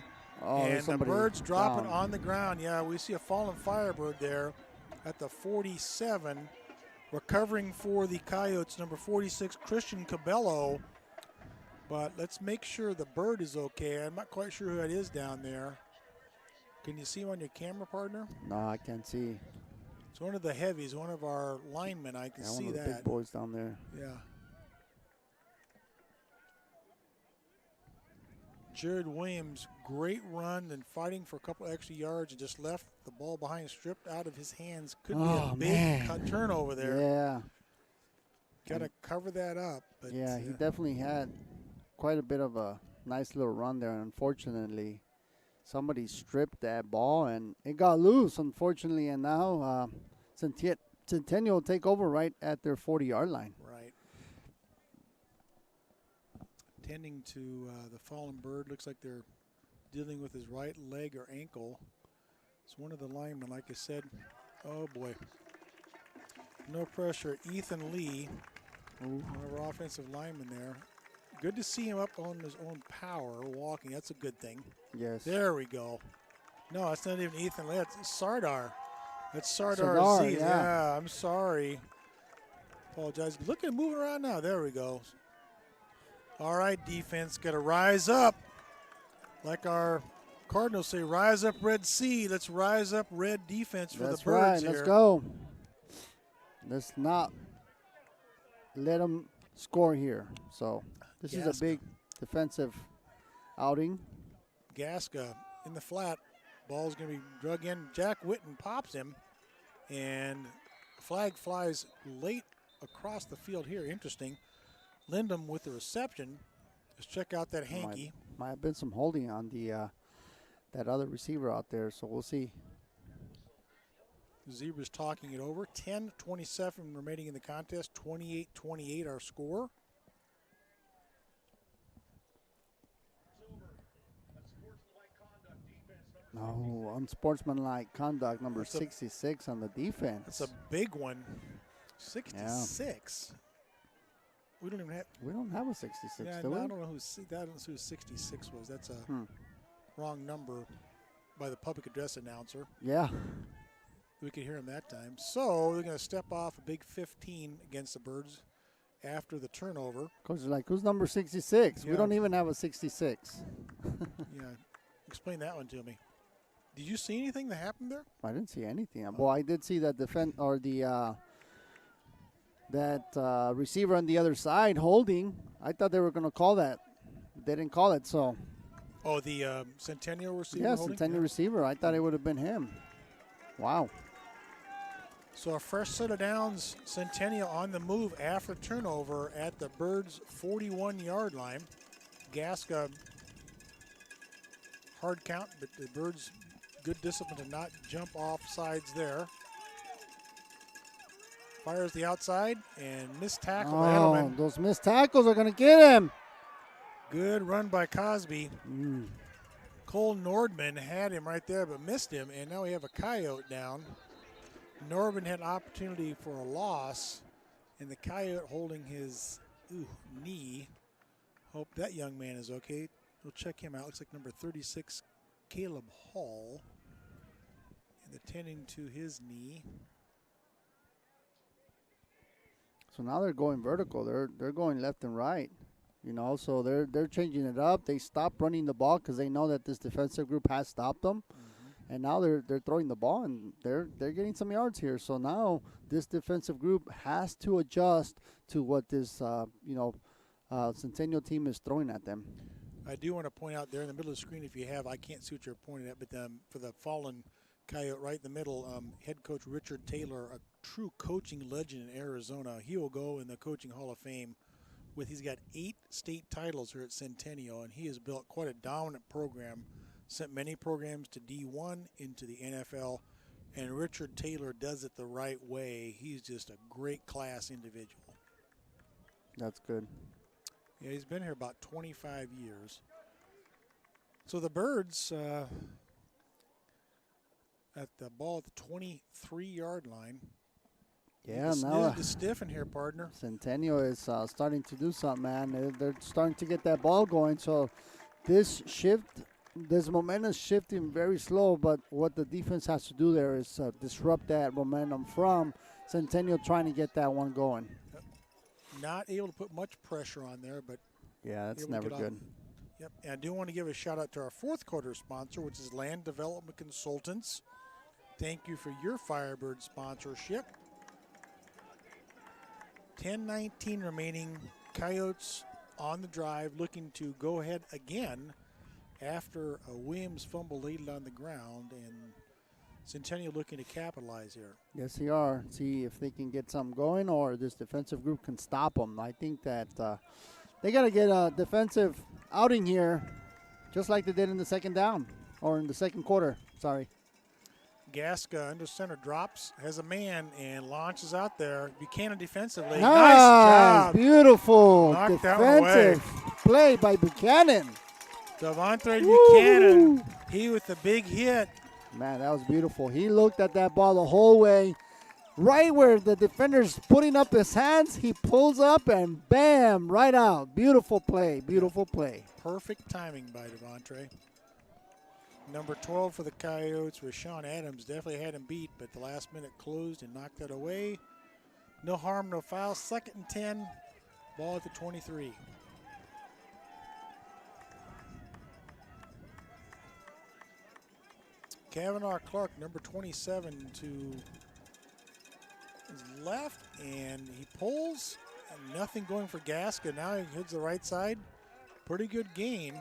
Oh, and the Birds drop it down on the ground. Yeah, we see a fallen Firebird there at the 47. Recovering for the Coyotes, number 46, Christian Cabello. But let's make sure the bird is okay. I'm not quite sure who that is down there. Can you see him on your camera, partner? No, I can't see. It's one of the heavies, one of our linemen. I can see one of the that. big boys down there. Yeah. Jared Williams, great run and fighting for a couple extra yards and just left the ball behind, stripped out of his hands. Could be a big turnover there. Yeah. Got to cover that up. But yeah, he definitely had quite a bit of a nice little run there. And unfortunately, somebody stripped that ball and it got loose, unfortunately. And now Centennial will take over right at their 40-yard line. Right. Tending to the fallen bird. Looks like they're dealing with his right leg or ankle. It's one of the linemen, like I said. Oh, boy. No pressure. Ethan Lee, one of our offensive linemen there. Good to see him up on his own power, walking. That's a good thing. Yes. There we go. No, that's not even Ethan Lee. That's Sardar. That's Sardar Sardar, Aziz. yeah. I'm sorry. Apologize. Look at him moving around now. There we go. All right, defense, got to rise up. Like our Cardinals say, rise up, Red Sea. Let's rise up, Red defense for the Birds here. Let's go. Let's not let them score here. So this is a big defensive outing. Gasca in the flat. Ball's going to be drug in. Jack Witten pops him, and flag flies late across the field here. Interesting. Lindham with the reception. Let's check out that hanky. Might have been some holding on the that other receiver out there, so we'll see. The Zebras talking it over. 10:27 remaining in the contest. 28-28 our score. No, unsportsmanlike conduct, number 66 on the defense. That's a big one. 66. Yeah. We don't even have. We don't have a 66. Yeah, do no, we? I don't know who 66 was. That's a wrong number by the public address announcer. Yeah. We could hear him that time. So they're going to step off a big 15 against the Birds after the turnover. Coach is like, who's number 66? Yeah. We don't even have a 66. Yeah. Explain that one to me. Did you see anything that happened there? I didn't see anything. Well, I did see that receiver on the other side holding. I thought they were going to call that. They didn't call it, so. Oh, the Centennial receiver Yeah, holding? Centennial receiver. I thought it would have been him. Wow. So a fresh set of downs. Centennial on the move after turnover at the Birds' 41-yard line. Gasca, hard count, but the Birds, good discipline to not jump off sides there. Fires the outside and missed tackle. Oh, those missed tackles are going to get him. Good run by Cosby. Cole Nordman had him right there but missed him, and now we have a Coyote down. Nordman had an opportunity for a loss, and the Coyote holding his knee. Hope that young man is okay. We'll check him out. Looks like number 36, Caleb Hall, and attending to his knee. So now they're going vertical. They're going left and right. You know, so they're changing it up. They stopped running the ball because they know that this defensive group has stopped them. And now they're throwing the ball, and they're getting some yards here. So now this defensive group has to adjust to what this Centennial team is throwing at them. I do want to point out there in the middle of the screen, if you have, I can't see what you're pointing at, but for the fallen Coyote right in the middle, head coach Richard Taylor, a true coaching legend in Arizona. He will go in the Coaching Hall of Fame. He's got 8 state titles here at Centennial, and he has built quite a dominant program. Sent many programs to D1 into the NFL, and Richard Taylor does it the right way. He's just a great class individual. That's good. Yeah, he's been here about 25 years. So the Birds at the ball at the 23-yard line. Yeah, now to stiffen here, partner. Centennial is starting to do something, man. They're starting to get that ball going. So this momentum is shifting very slow, but what the defense has to do there is disrupt that momentum from Centennial trying to get that one going. Not able to put much pressure on there, but Yeah, that's never good. Yep, and I do want to give a shout out to our fourth quarter sponsor, which is Land Development Consultants. Thank you for your Firebird sponsorship. 10:19 remaining. Coyotes on the drive, looking to go ahead again after a Williams fumble laid on the ground, and Centennial looking to capitalize here. Yes, they are. See if they can get something going, or this defensive group can stop them. I think that they got to get a defensive outing here, just like they did in the second down, or in the second quarter. Sorry. Gasca under center drops, has a man, and launches out there. Buchanan defensively. Nice job. Beautiful Knocked defensive play by Buchanan. Devontae Buchanan, he with the big hit. Man, that was beautiful. He looked at that ball the whole way. Right where the defender's putting up his hands, he pulls up and bam, right out. Beautiful play, beautiful play. Perfect timing by Devontae. Number 12 for the Coyotes, Rashawn Adams, definitely had him beat, but the last minute closed and knocked that away. No harm, no foul. 2nd and 10, ball at the 23. Kavanaugh Clark, number 27, to his left, and he pulls, and nothing going for Gasca. Now he hits the right side. Pretty good gain.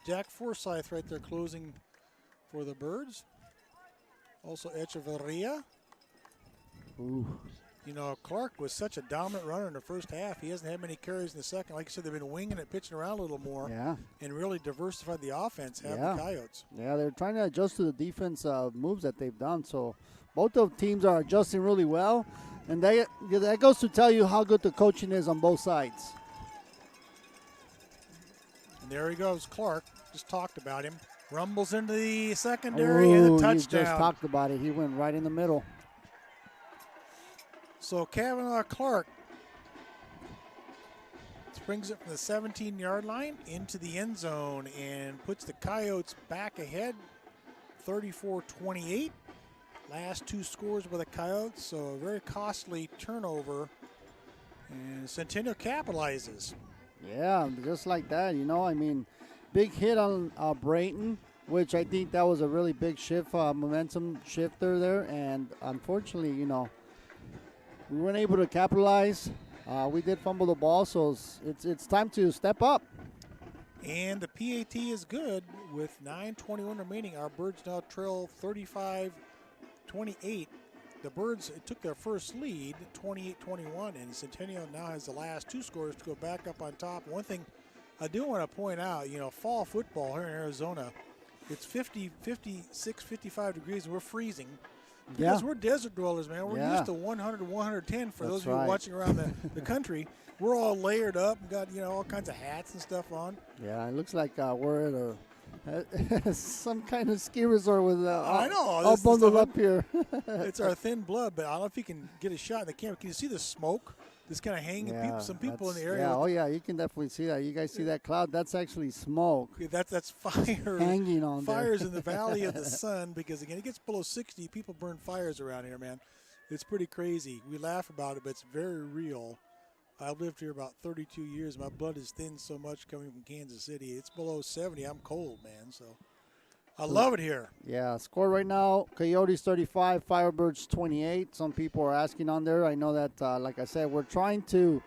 Jack Forsyth right there closing for the Birds. Also Echeverria. Ooh. You know, Clark was such a dominant runner in the first half. He hasn't had many carries in the second. Like you said, they've been winging it, pitching around a little more. Yeah. And really diversified the offense, have the Coyotes. Yeah, they're trying to adjust to the defense moves that they've done. So both of teams are adjusting really well. And that goes to tell you how good the coaching is on both sides. And there he goes, Clark. Just talked about him. Rumbles into the secondary and a touchdown. You just talked about it. He went right in the middle. So Kavanaugh Clark springs it from the 17-yard line into the end zone and puts the Coyotes back ahead, 34-28. Last two scores by the Coyotes, so a very costly turnover. And Centennial capitalizes. Yeah, just like that, you know. I mean, big hit on Brayton, which I think that was a really big shift, momentum shifter there. And unfortunately, you know, we weren't able to capitalize. We did fumble the ball, so it's time to step up. And the PAT is good with 9:21 remaining. Our Birds now trail 35-28. The Birds took their first lead, 28-21, and Centennial now has the last two scores to go back up on top. One thing I do want to point out, you know, fall football here in Arizona, it's 50, 56, 55 degrees, and we're freezing. Because we're desert dwellers, man. We're used to 100 to 110 for those of you watching around the country. We're all layered up and got, you know, all kinds of hats and stuff on. Yeah, it looks like we're at some kind of ski resort with I know. all bundled up here. It's our thin blood, but I don't know if you can get a shot in the camera. Can you see the smoke? This kind of hanging some people in the area. Yeah, oh yeah, you can definitely see that. You guys see that cloud? That's actually smoke. That's fire hanging on fires in the Valley of the Sun, because again, it gets below 60. People burn fires around here, man. It's pretty crazy. We laugh about it, but it's very real. I've lived here about 32 years. My blood is thinned so much coming from Kansas City. It's below 70. I'm cold, man. So I love it here. Yeah, score right now, Coyotes 35, Firebirds 28. Some people are asking on there. I know that, like I said, we're trying to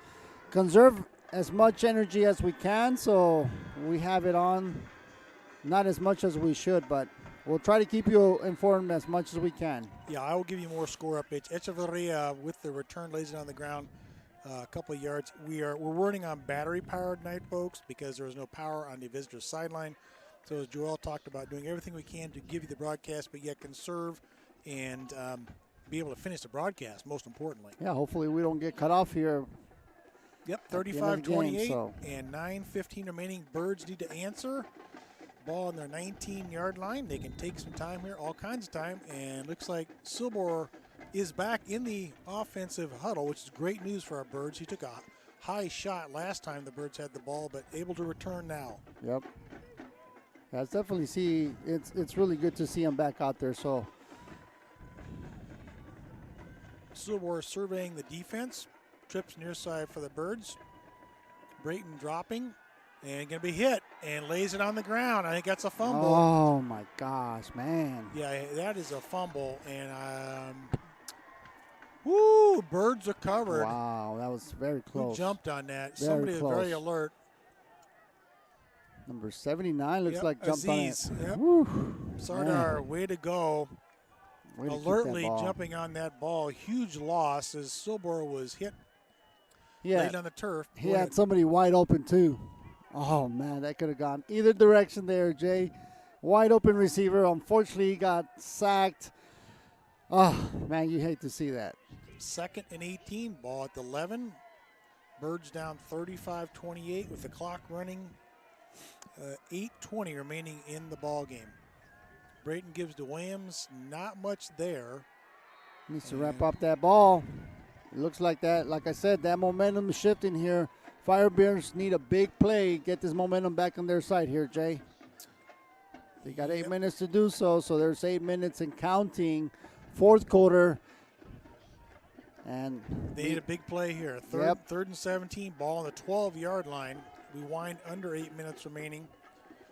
conserve as much energy as we can, so we have it on. Not as much as we should, but we'll try to keep you informed as much as we can. Yeah, I will give you more score updates. Echeverria with the return lays it on the ground. A couple of yards. We're running on battery-powered tonight, folks, because there was no power on the visitor's sideline. So as Joel talked about, doing everything we can to give you the broadcast, but yet conserve and be able to finish the broadcast, most importantly. Yeah, hopefully we don't get cut off here. Yep, 35-28 and 9:15 remaining. Birds need to answer. Ball on their 19-yard line. They can take some time here, all kinds of time, and looks like Silbor is back in the offensive huddle, which is great news for our Birds. He took a high shot last time the Birds had the ball, but able to return now. Yep. Yeah, it's definitely it's really good to see him back out there. So Silbor surveying the defense. Trips near side for the Birds. Brayton dropping and going to be hit and lays it on the ground. I think that's a fumble. Oh, my gosh, man. Yeah, that is a fumble. And, woo, Birds are covered. Wow, that was very close. Who jumped on that? Very Somebody close. is very alert. Number 79 looks like jumped Aziz. on it. Yep. Woo, Sardar, way to go. way to keep that Alertly ball. jumping on that ball. Huge loss as Silbor was hit Yeah, laid on the turf. he Go had ahead. somebody wide open, too. Oh, man, that could have gone either direction there, Jay. Wide open receiver. Unfortunately, he got sacked. Oh, man, you hate to see that. 2nd and 18, ball at the 11. Birds down 35-28 with the clock running. 8:20 remaining in the ball game. Brayton gives to Williams. Not much there. Needs to wrap up that ball. It looks like that. Like I said, that momentum is shifting here. Firebirds need a big play. Get this momentum back on their side here, Jay. They got 8 minutes to do so, so there's 8 minutes and counting. Fourth quarter. And They need a big play here. Third and 17, ball on the 12-yard line. We wind under 8 minutes remaining.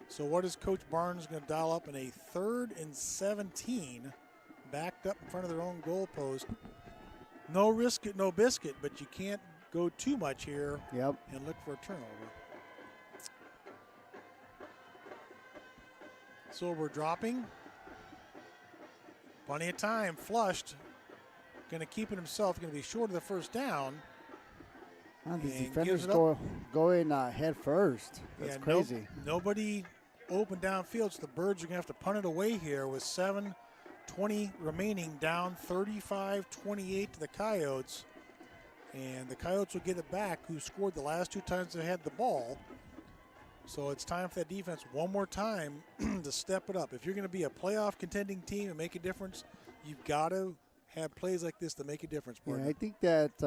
So what is Coach Barnes going to dial up in a 3rd and 17, backed up in front of their own goalpost? No risk it, no biscuit, but you can't go too much here Yep. and look for a turnover. So we're dropping. Plenty of time, flushed. Going to keep it himself, going to be short of the first down. These And defenders gives it up. go in head first. That's crazy. Nobody open downfield, so the Birds are going to have to punt it away here with 7:20 remaining, down 35-28 to the Coyotes. And the Coyotes will get it back, who scored the last 2 times they had the ball. So it's time for that defense one more time to step it up. If you're going to be a playoff contending team and make a difference, you've got to have plays like this to make a difference. Yeah, Partner. I think that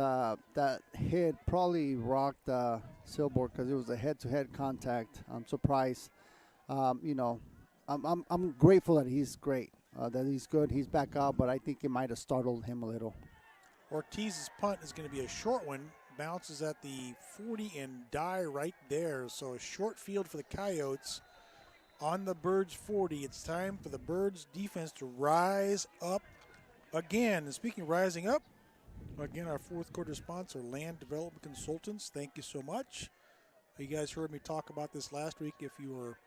that hit probably rocked Silbor because it was a head-to-head contact. I'm surprised. I'm grateful that he's great, that he's good, he's back up, but I think it might have startled him a little. Ortiz's punt is going to be a short one. Bounces at the 40 and die right there. So a short field for the Coyotes on the Birds 40. It's time for the Birds defense to rise up again. And speaking of rising up, again, our fourth quarter sponsor, Land Development Consultants. Thank you so much. You guys heard me talk about this last week. If you were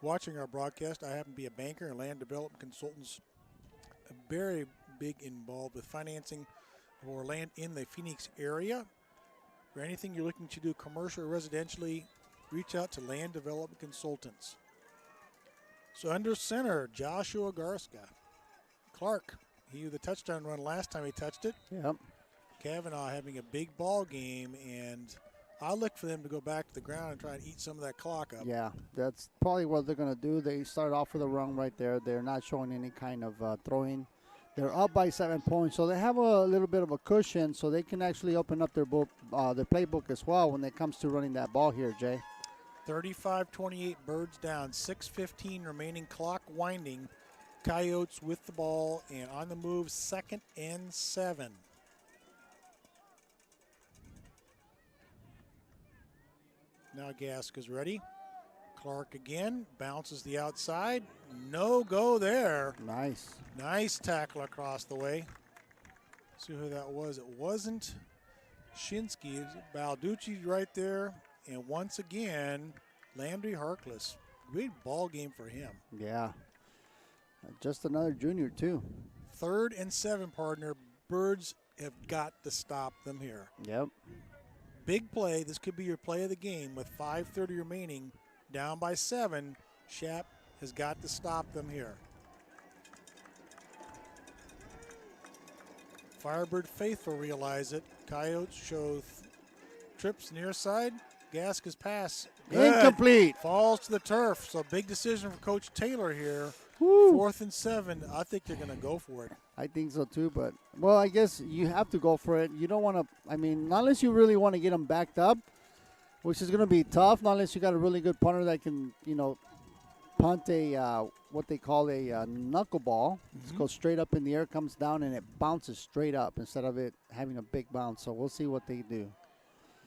watching our broadcast, I happen to be a banker, and Land Development Consultants very big involved with financing for land in the Phoenix area. For anything you're looking to do commercial or residentially, reach out to Land Development Consultants. So under center, Joshua Garska. Clark, he had the touchdown run last time he touched it. Yep. Kavanaugh having a big ball game, and I look for them to go back to the ground and try and eat some of that clock up. Yeah, that's probably what they're going to do. They start off with a run right there. They're not showing any kind of throwing. They're up by 7 points, so they have a little bit of a cushion, so they can actually open up their playbook as well when it comes to running that ball here, Jay. 35-28, Birds down, 6:15 remaining, clock winding. Coyotes with the ball and on the move, 2nd and 7. Now Gaska's ready. Clark again, bounces the outside. No go there. Nice. Nice tackle across the way. See who that was. It wasn't Shinsky. It was Balducci right there. And once again, Landry Harkless. Great ball game for him. Yeah. Just another junior, too. 3rd and 7, partner. Birds have got to stop them here. Yep. Big play. This could be your play of the game with 5:30 remaining. Down by 7. Shap has got to stop them here. Firebird faithful realize it. Coyotes show trips near side. Gaska's pass. Good. Incomplete. Falls to the turf. So big decision for Coach Taylor here. Woo. 4th and 7. I think they're going to go for it. I think so too, but, well, I guess you have to go for it. You don't want to, not unless you really want to get them backed up, which is going to be tough, not unless you got a really good punter that can, punt a, what they call a knuckleball. It goes straight up in the air, comes down, and it bounces straight up instead of it having a big bounce. So we'll see what they do.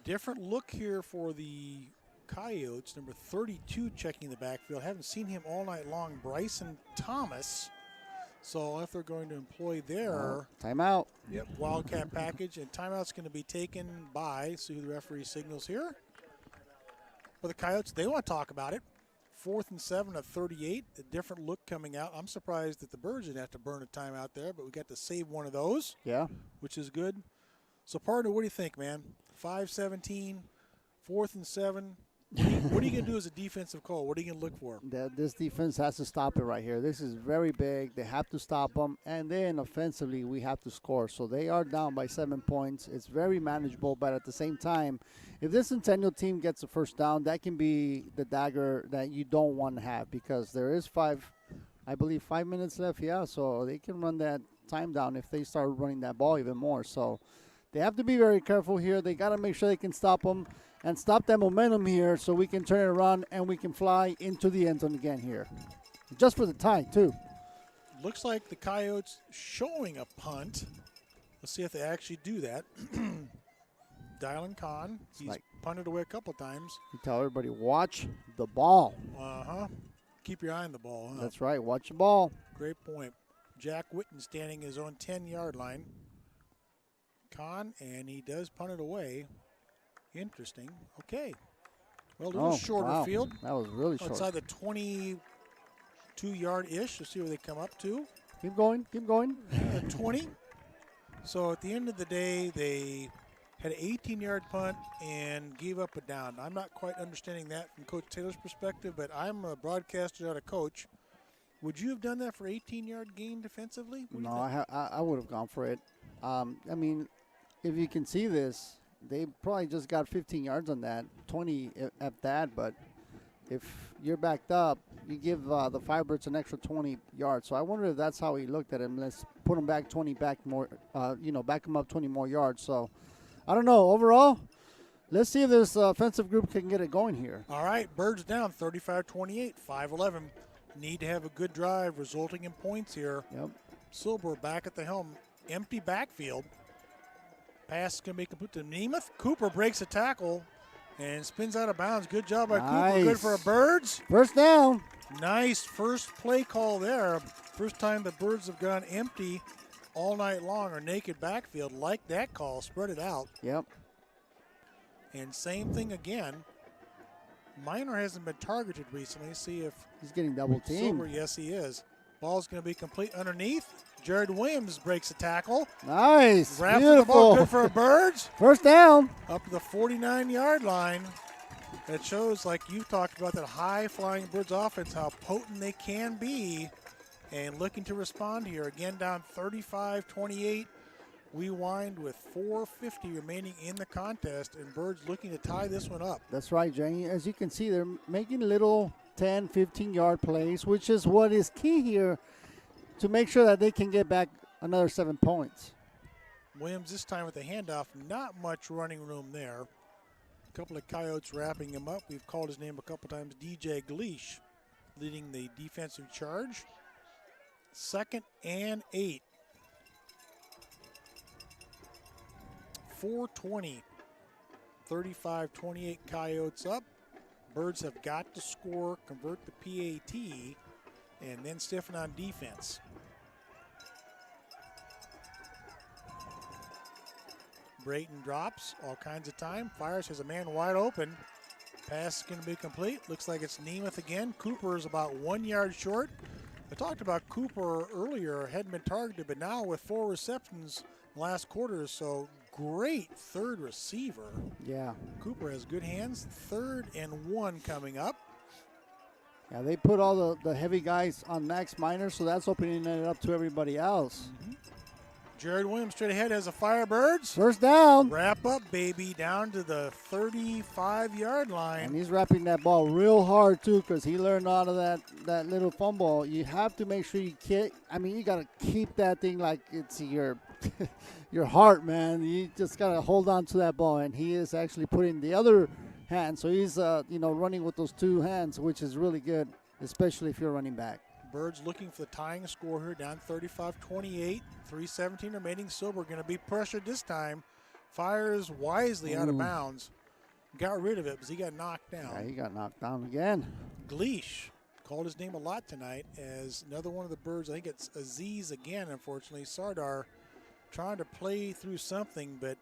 Different look here for the Coyotes. Number 32 checking the backfield. Haven't seen him all night long. Bryson Thomas. So if they're going to employ their timeout. Yep, Wildcat package. And timeout's going to be taken by, see who the referee signals here. For the Coyotes, they want to talk about it. 4th and 7 at 38. A different look coming out. I'm surprised that the Birds didn't have to burn a timeout there, but we got to save one of those. Yeah. Which is good. So, partner, what do you think, man? 5-17, 4th and 7. What are you going to do as a defensive call? What are you going to look for? This defense has to stop it right here. This is very big. They have to stop them. And then offensively, we have to score. So they are down by 7 points. It's very manageable. But at the same time, if this Centennial team gets a first down, that can be the dagger that you don't want to have because there is 5 minutes left. Yeah, so they can run that time down if they start running that ball even more. So they have to be very careful here. They got to make sure they can stop them and stop that momentum here so we can turn it around and we can fly into the end zone again here. Just for the tie, too. Looks like the Coyotes showing a punt. Let's see if they actually do that. Dylan Kahn, he's punted away a couple times. You tell everybody, watch the ball. Uh-huh. Keep your eye on the ball. Huh? That's right. Watch the ball. Great point. Jack Witten standing his own 10-yard line. Kahn, and he does punt it away. Interesting. Okay. Well, a little shorter field. That was really short. Outside the 22-yard-ish. Let's see where they come up to. Keep going. Keep going. 20. So at the end of the day, they had an 18-yard punt and gave up a down. I'm not quite understanding that from Coach Taylor's perspective, but I'm a broadcaster, not a coach. Would you have done that for 18-yard gain defensively? No, I would have gone for it. I mean, if you can see this, they probably just got 15 yards on that, 20 at that. But if you're backed up, you give the Firebirds an extra 20 yards. So I wonder if that's how he looked at him. Let's put him back 20, back him up 20 more yards. So I don't know. Overall, let's see if this offensive group can get it going here. All right, Birds down 35-28, 5-11. Need to have a good drive resulting in points here. Yep. Silber back at the helm. Empty backfield. Pass is going to be complete to Nemeth. Cooper breaks a tackle and spins out of bounds. Good job by Cooper. Good for a Birds. First down. Nice first play call there. First time the Birds have gone empty all night long or naked backfield. Like that call. Spread it out. Yep. And same thing again. Minor hasn't been targeted recently. See if he's getting double teamed. Silver, yes, he is. Ball's going to be complete underneath. Jared Williams breaks a tackle. Nice. Wraps Beautiful. the ball. Good for a Birds. First down. Up to the 49-yard line. That shows, like you talked about, that high-flying Birds offense, how potent they can be. And looking to respond here. Again, down 35-28. We wind with 4:50 remaining in the contest, and Birds looking to tie this one up. That's right, Jenny. As you can see, they're making little 10, 15-yard plays, which is what is key here to make sure that they can get back another 7 points. Williams this time with the handoff. Not much running room there. A couple of Coyotes wrapping him up. We've called his name a couple times. DJ Gleish leading the defensive charge. 2nd and 8. 4:20. 35-28 Coyotes up. Birds have got to score, convert the PAT, and then stiffen on defense. Brayton drops all kinds of time. Fires, has a man wide open. Pass is going to be complete. Looks like it's Nemeth again. Cooper is about 1 yard short. I talked about Cooper earlier. Hadn't been targeted, but now with 4 receptions last quarter, so great third receiver. Yeah. Cooper has good hands. 3rd and 1 coming up. Yeah, they put all the heavy guys on Max Minor, so that's opening it up to everybody else. Mm-hmm. Jared Williams straight ahead has a Firebirds. First down. Wrap up, baby, down to the 35-yard line. And he's wrapping that ball real hard, too, because he learned out of that little fumble. You have to make sure you you got to keep that thing like it's your your heart, man. You just got to hold on to that ball. And he is actually putting the other hand. So he's, running with those 2 hands, which is really good, especially if you're running back. Birds looking for the tying score here, down 35-28. 3:17 remaining. Silver going to be pressured this time. fires wisely out of bounds. Got rid of it because he got knocked down. Yeah, he got knocked down again. Gleesh called his name a lot tonight as another one of the birds. I think it's Aziz again, unfortunately. Sardar trying to play through something, but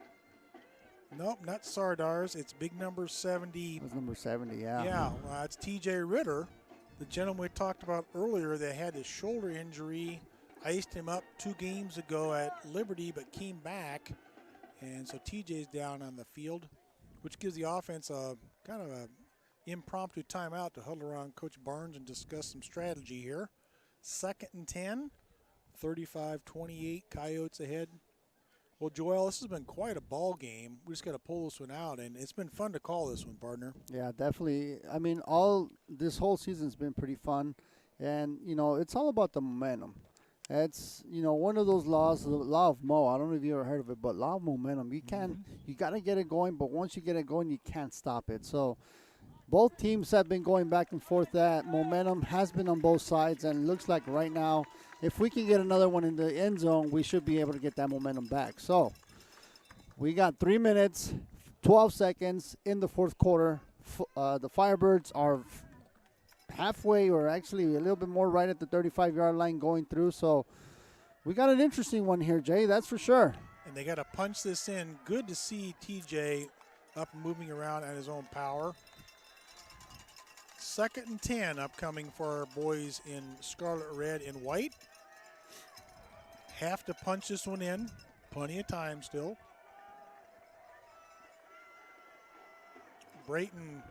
nope, not Sardar's. It's big number 70. It was number 70, yeah. Yeah, it's TJ Ritter, the gentleman we talked about earlier that had his shoulder injury. Iced him up 2 games ago at Liberty, but came back. And so TJ's down on the field, which gives the offense a kind of a impromptu timeout to huddle around Coach Barnes and discuss some strategy here. 2nd and 10, 35-28, Coyotes ahead. Well, Joel, this has been quite a ball game. We just got to pull this one out, and it's been fun to call this one, partner. Yeah, definitely. I mean, this whole season's been pretty fun, and, it's all about the momentum. It's, one of those laws, the law of Mo. I don't know if you ever heard of it, but law of momentum. You got to get it going, but once you get it going, you can't stop it. So both teams have been going back and forth. That momentum has been on both sides, and it looks like right now, if we can get another one in the end zone, we should be able to get that momentum back. So we got 3 minutes, 12 seconds in the fourth quarter. The Firebirds are halfway, or actually a little bit more, right at the 35-yard line going through. So we got an interesting one here, Jay, that's for sure. And they got to punch this in. Good to see TJ up and moving around at his own power. 2nd and 10 upcoming for our boys in scarlet, red, and white. Have to punch this one in. Plenty of time still. Brayton,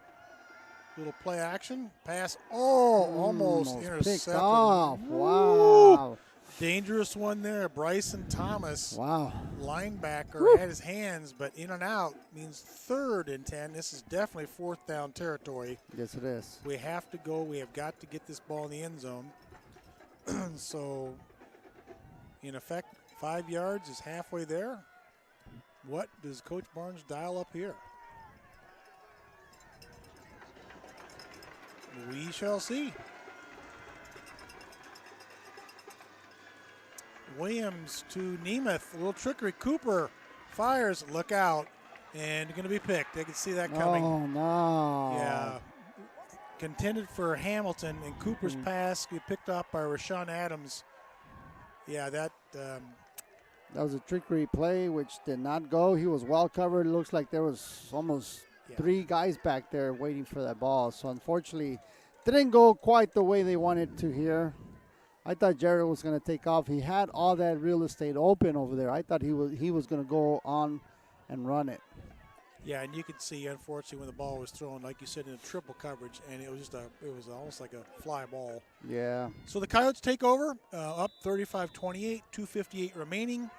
little play action. Pass. Oh, almost intercepted. Picked off. Wow. Dangerous one there. Bryson Thomas. Wow. Linebacker had his hands, but in and out means 3rd and 10. This is definitely 4th down territory. Yes, it is. We have to go. We have got to get this ball in the end zone. So, in effect, 5 yards is halfway there. What does Coach Barnes dial up here? We shall see. Williams to Nemeth. A little trickery. Cooper fires. Look out. And going to be picked. They can see that coming. Oh, no. Yeah. Contended for Hamilton, and Cooper's pass be picked up by Rashawn Adams. Yeah, that was a trickery play, which did not go. He was well covered. It looks like there was almost 3 guys back there waiting for that ball. So, unfortunately, didn't go quite the way they wanted to here. I thought Jared was going to take off. He had all that real estate open over there. I thought he was going to go on and run it. Yeah, and you could see, unfortunately, when the ball was thrown, like you said, in a triple coverage, and it was almost like a fly ball. Yeah. So the Coyotes take over, up 35-28, 2:58 remaining.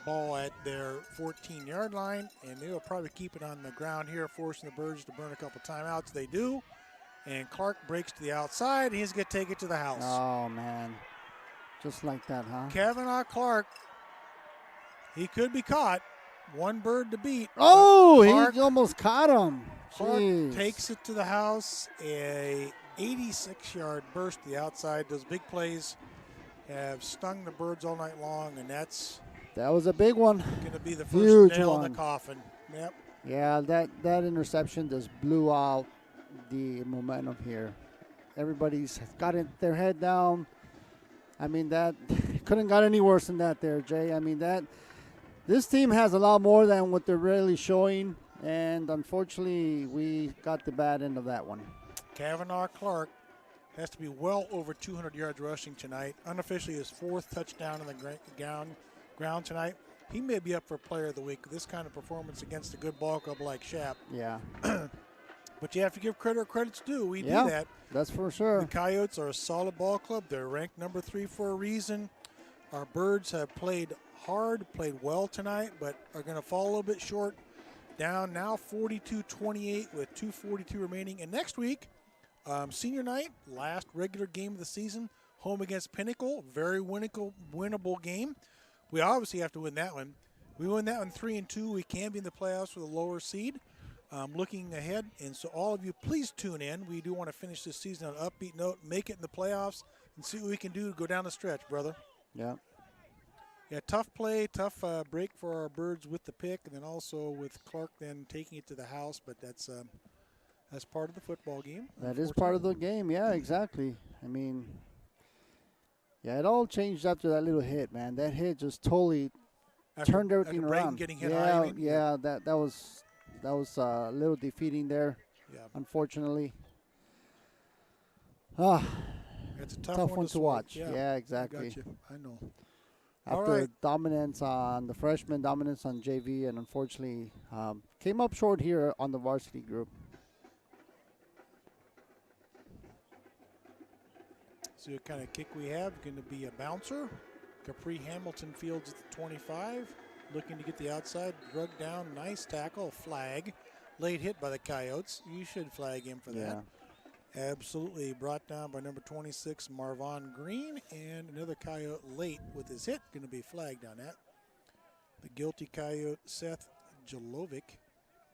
Ball at their 14-yard line, and they will probably keep it on the ground here, forcing the Birds to burn a couple timeouts. They do, and Clark breaks to the outside. He's going to take it to the house. Oh, man. Just like that, huh? Kavanaugh Clark, he could be caught. One bird to beat. Oh, Clark, he almost caught him. Clark Jeez. takes it to the house. A 86-yard burst to the outside. Those big plays have stung the Birds all night long, and that's that was a big one. going to be the Huge first nail one. in the coffin. Yep. Yeah, that interception just blew out the momentum here. Everybody's got their head down. I mean, that couldn't got any worse than that there, Jay. I mean, this team has a lot more than what they're really showing, and unfortunately, we got the bad end of that one. Kavanaugh Clark has to be well over 200 yards rushing tonight. Unofficially, his 4th touchdown on the ground tonight. He may be up for Player of the Week with this kind of performance against a good ball club like Shap. Yeah. But you have to give credit where credit's due. We do that. That's for sure. The Coyotes are a solid ball club. They're ranked number 3 for a reason. Our Birds have played hard, played well tonight, but are going to fall a little bit short. Down now 42-28 with 2:42 remaining. And next week, senior night, last regular game of the season, home against Pinnacle. Very winnable game. We obviously have to win that one. We win that one 3-2. We can be in the playoffs with a lower seed. Looking ahead, and so all of you, please tune in. We do want to finish this season on an upbeat note, make it in the playoffs, and see what we can do to go down the stretch, brother. Yeah. Yeah, tough play, tough break for our Birds with the pick, and then also with Clark then taking it to the house. But that's part of the football game. That is part of the game. Yeah, exactly. I mean, yeah, it all changed after that little hit, man. That hit just totally turned everything around. Getting hit yeah, high, yeah, that was a little defeating there. Yeah, unfortunately. It's a tough one to watch. Yeah, Yeah, exactly. I got you. I know. After dominance on the freshman, dominance on JV, and unfortunately came up short here on the varsity group. See what kind of kick we have. Going to be a bouncer. Capri Hamilton fields at the 25. Looking to get the outside. Drug down. Nice tackle. Flag. Late hit by the Coyotes. You should flag him for that. Absolutely. Brought down by number 26, Marvon Green. And another Coyote late with his hit. Going to be flagged on that. The guilty Coyote, Seth Jalovic.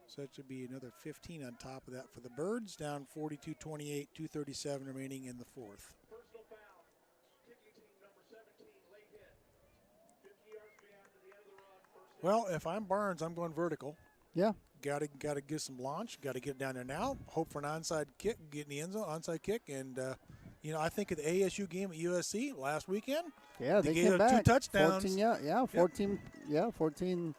So that should be another 15 on top of that for the Birds. Down 42-28, 2:37 remaining in the fourth. Well, if I'm Barnes, I'm going vertical. Yeah. Got to get some launch. Got to get down there now. Hope for an onside kick. Get in the end zone, onside kick. And, I think at the ASU game at USC last weekend. Yeah, they gave came back. 2 touchdowns. 14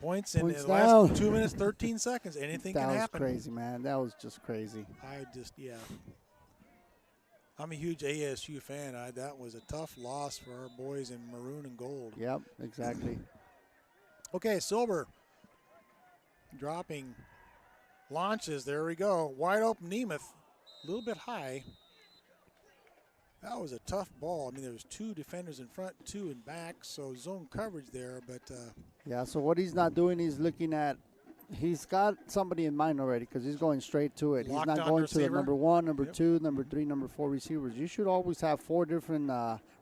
points in the down. last 2 minutes, 13 seconds. Anything can happen. That was crazy, man. That was just crazy. I'm a huge ASU fan. That was a tough loss for our boys in maroon and gold. Yep, exactly. Okay, Silver dropping launches. There we go. Wide open Nemeth. A little bit high. That was a tough ball. I mean, there was 2 defenders in front, 2 in back, so zone coverage there. But yeah, so what he's not doing, he's looking at, he's got somebody in mind already because he's going straight to it. He's not going to the number 1, number 2, number 3, number 4 receivers. You should always have 4 different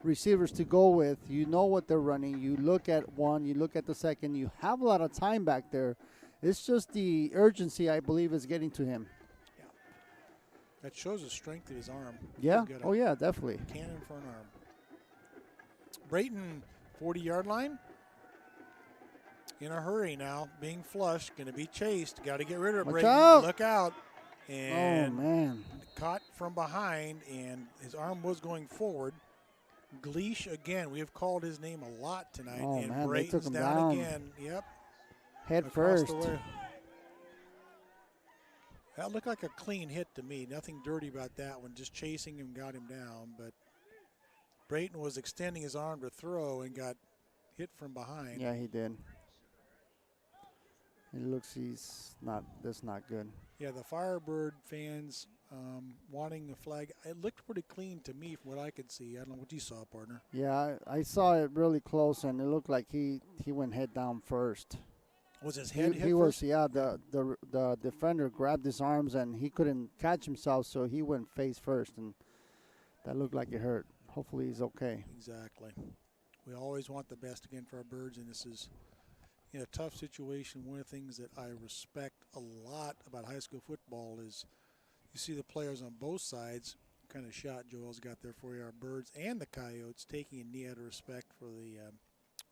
receivers to go with. You know what they're running. You look at one, you look at the second. You have a lot of time back there. It's just the urgency, I believe, is getting to him. Yeah. That shows the strength of his arm. Yeah. Oh, yeah, definitely. Cannon for an arm. Brayton, 40-yard line. In a hurry now, being flushed, going to be chased. Got to get rid of it, Brayton. Out. Look out. And oh, man. Caught from behind, and his arm was going forward. Gleesh again. We have called his name a lot tonight. Oh, and man, Brayton's they took him down again. Yep. Head Across first. That looked like a clean hit to me. Nothing dirty about that one. Just chasing him got him down. But Brayton was extending his arm to throw and got hit from behind. Yeah, he did. It looks that's not good. Yeah, the Firebird fans wanting the flag. It looked pretty clean to me from what I could see. I don't know what you saw, partner. Yeah, I saw it really close, and it looked like he went head down first. Was his head hit he first? Was, yeah, the defender grabbed his arms, and he couldn't catch himself, so he went face first, and that looked like it hurt. Hopefully he's okay. Exactly. We always want the best again for our Birds, and this is a tough situation. One of the things that I respect a lot about high school football is you see the players on both sides. Kind of shot Joel's got there for you. Our Birds and the Coyotes taking a knee out of respect for the,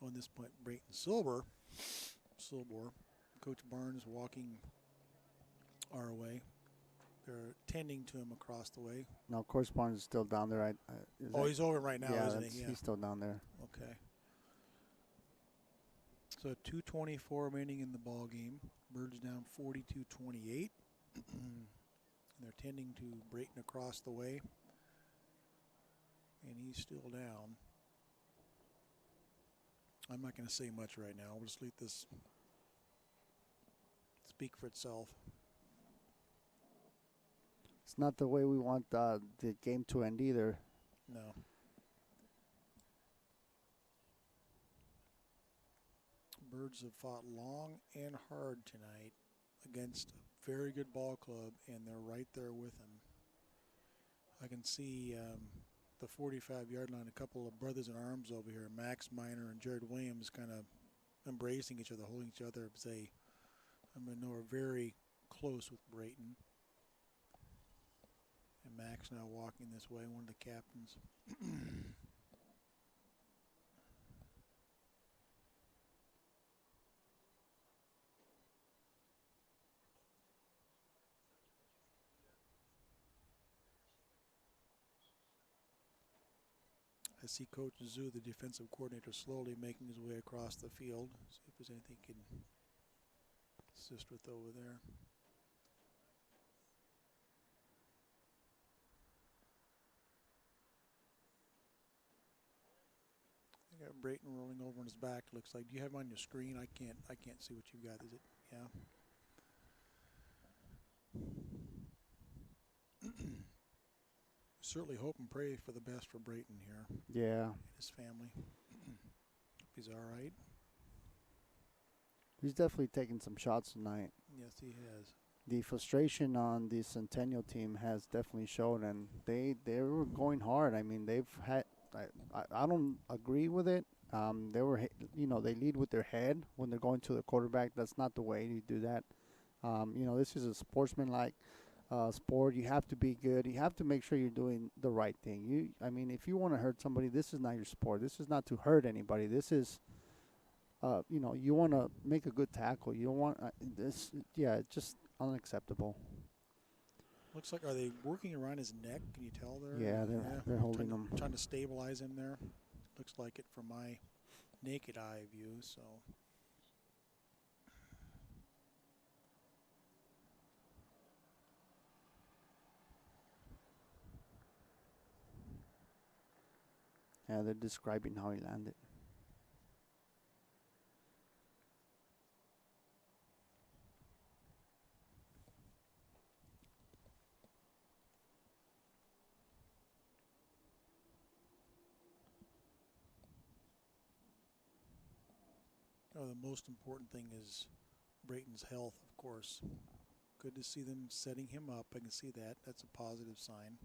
on this point, Brayton Silbor. Coach Barnes walking our way. They're tending to him across the way. No, Coach Barnes is still down there. He's over right now, isn't he? Yeah, he's still down there. Okay. So 2:24 remaining in the ball game. Birds down 42-28. They're tending to Brayton across the way. And he's still down. I'm not going to say much right now. We'll just let this speak for itself. It's not the way we want the game to end either. No. Birds have fought long and hard tonight against a very good ball club, and they're right there with them. I can see the 45-yard line, a couple of brothers in arms over here, Max Miner and Jared Williams, kind of embracing each other, holding each other. I know are very close with Brayton. And Max now walking this way, one of the captains. I see Coach Zoo, the defensive coordinator, slowly making his way across the field. See if there's anything he can assist with over there. I got Brayton rolling over on his back. Looks like. Do you have him on your screen? I can't see what you've got. Is it? Yeah. Certainly hope and pray for the best for Brayton here. Yeah. And his family. He's all right. He's definitely taking some shots tonight. Yes, he has. The frustration on the Centennial team has definitely shown, and they were going hard. I mean, they've had. I don't agree with it. They lead with their head when they're going to the quarterback. That's not the way you do that. This is a sportsmanlike sport. You have to be good. You have to make sure you're doing the right thing. If you want to hurt somebody, this is not your sport. This is not to hurt anybody. This is, you want to make a good tackle. You don't want this. Yeah, it's just unacceptable. Looks like, are they working around his neck? Can you tell there? Yeah, they're holding him. Trying to stabilize him there. Looks like it from my naked eye view, so. Yeah, they're describing how he landed. The most important thing is Brayton's health, of course. Good to see them setting him up. I can see that. That's a positive sign.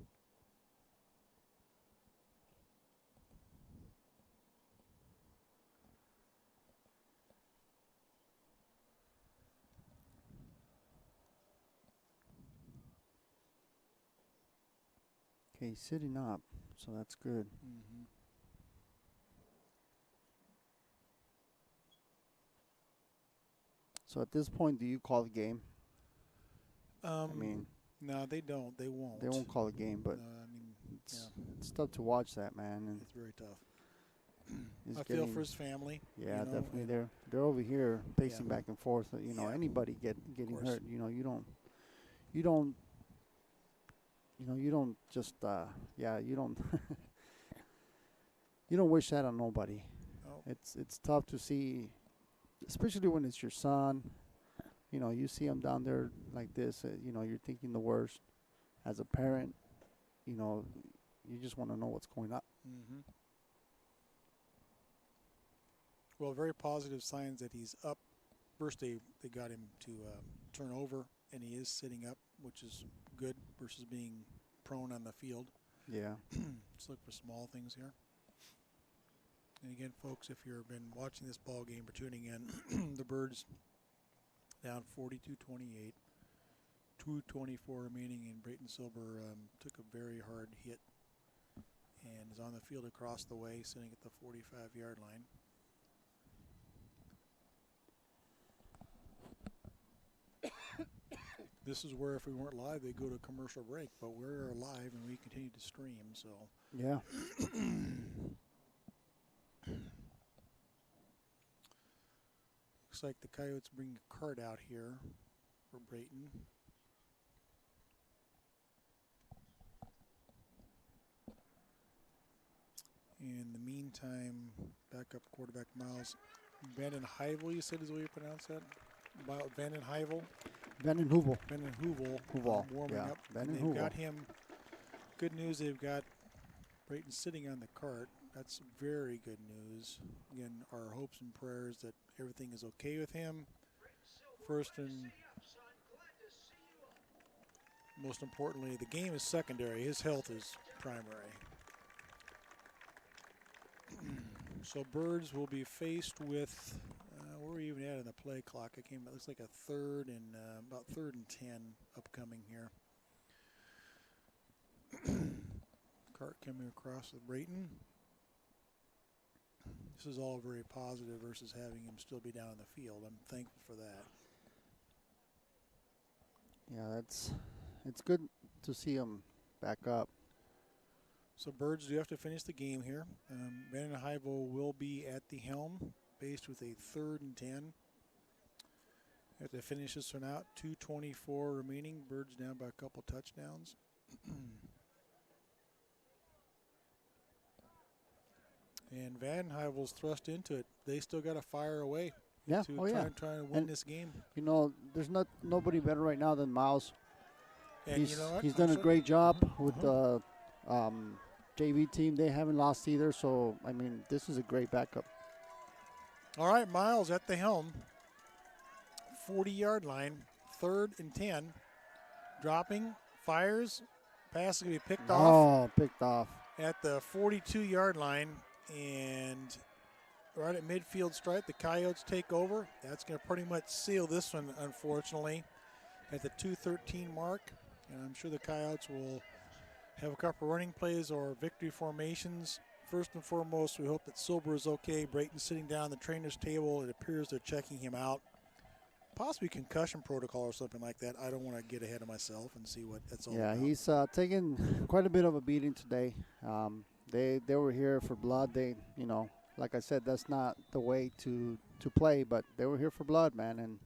Okay, he's sitting up, so that's good. Mm-hmm. So at this point, do you call the game? No, they don't. They won't. They won't call the game, but it's tough to watch that, man. And it's very tough. I feel for his family. Yeah, definitely. They're over here pacing back and forth. Anybody getting hurt. You don't just you don't you don't wish that on nobody. Oh. It's tough to see, especially when it's your son. You see him down there like this. You're thinking the worst. As a parent, you just want to know what's going on. Mm-hmm. Well, very positive signs that he's up. First, they got him to turn over, and he is sitting up, which is good versus being prone on the field. Yeah. Let's look for small things here. And again, folks, if you've been watching this ball game or tuning in, the Birds down 42-28, 2:24 remaining, and Brayton Silver took a very hard hit and is on the field across the way, sitting at the 45-yard line. This is where if we weren't live, they'd go to a commercial break, but we're live and we continue to stream, so. Yeah. Looks like the Coyotes bring a cart out here for Brayton. In the meantime, backup quarterback Miles Vanden Heuvel, you said is the way you pronounce that? Vanden Heuvel? Vanden Heuvel. Vanden Heuvel. Warming up. Vanden They've Heuvel. got him. Good news, they've got Brayton sitting on the cart. That's very good news. Again, our hopes and prayers that everything is okay with him. First and most importantly, the game is secondary. His health is primary. So Birds will be faced with, where are we even at in the play clock? It looks like a third and about 3rd and 10 upcoming here. Cart coming across with Brayton. This is all very positive versus having him still be down in the field. I'm thankful for that. Yeah, it's good to see him back up. So Birds do have to finish the game here. Vandenhuyvel will be at the helm, faced with a 3rd and 10. Have to finish this one out. 2:24 remaining. Birds down by a couple touchdowns. And Vandenhuyvel's thrust into it. They still got to fire away. Yeah. To try and win this game. You know, there's nobody better right now than Miles. And you know what? He's done a great job with the JV team. They haven't lost either. So I mean, this is a great backup. All right, Miles at the helm. 40-yard line, 3rd and 10. Dropping, fires, pass is going to be picked off. Oh, picked off. At the 42-yard line, and right at midfield stripe, the Coyotes take over. That's going to pretty much seal this one, unfortunately, at the 2:13 mark. And I'm sure the Coyotes will have a couple running plays or victory formations. First and foremost, we hope that Silber is okay. Brayton's sitting down at the trainer's table. It appears they're checking him out. Possibly concussion protocol or something like that. I don't want to get ahead of myself and see what that's all about. Yeah, he's taken quite a bit of a beating today. They were here for blood. They, you know, like I said, that's not the way to play, but they were here for blood, man. And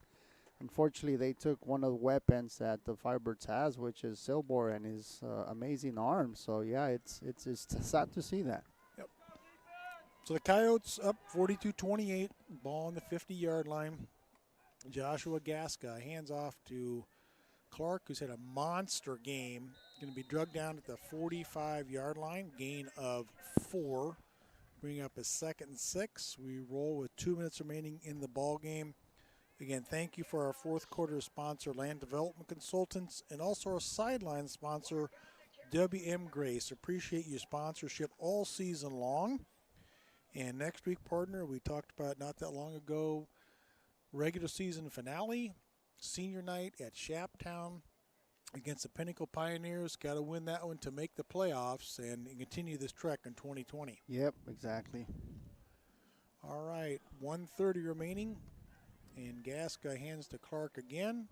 unfortunately, they took one of the weapons that the Firebirds has, which is Silber and his amazing arm. So yeah, it's sad to see that. Yep. So the Coyotes up 42-28, ball on the 50-yard line. Joshua Gasca hands off to Clark, who's had a monster game. Going to be drugged down at the 45-yard line, gain of 4. Bring up a 2nd and 6. We roll with 2 minutes remaining in the ball game. Again, thank you for our 4th quarter sponsor, Land Development Consultants, and also our sideline sponsor, WM Grace. Appreciate your sponsorship all season long. And next week, partner, we talked about not that long ago, regular season finale, senior night at Shaptown against the Pinnacle Pioneers. Got to win that one to make the playoffs and continue this trek in 2020. Yep, exactly. All right, 1:30 remaining, and Gasca hands to Clark again.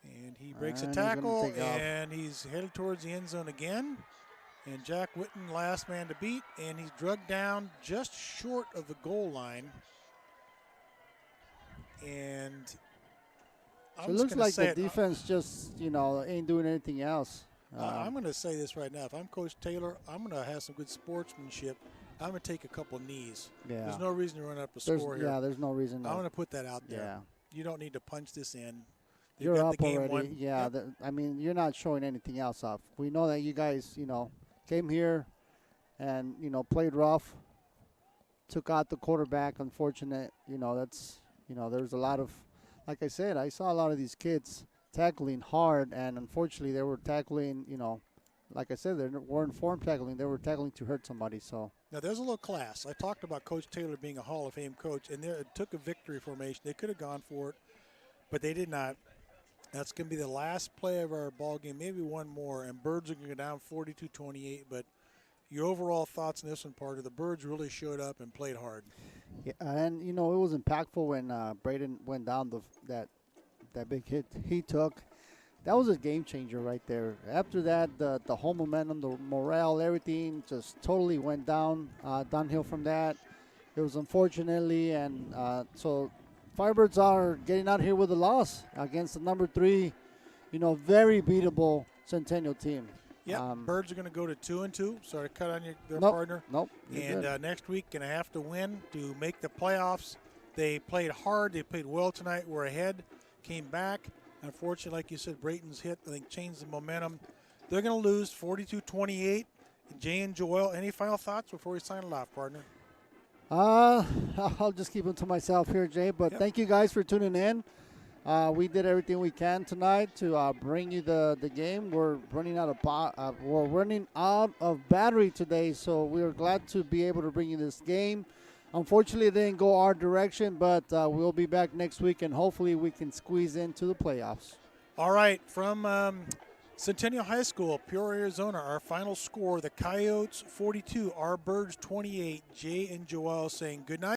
And he breaks a tackle, and he's headed towards the end zone again. And Jack Witten, last man to beat, and he's drugged down just short of the goal line. And so it looks like the defense just, you know, ain't doing anything else. I'm going to say this right now. If I'm Coach Taylor, I'm going to have some good sportsmanship. I'm going to take a couple knees. Yeah. There's no reason to run up a score here. Yeah, there's no reason. I'm going to put that out there. Yeah. You don't need to punch this in. You're up already. Yeah, yep. I mean, you're not showing anything else off. We know that you guys, you know, came here and, you know, played rough, took out the quarterback. Unfortunate, you know, that's, you know, there's a lot of, like I said, I saw a lot of these kids tackling hard, and unfortunately they were tackling, you know, like I said, they weren't form tackling. They were tackling to hurt somebody. So now there's a little class. I talked about Coach Taylor being a Hall of Fame coach, and it took a victory formation. They could have gone for it, but they did not. That's going to be the last play of our ball game, maybe one more, and Birds are going to go down 42-28. But your overall thoughts on this one, part of the Birds really showed up and played hard. Yeah, and you know it was impactful when Braden went down that big hit he took. That was a game changer right there. After that, the whole momentum, the morale, everything just totally went downhill from that. It was unfortunately, and so Firebirds are getting out here with a loss against the number 3, you know, very beatable Centennial team. Yeah, Birds are going to go to 2-2. Sorry to cut on their partner. Nope. And next week, going to have to win to make the playoffs. They played hard. They played well tonight. We're ahead. Came back. Unfortunately, like you said, Brayton's hit, I think, changed the momentum. They're going to lose 42-28. Jay and Joel, any final thoughts before we sign it off, partner? I'll just keep it to myself here, Jay. But Thank you guys for tuning in. We did everything we can tonight to bring you the game. We're running out of battery today, so we are glad to be able to bring you this game. Unfortunately, it didn't go our direction, but we'll be back next week, and hopefully we can squeeze into the playoffs. All right, from Centennial High School, Peoria, Arizona, our final score, the Coyotes 42, our Birds 28. Jay and Joel saying good night.